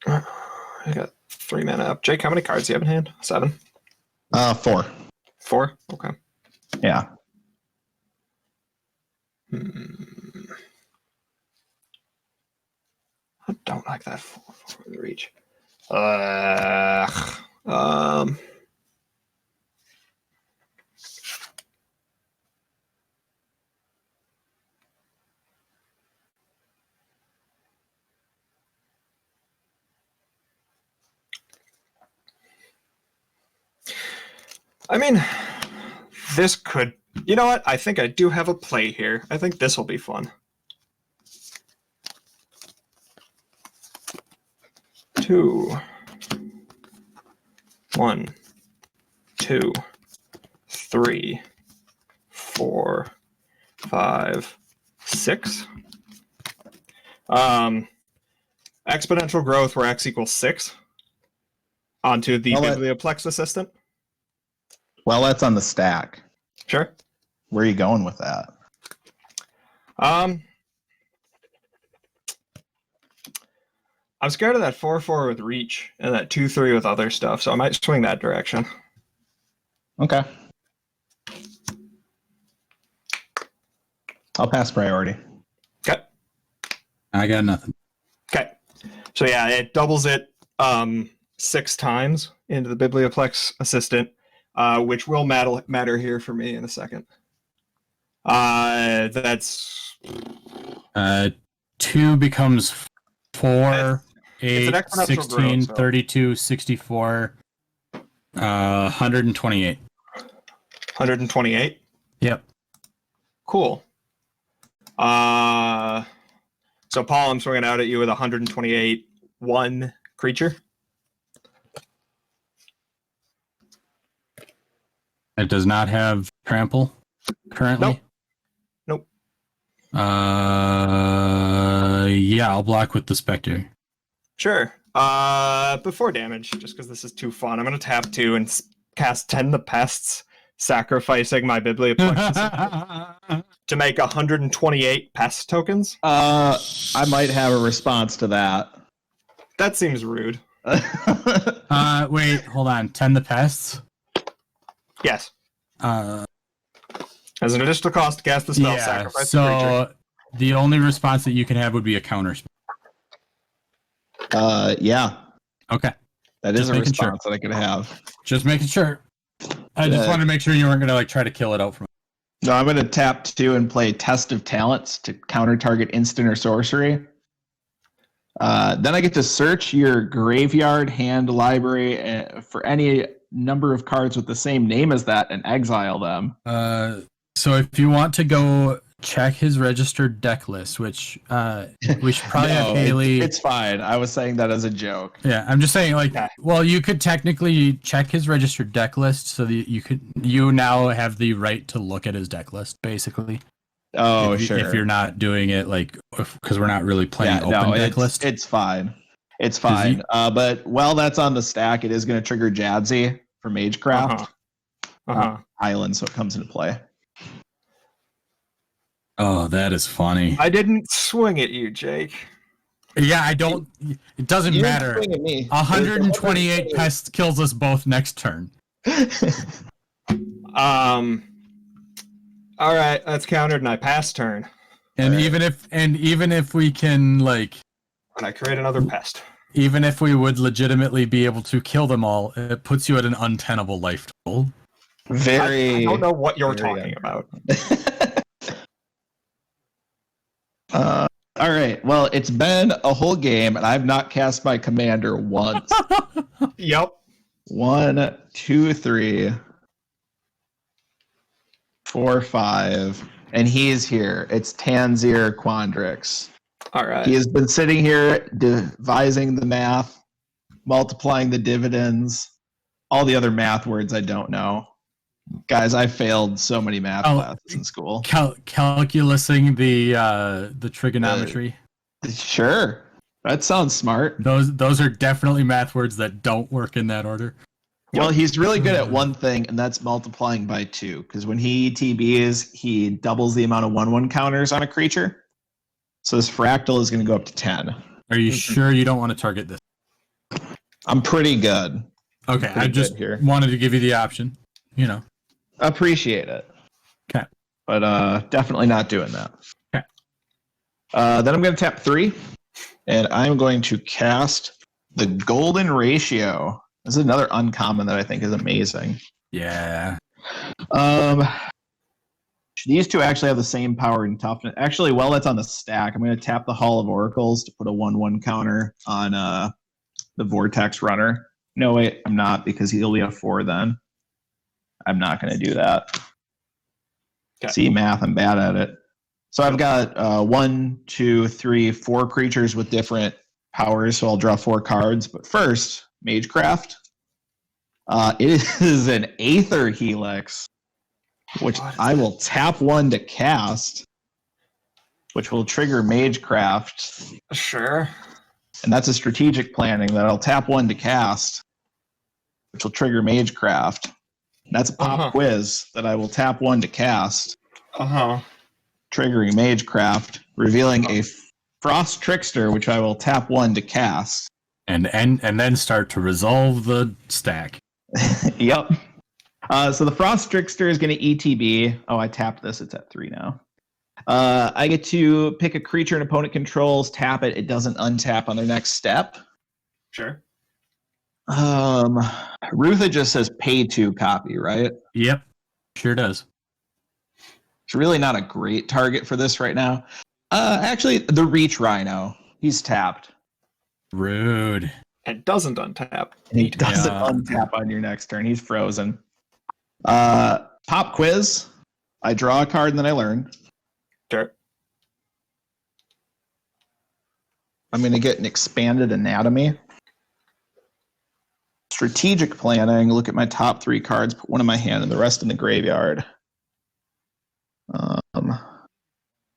I got 3 mana up. Jake, how many cards do you have in hand? 7? 4. 4? Okay. Yeah. I don't like that 4/4 with reach. I mean, this could... You know what? I think I do have a play here. I think this will be fun. 2. 1, 2, 3, 4, 5, 6. Exponential growth where x equals 6 onto the Biblioplex Assistant. Well, that's on the stack. Sure. Where are you going with that? I'm scared of that 4/4 with reach and that 2/3 with other stuff, so I might swing that direction. Okay. I'll pass priority. Okay. I got nothing. Okay. So yeah, it doubles it 6 times into the Biblioplex Assistant, which will matter here for me in a second. That's 2 becomes 4, It's an 8, exponential 16, growth, so- 32, 64, 128. 128. Yep. Cool. So Paul, I'm swinging out at you with 128 1 creature. It does not have trample currently. Nope. Yeah, I'll block with the Spectre. Sure. Before damage, just because this is too fun, I'm going to tap 2 and cast 10 the Pests, sacrificing my Biblioplex to make 128 Pest tokens. I might have a response to that. That seems rude. Wait, hold on. 10 the pests? Yes. Uh, As an additional cost to cast the spell, yeah, sacrifice the creature. so the only response that you can have would be a counter spell. Yeah. Okay. That is Just a making sure. response that I could have. Just making sure. I just wanted to make sure you weren't going to try to kill it out from. No, I'm going to tap 2 and play Test of Talents to counter target instant or sorcery. Then I get to search your graveyard, hand, library for any number of cards with the same name as that and exile them. So if you want to go check his registered deck list, which we should probably have No, Haley. It's fine. I was saying that as a joke. Yeah, I'm just saying, like, Okay. well, you could technically check his registered deck list so that you now have the right to look at his deck list, basically. Oh, if sure. If you're not doing it, like, because we're not really playing open deck list. It's fine. It's fine. But while that's on the stack, it is going to trigger Jadzi for Magecraft Island, so it comes into play. Oh, that is funny. I didn't swing at you, Jake. Yeah, I don't. It doesn't You matter. didn't swing at me. 128 pests kills us both next turn. All right, that's countered, and I pass turn. And even if we can, like, And I create another pest. even if we would legitimately be able to kill them all, it puts you at an untenable life total. Very. I don't know what you're very talking about. All right. Well, it's been a whole game, and I've not cast my commander once. Yep. 1, 2, 3, 4, 5, and he is here. It's Tanzir Quandrix. All right. He has been sitting here devising the math, multiplying the dividends, all the other math words I don't know. Guys, I failed so many math classes in school. Calculusing the trigonometry. Sure. That sounds smart. Those are definitely math words that don't work in that order. Well, he's really good at one thing, and that's multiplying by 2. Because when he TBs, he doubles the amount of 1/1 counters on a creature. So this fractal is going to go up to 10. Are you sure you don't want to target this? I'm pretty good. Okay, I just here. wanted to give you the option. You know. Appreciate it. Okay. But definitely not doing that. Okay. Then I'm going to tap 3, and I'm going to cast the Golden Ratio. This is another uncommon that I think is amazing. Yeah. These two actually have the same power and toughness. Actually, while that's on the stack, I'm going to tap the Hall of Oracles to put a 1/1 counter on the Vortex Runner. No, wait, I'm not, because he'll be a 4 then. I'm not going to do that. Okay. See, math, I'm bad at it. So I've got 1, 2, 3, 4 creatures with different powers, so I'll draw 4 cards. But first, Magecraft. It is an Aether Helix, which I will tap 1 to cast, which will trigger Magecraft. Sure. And that's a strategic planning that I'll tap 1 to cast, which will trigger Magecraft. And that's a pop quiz that I will tap 1 to cast, triggering Magecraft, revealing a Frost Trickster, which I will tap 1 to cast. And then start to resolve the stack. Yep. So the Frost Trickster is going to ETB. Oh, I tapped this. It's at 3 now. I get to pick a creature an opponent controls, tap it. It doesn't untap on their next step. Sure. Rutha just says pay 2 copy, right? Yep. Sure does. It's really not a great target for this right now. Actually, the Reach Rhino. He's tapped. And Rude. it doesn't untap. And he doesn't untap on your next turn. He's frozen. Pop quiz. I draw a card and then I learn. Sure. I'm going to get an expanded anatomy. Strategic planning. Look at my top 3 cards. Put one in my hand and the rest in the graveyard.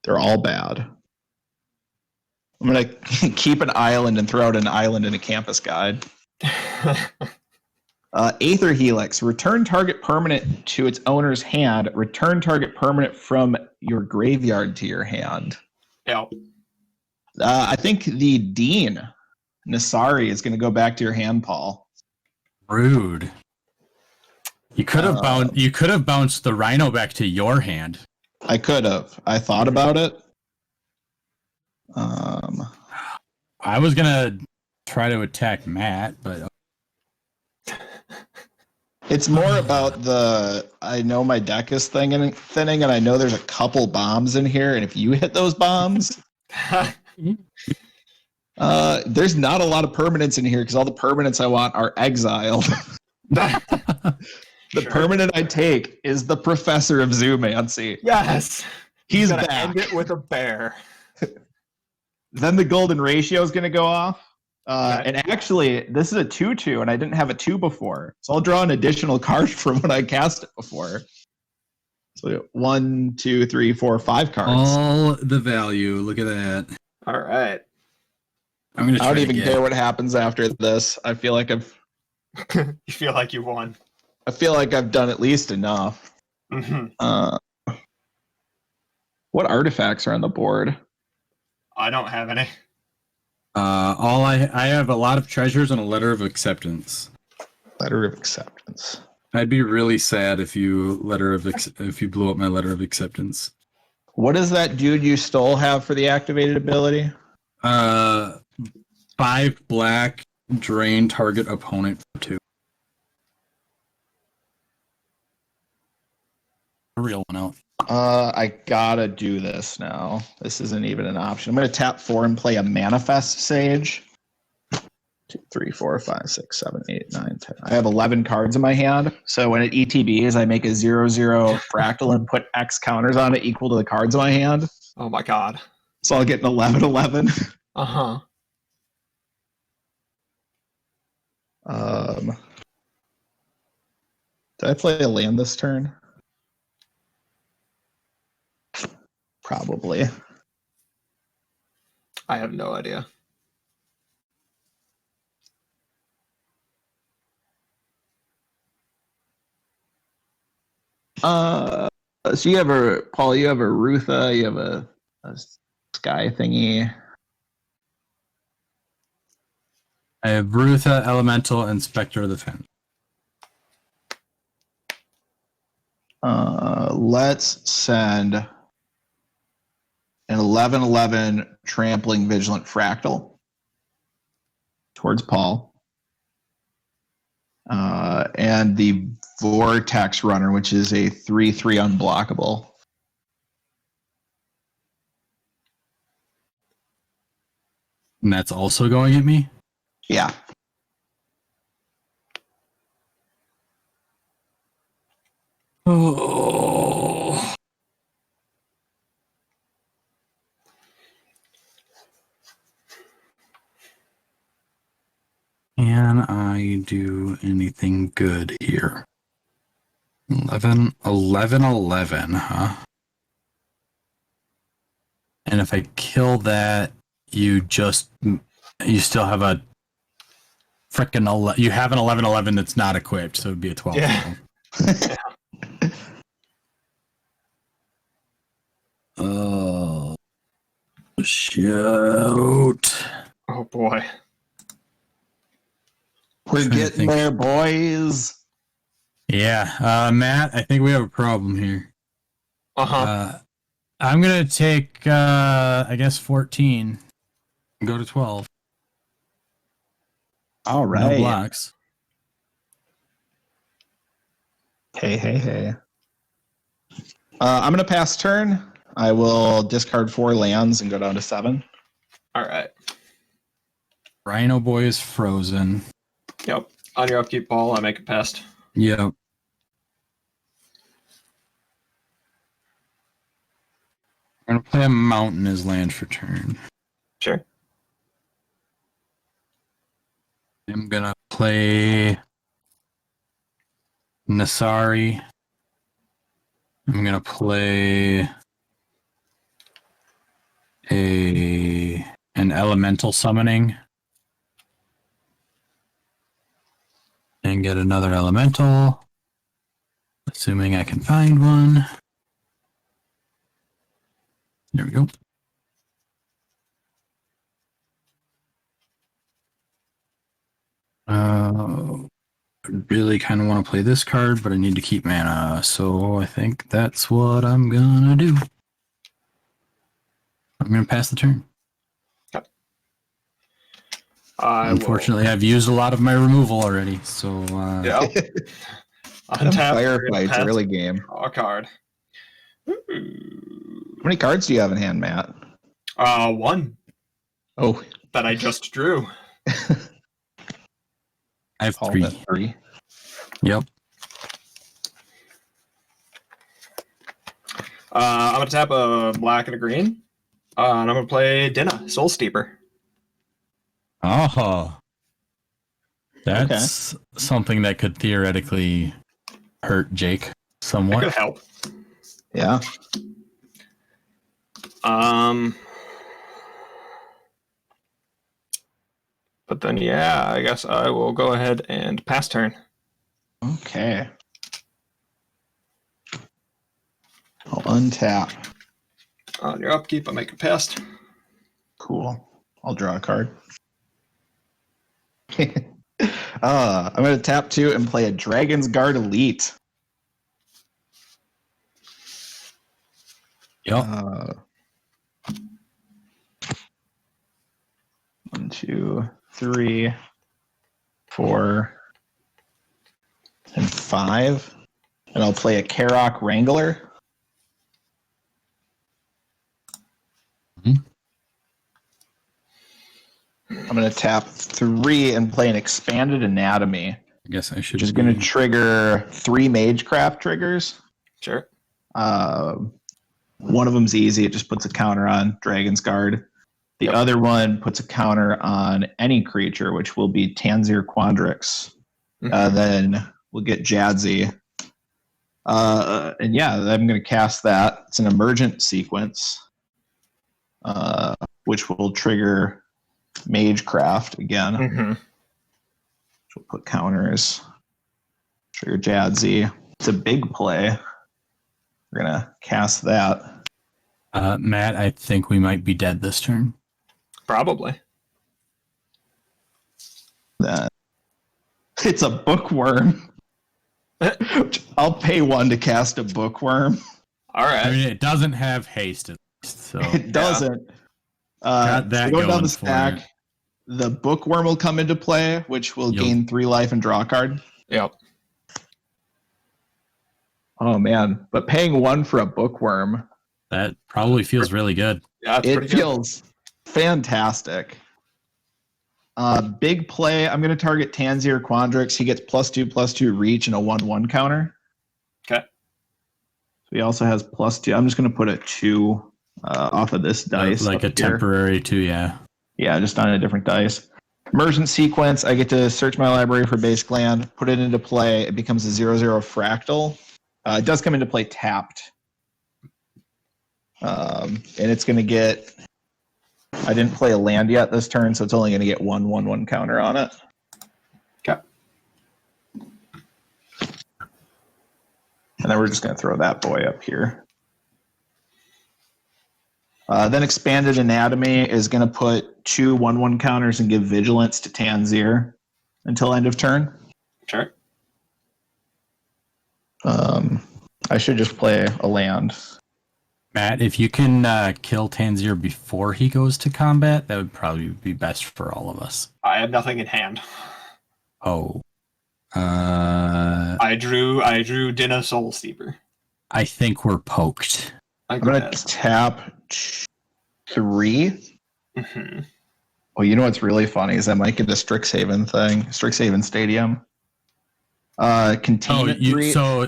They're all bad. I'm going to keep an island and throw out an island in a campus guide. Aether Helix. Return target permanent to its owner's hand. Return target permanent from your graveyard to your hand. Yep. I think the Dean, Nasari, is going to go back to your hand, Paul. Rude. You could have bounced the Rhino back to your hand. I could have. I thought about it. I was gonna try to attack Matt, but it's more about I know my deck is thinning, and I know there's a couple bombs in here, and if you hit those bombs, there's not a lot of permanents in here because all the permanents I want are exiled. The permanent I take is the Professor of Zoomancy. Yes. He's gonna back. end it with a bear. Then the golden ratio is going to go off. Okay. And actually, this is a 2-2, and I didn't have a 2 before. So I'll draw an additional card from when I cast it before. So 1, 2, 3, 4, 5 cards. All the value. Look at that. All right. I'm gonna I try don't to even get. care what happens after this. I feel like I've You feel like you won. done at least enough. Mm-hmm. What artifacts are on the board? I don't have any. I have a lot of treasures and a letter of acceptance. Letter of acceptance. I'd be really sad if you blew up my letter of acceptance. What does that dude you stole have for the activated ability? 5 black, drain target opponent for 2. A real one out. I gotta do this now. This isn't even an option. I'm gonna tap 4 and play a Manifest Sage. 2, 3, 4, 5, 6, 7, 8, 9, 10. I have 11 cards in my hand. So when it ETBs, I make a 0/0 fractal and put X counters on it equal to the cards in my hand. Oh my god. So I'll get an 11/11. Uh-huh. Did I play a land this turn? Probably. I have no idea. So you have Paul, you have a Rutha, you have a sky thingy. I have Rutha, Elemental, and Spectre of the Fen. Let's send an 11/11 Trampling Vigilant Fractal towards Paul. And the Vortex Runner, which is a 3/3 unblockable. And that's also going at me? Yeah. Oh. Can I do anything good here? 11, huh? And if I kill that, you still have a frickin' you have an 11/11 that's not equipped, so it'd be a 12. Yeah. Oh, shoot. Oh boy. We're getting there, boys. Yeah, Matt, I think we have a problem here. Uh-huh. I'm gonna take, I guess 14 and go to 12. All right. No blocks. Hey. I'm going to pass turn. I will discard 4 lands and go down to 7. All right. Rhino Boy is frozen. Yep. On your upkeep, Paul, I make a pest. Yep. I'm gonna play a mountain as land for turn. Sure. I'm gonna play Nasari. I'm gonna play an elemental summoning. And get another elemental. Assuming I can find one. There we go. I really kind of want to play this card, but I need to keep mana, so I think that's what I'm gonna do. I'm gonna pass the turn. Yep. Unfortunately, I've used a lot of my removal already, so Yeah. Firefights early game. Draw a card. How many cards do you have in hand, Matt? 1 Oh, that I just drew. I have Paul, 3. that's 3. Yep. I'm gonna tap a black and a green, and I'm gonna play Dinah, Soul Steeper. Oh, that's something that could theoretically hurt Jake That somewhat. could help. Yeah. But then, yeah, I guess I will go ahead and pass turn. Okay. I'll untap. On your upkeep, I make a pass. Cool. I'll draw a card. I'm going to tap 2 and play a Dragon's Guard Elite. Yep. 1, 2, 3, 4, and 5. And I'll play a Karok Wrangler. Mhm. I'm going to tap 3 and play an Expanded Anatomy, I guess I should. which is going to trigger 3 Magecraft triggers. Sure. One of them's easy. It just puts a counter on Dragon's Guard. The other one puts a counter on any creature, which will be Tanzir Quandrix. Then we'll get Jadzi. And yeah, I'm going to cast that. It's an emergent sequence, which will trigger Magecraft again. Mm-hmm. Which will put counters. Trigger Jadzi. It's a big play. We're going to cast that. Matt, I think we might be dead this turn. Probably. That it's a bookworm. I'll pay 1 to cast a bookworm. All right. I mean, it doesn't have haste, so It doesn't. got that going down going the for stack. it. The bookworm will come into play, which will gain 3 life and draw a card. Yep. Oh man, but paying 1 for a bookworm, That probably feels really good. Yeah, it's it pretty good. feels fantastic. Big play. I'm going to target Tanzir Quandrix. He gets +2/+2 reach and a 1/1 counter. Okay. So he also has +2. I'm just going to put a 2 off of this dice. Like a up here. temporary 2, yeah. Yeah, just on a different dice. Emergent sequence. I get to search my library for base land, put it into play. It becomes a 0/0 fractal. It does come into play tapped. And it's going to get. I didn't play a land yet this turn, so it's only going to get 1/1/1 counter on it. Okay. And then we're just going to throw that boy up here. Then Expanded Anatomy is going to put 2 1/1 counters and give Vigilance to Tanzir until end of turn. Sure. I should just play a land. Matt, if you can kill Tanzir before he goes to combat, that would probably be best for all of us. I have nothing in hand. Oh. I drew Dinah Soul Steeper. I think we're poked. I'm going to tap 3. Mm-hmm. Well, you know what's really funny is I might get a Strixhaven thing. Strixhaven Stadium. Containment breach. So,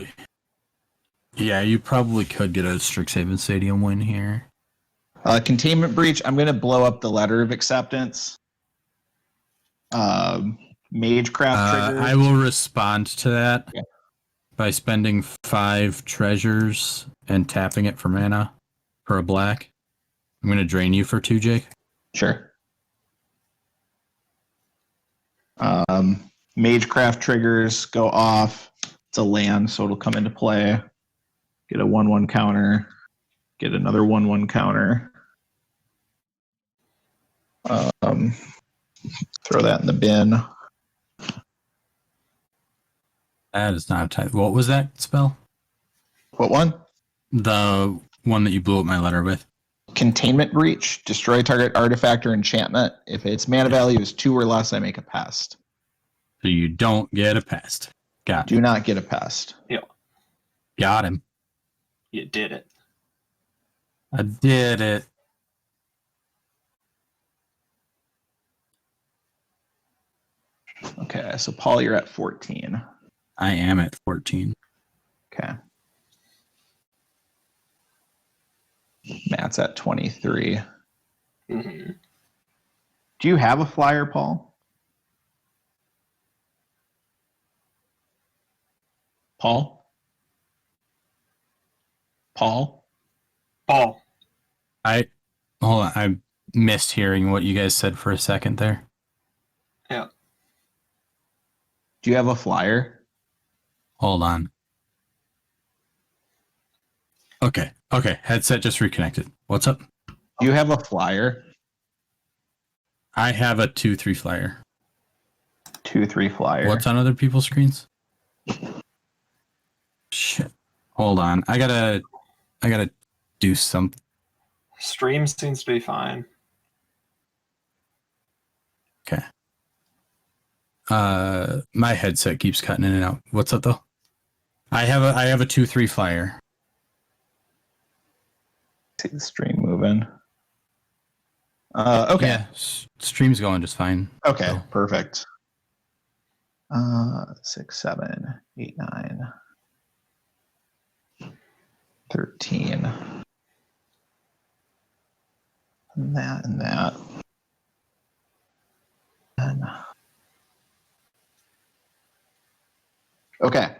yeah, you probably could get a Strixhaven Stadium win here. Containment breach. I'm going to blow up the letter of acceptance. Magecraft trigger. I will respond to that Okay. by spending 5 treasures and tapping it for mana for a black. I'm going to drain you for 2, Jake. Sure. Magecraft triggers go off. It's a land, so it'll come into play. Get a 1/1 counter. Get another 1/1 counter. Throw that in the bin. That is not a type. What was that spell? What one? The one that you blew up my letter with. Containment breach. Destroy target artifact or enchantment. If its mana value is 2 or less, I make a pest. So you don't get a pest. Got Do it. not get a pest. Got him. You did it. I did it. Okay, so Paul, you're at 14. I am at 14. Okay. Matt's at 23. Mm-hmm. Do you have a flyer, Paul? Paul? Paul? Paul. Hold on. I missed hearing what you guys said for a second there. Yeah. Do you have a flyer? Hold on. Okay. Headset just reconnected. What's up? Do you have a flyer? I have a 2-3 flyer. 2-3 flyer. What's on other people's screens? Shit. Hold on. I gotta do something. Stream seems to be fine. Okay. My headset keeps cutting in and out. What's up though? I have a 2-3 flyer. See the stream moving. Okay. Yeah, stream's going just fine. Okay, So. perfect. 6, 7, 8, 9, 13. And that and that. And okay.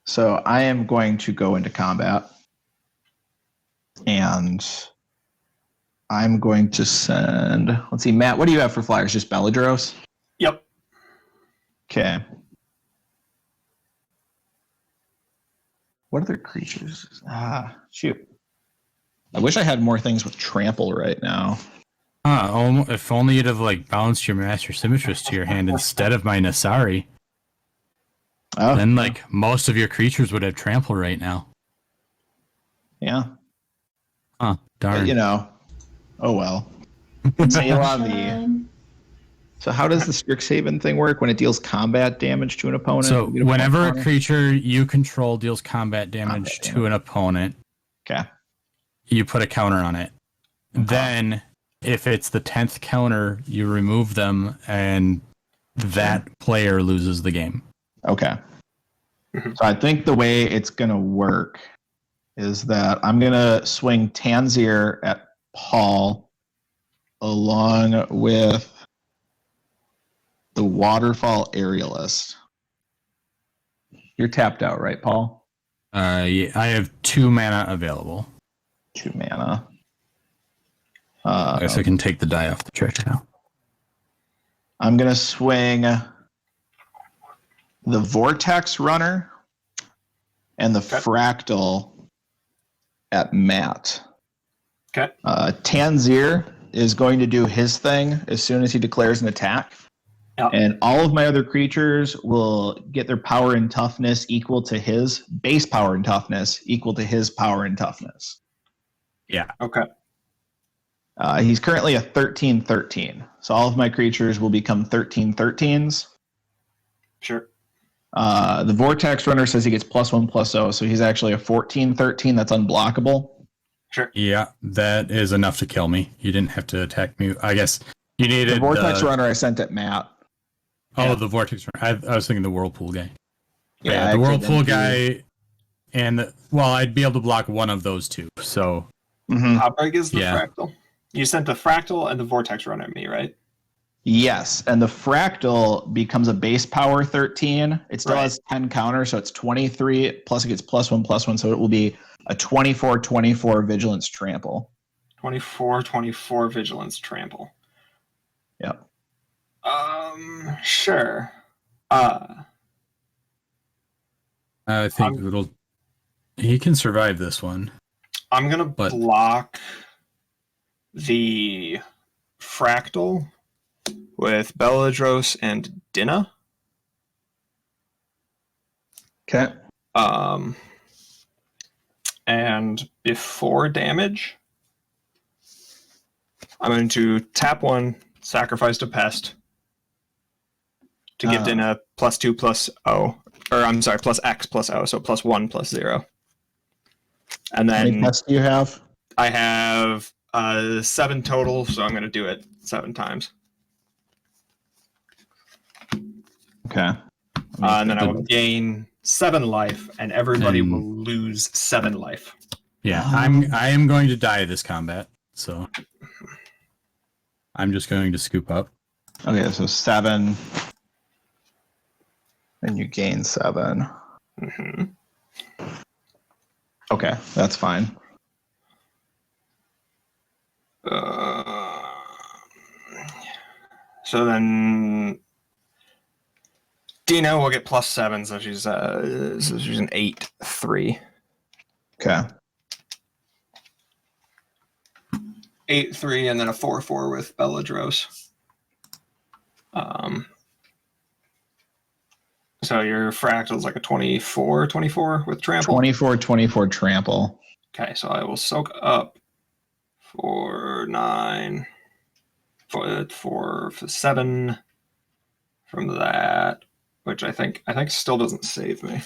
So I am going to go into combat. And I'm going to send, let's see, Matt, what do you have for flyers? Just Belladros? Yep. Okay. What other creatures? Shoot. I wish I had more things with trample right now. If only you'd have like balanced your Master Symmetrist to your hand instead of my Nasari. Oh, Then like most of your creatures would have trample right now. yeah. Huh, darn. But, you know, oh well. Sail on the. Fine. So how does the Strixhaven thing work when it deals combat damage to an opponent? So You get a whenever a counter? creature you control deals combat damage to an opponent, Okay. you put a counter on it. Then if it's the 10th counter, you remove them and that player loses the game. Okay. So I think the way it's going to work is that I'm going to swing Tanzir at Paul along with the Waterfall Aerialist. You're tapped out, right, Paul? Yeah, I have 2 mana available. 2 mana. I guess I can take the die off the treasure now. I'm going to swing the Vortex Runner and the Fractal at Matt. Okay. Tanzir is going to do his thing as soon as he declares an attack. Yeah. And all of my other creatures will get their power and toughness equal to his base power and toughness equal to his power and toughness. Yeah. Okay. He's currently a 13/13. So all of my creatures will become 13/13s. Sure. The Vortex Runner says he gets +1/+0, so he's actually a 14/13 that's unblockable. Sure. Yeah, that is enough to kill me. You didn't have to attack me. I guess you needed The Vortex Runner I sent at Matt. Oh, Yeah. the Vortex Runner. I was thinking the Whirlpool guy. Yeah, The actually, Whirlpool then guy, and I'd be able to block one of those two. So Mhm. How big is the Yeah. fractal? You sent the fractal and the vortex runner at me, right? Yes, and the Fractal becomes a base power 13. It still Right. has 10 counter, so it's 23, plus it gets +1/+1, so it will be a 24/24 Vigilance Trample. 24/24 vigilance trample. Yep. Sure. I think he can survive this one. I'm gonna But- block the fractal with Belladros and Dinah. Okay. And before damage, I'm going to tap one, sacrifice to pest to give Dinah +2/+0. Or I'm sorry, +X/+0, so +1/+0. And How many then tests do you have? I have 7 total, so I'm going to do it 7 times. Okay. And then I will gain 7 life, and everybody And- will lose 7 life. Yeah, I am going to die this combat, so I'm just going to scoop up. Okay, so 7. And you gain 7. Mm-hmm. Okay, that's fine. So then Dina will get +7, so she's an 8-3. Okay. 8-3, and then a 4-4 with Beladros. So your fractal's like a 24 with trample. 24 trample. Okay, so I will soak up for 9, for 7 from that, which I think still doesn't save me.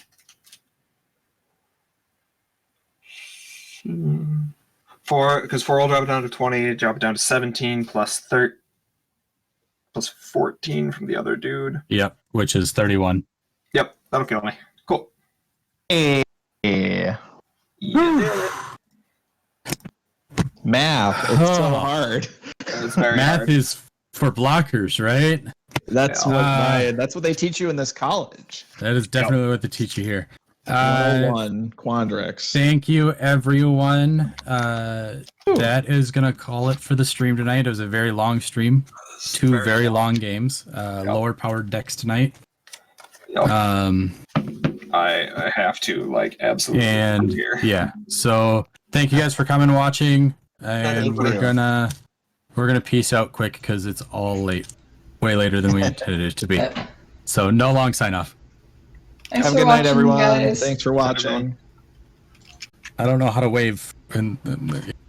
Because 4 will drop it down to 20, drop it down to 17 plus 14 from the other dude. Yep, which is 31. Yep, that'll kill me. Cool. Yeah. Yeah. Math. It's so hard. It's very Math hard. is for blockers, right? That's that's what they teach you in this college. That is definitely what they teach you here. 101 Quandrix. Thank you, everyone. That is going to call it for the stream tonight. It was a very long stream. 2 very long games. Lower powered decks tonight. Yep. I have to absolutely. And here. yeah, so thank you guys for coming and watching, and Thank we're you. gonna peace out quick because it's all late, way later than we intended it to be. So no long sign off. Thanks Have a for good night, watching, everyone. guys. Thanks for watching. I don't know how to wave. I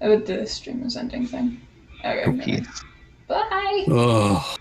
would do the stream is ending thing. Okay. Peace. Bye. Oh.